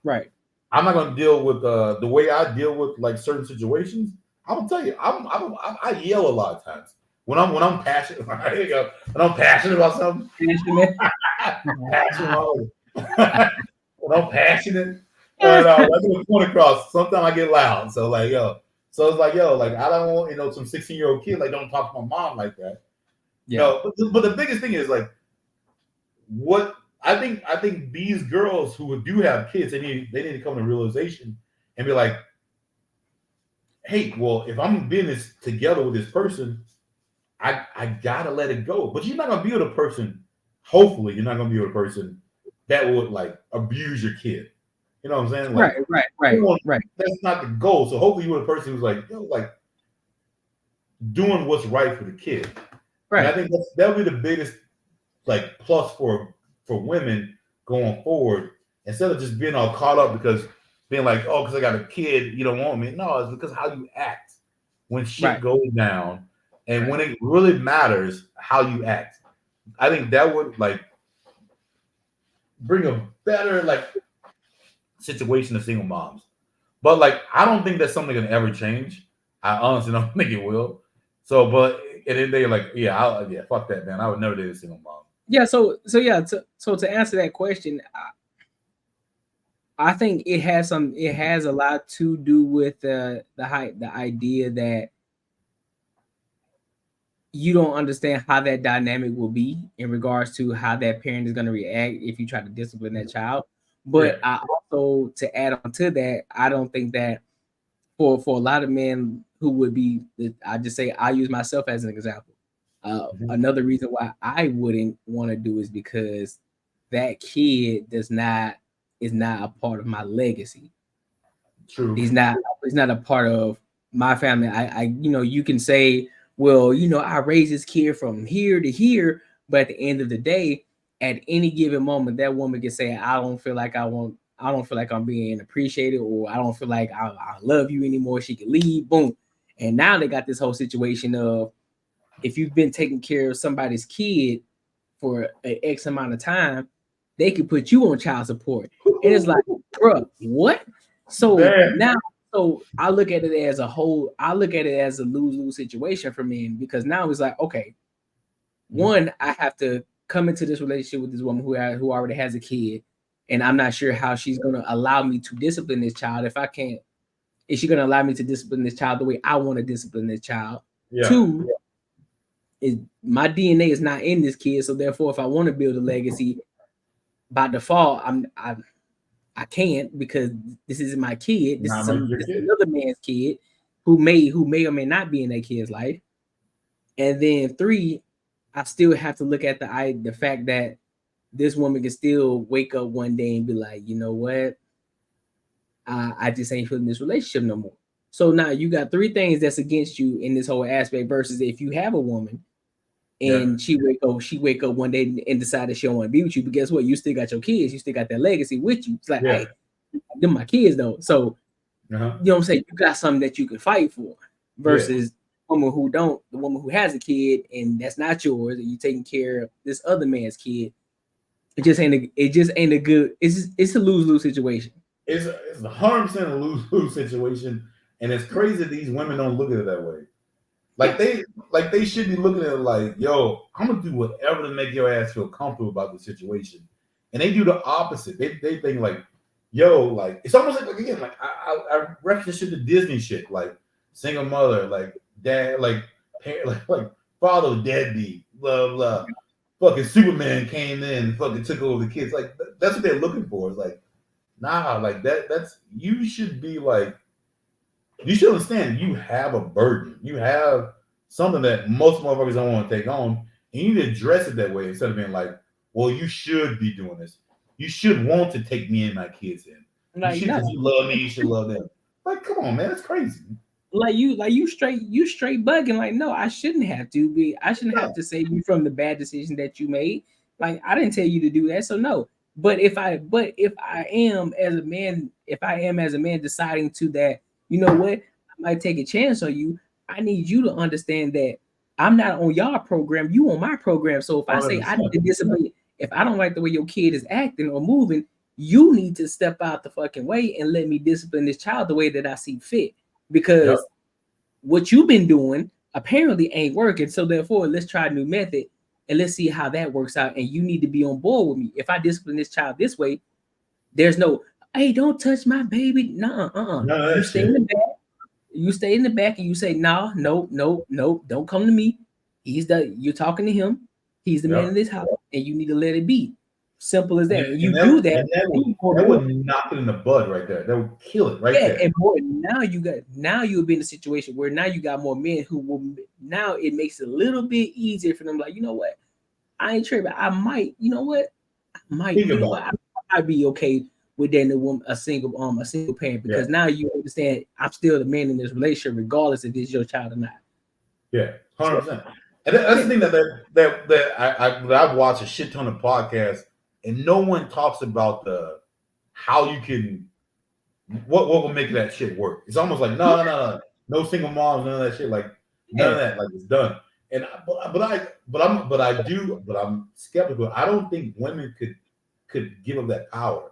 Speaker 1: Right.
Speaker 2: I'm not going to deal with the way I deal with like certain situations. I'm going to tell you, I yell a lot of times. When I'm passionate, there you go. When I'm passionate about something, when I'm passionate, and I get the point across, sometimes I get loud. So like, so it's like, like, I don't want, some 16-year-old kid, like, don't talk to my mom like that. Yeah. But the biggest thing is, like, what I think these girls who do have kids, they need to come to realization and be like, hey, well, if I'm being this together with this person, I gotta let it go. But you're not gonna be with a person, hopefully you're not gonna be with a person that would, like, abuse your kid. You know what I'm saying? Like,
Speaker 1: right.
Speaker 2: That's not the goal. So hopefully you're with a person who's like, like, doing what's right for the kid. Right. And I think that'll be the biggest, like, plus for women going forward, instead of just being all caught up because being like, oh, because I got a kid, you don't want me. No, it's because how you act when shit goes down, and when it really matters how you act. I think that would, like, bring a better, like, situation to single moms. But, like, I don't think that's something that can ever change. I honestly don't think it will. So, but and then they're like, fuck that, man. I would never date a single mom.
Speaker 1: Yeah. So to answer that question, I think it has a lot to do with the idea that you don't understand how that dynamic will be in regards to how that parent is going to react if you try to discipline that child. But I also, to add on to that, I don't think that for a lot of men who would be, I use myself as an example. Another reason why I wouldn't want to do is because that kid is not a part of my legacy.
Speaker 2: True.
Speaker 1: He's not a part of my family. You can say, well, I raised this kid from here to here, but at the end of the day, at any given moment, that woman can say, I don't feel like I want I don't feel like I'm being appreciated, or I don't feel like I love you anymore. She can leave. Boom. And now they got this whole situation of if you've been taking care of somebody's kid for an X amount of time, they could put you on child support. And it's like, bro, what? So now, so I look at it as a whole, I look at it as a lose-lose situation for men, because now it's like, okay, one, I have to come into this relationship with this woman who already has a kid, and I'm not sure how she's going to allow me to discipline this child. If I can't, is she going to allow me to discipline this child the way I want to discipline this child? Yeah. Two, is my DNA is not in this kid, so therefore, if I want to build a legacy, by default, I can't, because this isn't my kid. This is another man's kid who may or may not be in that kid's life. And then three, I still have to look at the fact that this woman can still wake up one day and be like, you know what? I just ain't feeling this relationship no more. So now you got three things that's against you in this whole aspect, versus if you have a woman and she wake up one day and decide that she don't want to be with you, but guess what? You still got your kids. You still got that legacy with you. It's like, hey, them my kids though. So you know what I'm saying? You got something that you can fight for, versus the woman who has a kid and that's not yours, and you taking care of this other man's kid. It just ain't a good. It's a lose-lose situation.
Speaker 2: It's 100% a lose-lose situation, and it's crazy that these women don't look at it that way. Like they should be looking at it like, yo, I'm gonna do whatever to make your ass feel comfortable about the situation, and they do the opposite. They think like, yo, like it's almost like again, like I reference shit to Disney shit, like single mother, like dad, like parent, like father deadbeat, blah blah. Fucking Superman came in and fucking took over the kids. Like that's what they're looking for. It's like, nah, like that's you should be like, you should understand you have a burden. You have something that most motherfuckers don't want to take on, and you need to address it that way instead of being like, well, you should be doing this. You should want to take me and my kids in. Like, you love me, you should love them. Like, come on, man, that's crazy.
Speaker 1: Like you straight bugging. Like, no, I shouldn't have to have to save you from the bad decision that you made. Like, I didn't tell you to do that, so no. But if I am as a man deciding to that, you know what, I might take a chance on you. I need you to understand that I'm not on y'all program, you on my program. So if I say I need to discipline, if I don't like the way your kid is acting or moving, you need to step out the fucking way and let me discipline this child the way that I see fit. Because what you've been doing apparently ain't working. So therefore, let's try a new method and let's see how that works out. And you need to be on board with me. If I discipline this child this way, there's no, hey, don't touch my baby. No, you stay in the back. You stay in the back and you say, no, don't come to me. You're talking to him. He's the man in this house, and you need to let it be. Simple as that. And you do that.
Speaker 2: That would knock it in the bud right there. That would kill it right there.
Speaker 1: And boy, now you'll be in a situation where now you got more men who will. Now it makes it a little bit easier for them. Like, you know what, I ain't tripping. I might. You know what, I might. You know what, I'd be okay with dating a woman, a single parent, because now you understand I'm still the man in this relationship, regardless if it's your child or not.
Speaker 2: Yeah, 100%. And that's the thing that I've watched a shit ton of podcasts. And no one talks about how you can what will make that shit work. It's almost like no single moms, none of that shit. Like none of that. Like it's done. And I'm skeptical. I don't think women could give up that power.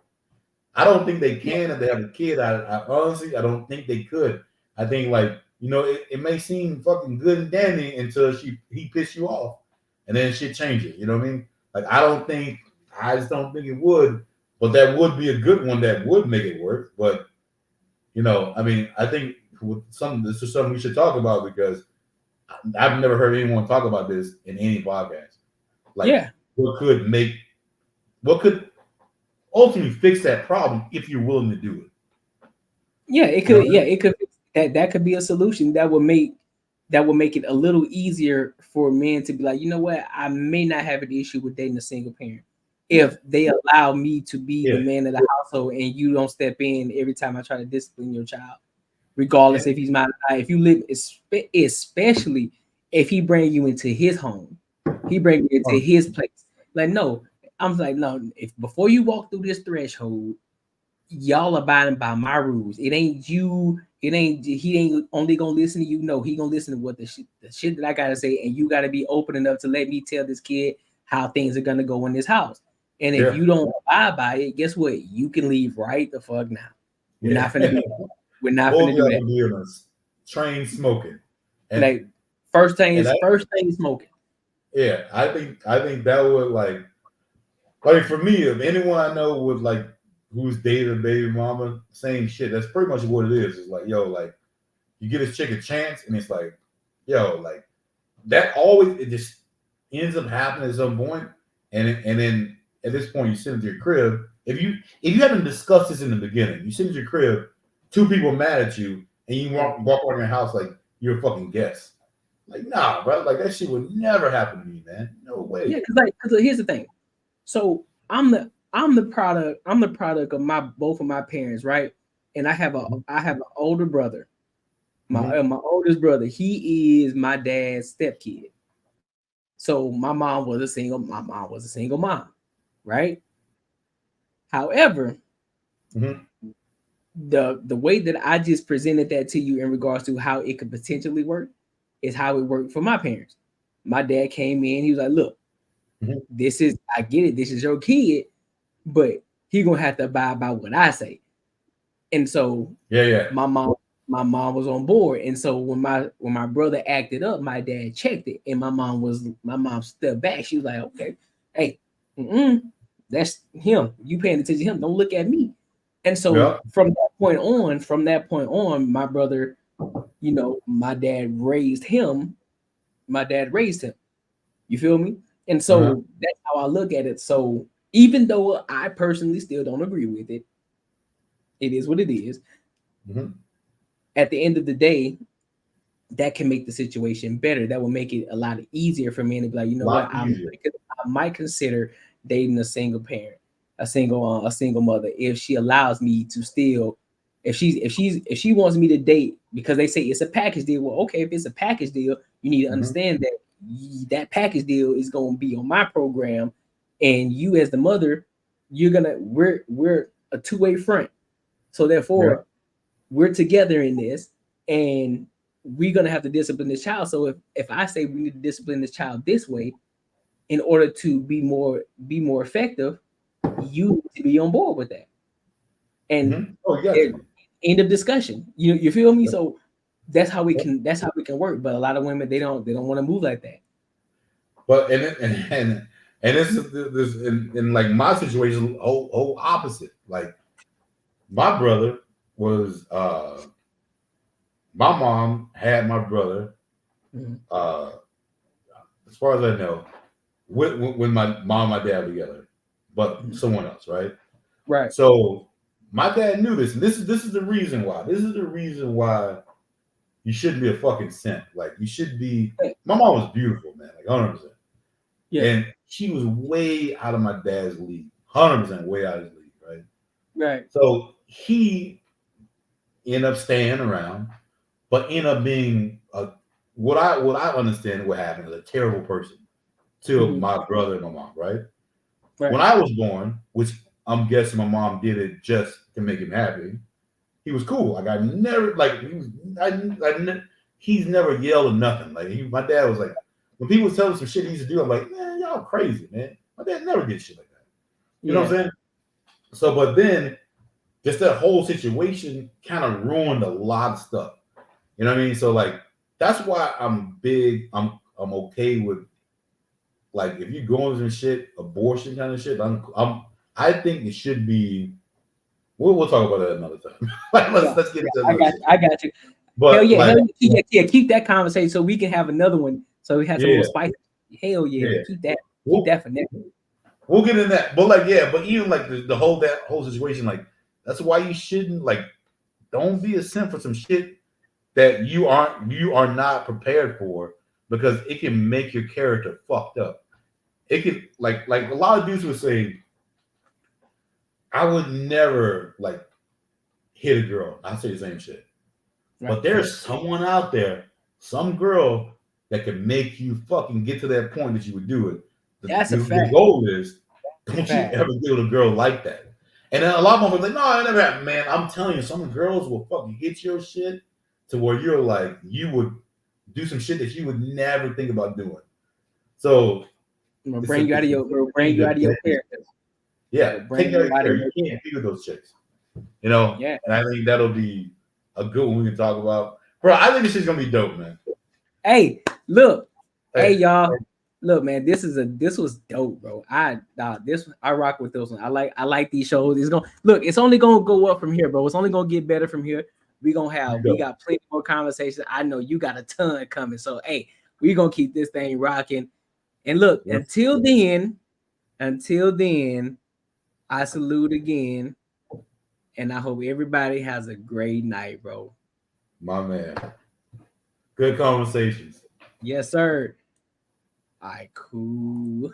Speaker 2: I don't think they can if they have a kid. I honestly, I don't think they could. I think like, you know, it may seem fucking good and dandy until he piss you off, and then shit changes. You know what I mean? Like I just don't think it would, but that would be a good one that would make it work. But, you know, I mean, I think this is something we should talk about, because I've never heard anyone talk about this in any podcast. Like, what could ultimately fix that problem if you're willing to do it?
Speaker 1: Yeah, it could. Yeah, it could. That could be a solution that would make it a little easier for men to be like, you know what, I may not have an issue with dating a single parent if they allow me to be the man of the household, and you don't step in every time I try to discipline your child, regardless if he's if you live, especially if he bring you into his home, he bring you into his place. Like, no, I'm like, no, if before you walk through this threshold, y'all abiding by my rules. It ain't you. It ain't he ain't only gonna listen to you. No, he gonna listen to what the shit that I gotta say, and you gotta be open enough to let me tell this kid how things are gonna go in this house. And if you don't abide by it, guess what? You can leave right the fuck now. We're not finna do that. We're not finna do that.
Speaker 2: Train smoking.
Speaker 1: And like first thing smoking.
Speaker 2: Yeah, I think that would like for me, if anyone I know would like who's dated a baby mama, same shit. That's pretty much what it is. It's like, yo, like you get this chick a chance, and it's like, yo, like that always it just ends up happening at some point, and then at this point you sit into your crib. If you haven't discussed this in the beginning, you sit in your crib, two people mad at you, and you walk around your house like you're a fucking guest. Like, nah, bro, like that shit would never happen to me, man. No way.
Speaker 1: Yeah, because here's the thing. So I'm the product of both of my parents, right? And I have an older brother. My oldest brother, he is my dad's stepkid. So my mom was a single mom, right? However, the way that I just presented that to you in regards to how it could potentially work is how it worked for my parents. My dad came in, he was like, look, I get it, this is your kid, but he gonna have to abide by what I say. And so my mom was on board. And so when my brother acted up, my dad checked it, and my mom stepped back. She was like, okay, hey, that's him. You paying attention to him. Don't look at me. And so from that point on, my brother, my dad raised him. You feel me? And so that's how I look at it. So even though I personally still don't agree with it, it is what it is. At the end of the day, that can make the situation better. That will make it a lot easier for me to be like, you know what, I might consider dating a single parent, a single mother, if she allows me to still, if she wants me to date, because they say it's a package deal. Well, okay, if it's a package deal, you need to understand that package deal is going to be on my program, and you as the mother, we're a two-way front. So therefore, we're together in this, and we're gonna have to discipline this child. So if I say we need to discipline this child this way in order to be more effective, you need to be on board with that. And end of discussion. You feel me? So that's how we can work. But a lot of women, they don't want to move like that.
Speaker 2: But and this is in like my situation, whole opposite. Like my brother was my mom had my brother as far as I know when my mom and my dad were together, but someone else, right? So my dad knew this, and this is the reason why. This is the reason why you shouldn't be a fucking simp. Like you should be. My mom was beautiful, man, like 100%. Yeah, and she was way out of my dad's league, 100% way out of his league, right?
Speaker 1: Right.
Speaker 2: So he ended up staying around, but ended up being what I understand what happened is a terrible person to my brother and my mom, right? When I was born, which I'm guessing my mom did it just to make him happy, he was cool. Like I never like he's never yelled or nothing. Like my dad was like, when people tell him some shit he used to do, I'm like, man, y'all crazy, man. My dad never did shit like that. You know what I'm saying? So, but then just that whole situation kind of ruined a lot of stuff. You know what I mean? So like that's why I'm big. I'm okay with like if you go into some shit, abortion kind of shit. I think it should be. We'll talk about that another time. Like let's get into that.
Speaker 1: I got you. But hell yeah, keep that conversation so we can have another one. So we have some more spice. Hell yeah, keep that for next.
Speaker 2: We'll get in that, but like but even like the whole situation, like that's why you shouldn't like don't be a simp for some shit that you are not prepared for, because it can make your character fucked up. It can like a lot of dudes would say, I would never like hit a girl. I say the same shit. Right. But there's someone out there, some girl that can make you fucking get to that point that you would do it.
Speaker 1: That's a fact.
Speaker 2: The goal is don't you ever deal with a girl like that. And then a lot of motherfuckers like, no, I never happened, man. I'm telling you, some girls will fucking hit your shit to where you're like, you would do some shit that you would never think about doing. So
Speaker 1: bring you out of your character.
Speaker 2: Yeah, take you out of your character. You can't be with those chicks. You know?
Speaker 1: Yeah.
Speaker 2: And I think that'll be a good one we can talk about. Bro, I think this shit's gonna be dope, man.
Speaker 1: Hey, look. Hey, y'all. Look, man, this was dope, bro. I rock with those ones. I like these shows. It's only gonna go up from here, bro. It's only gonna get better from here. We got plenty more conversations. I know you got a ton coming. So hey, we gonna keep this thing rocking. And look, until then, I salute again. And I hope everybody has a great night, bro.
Speaker 2: My man. Good conversations.
Speaker 1: Yes, sir. All right, cool.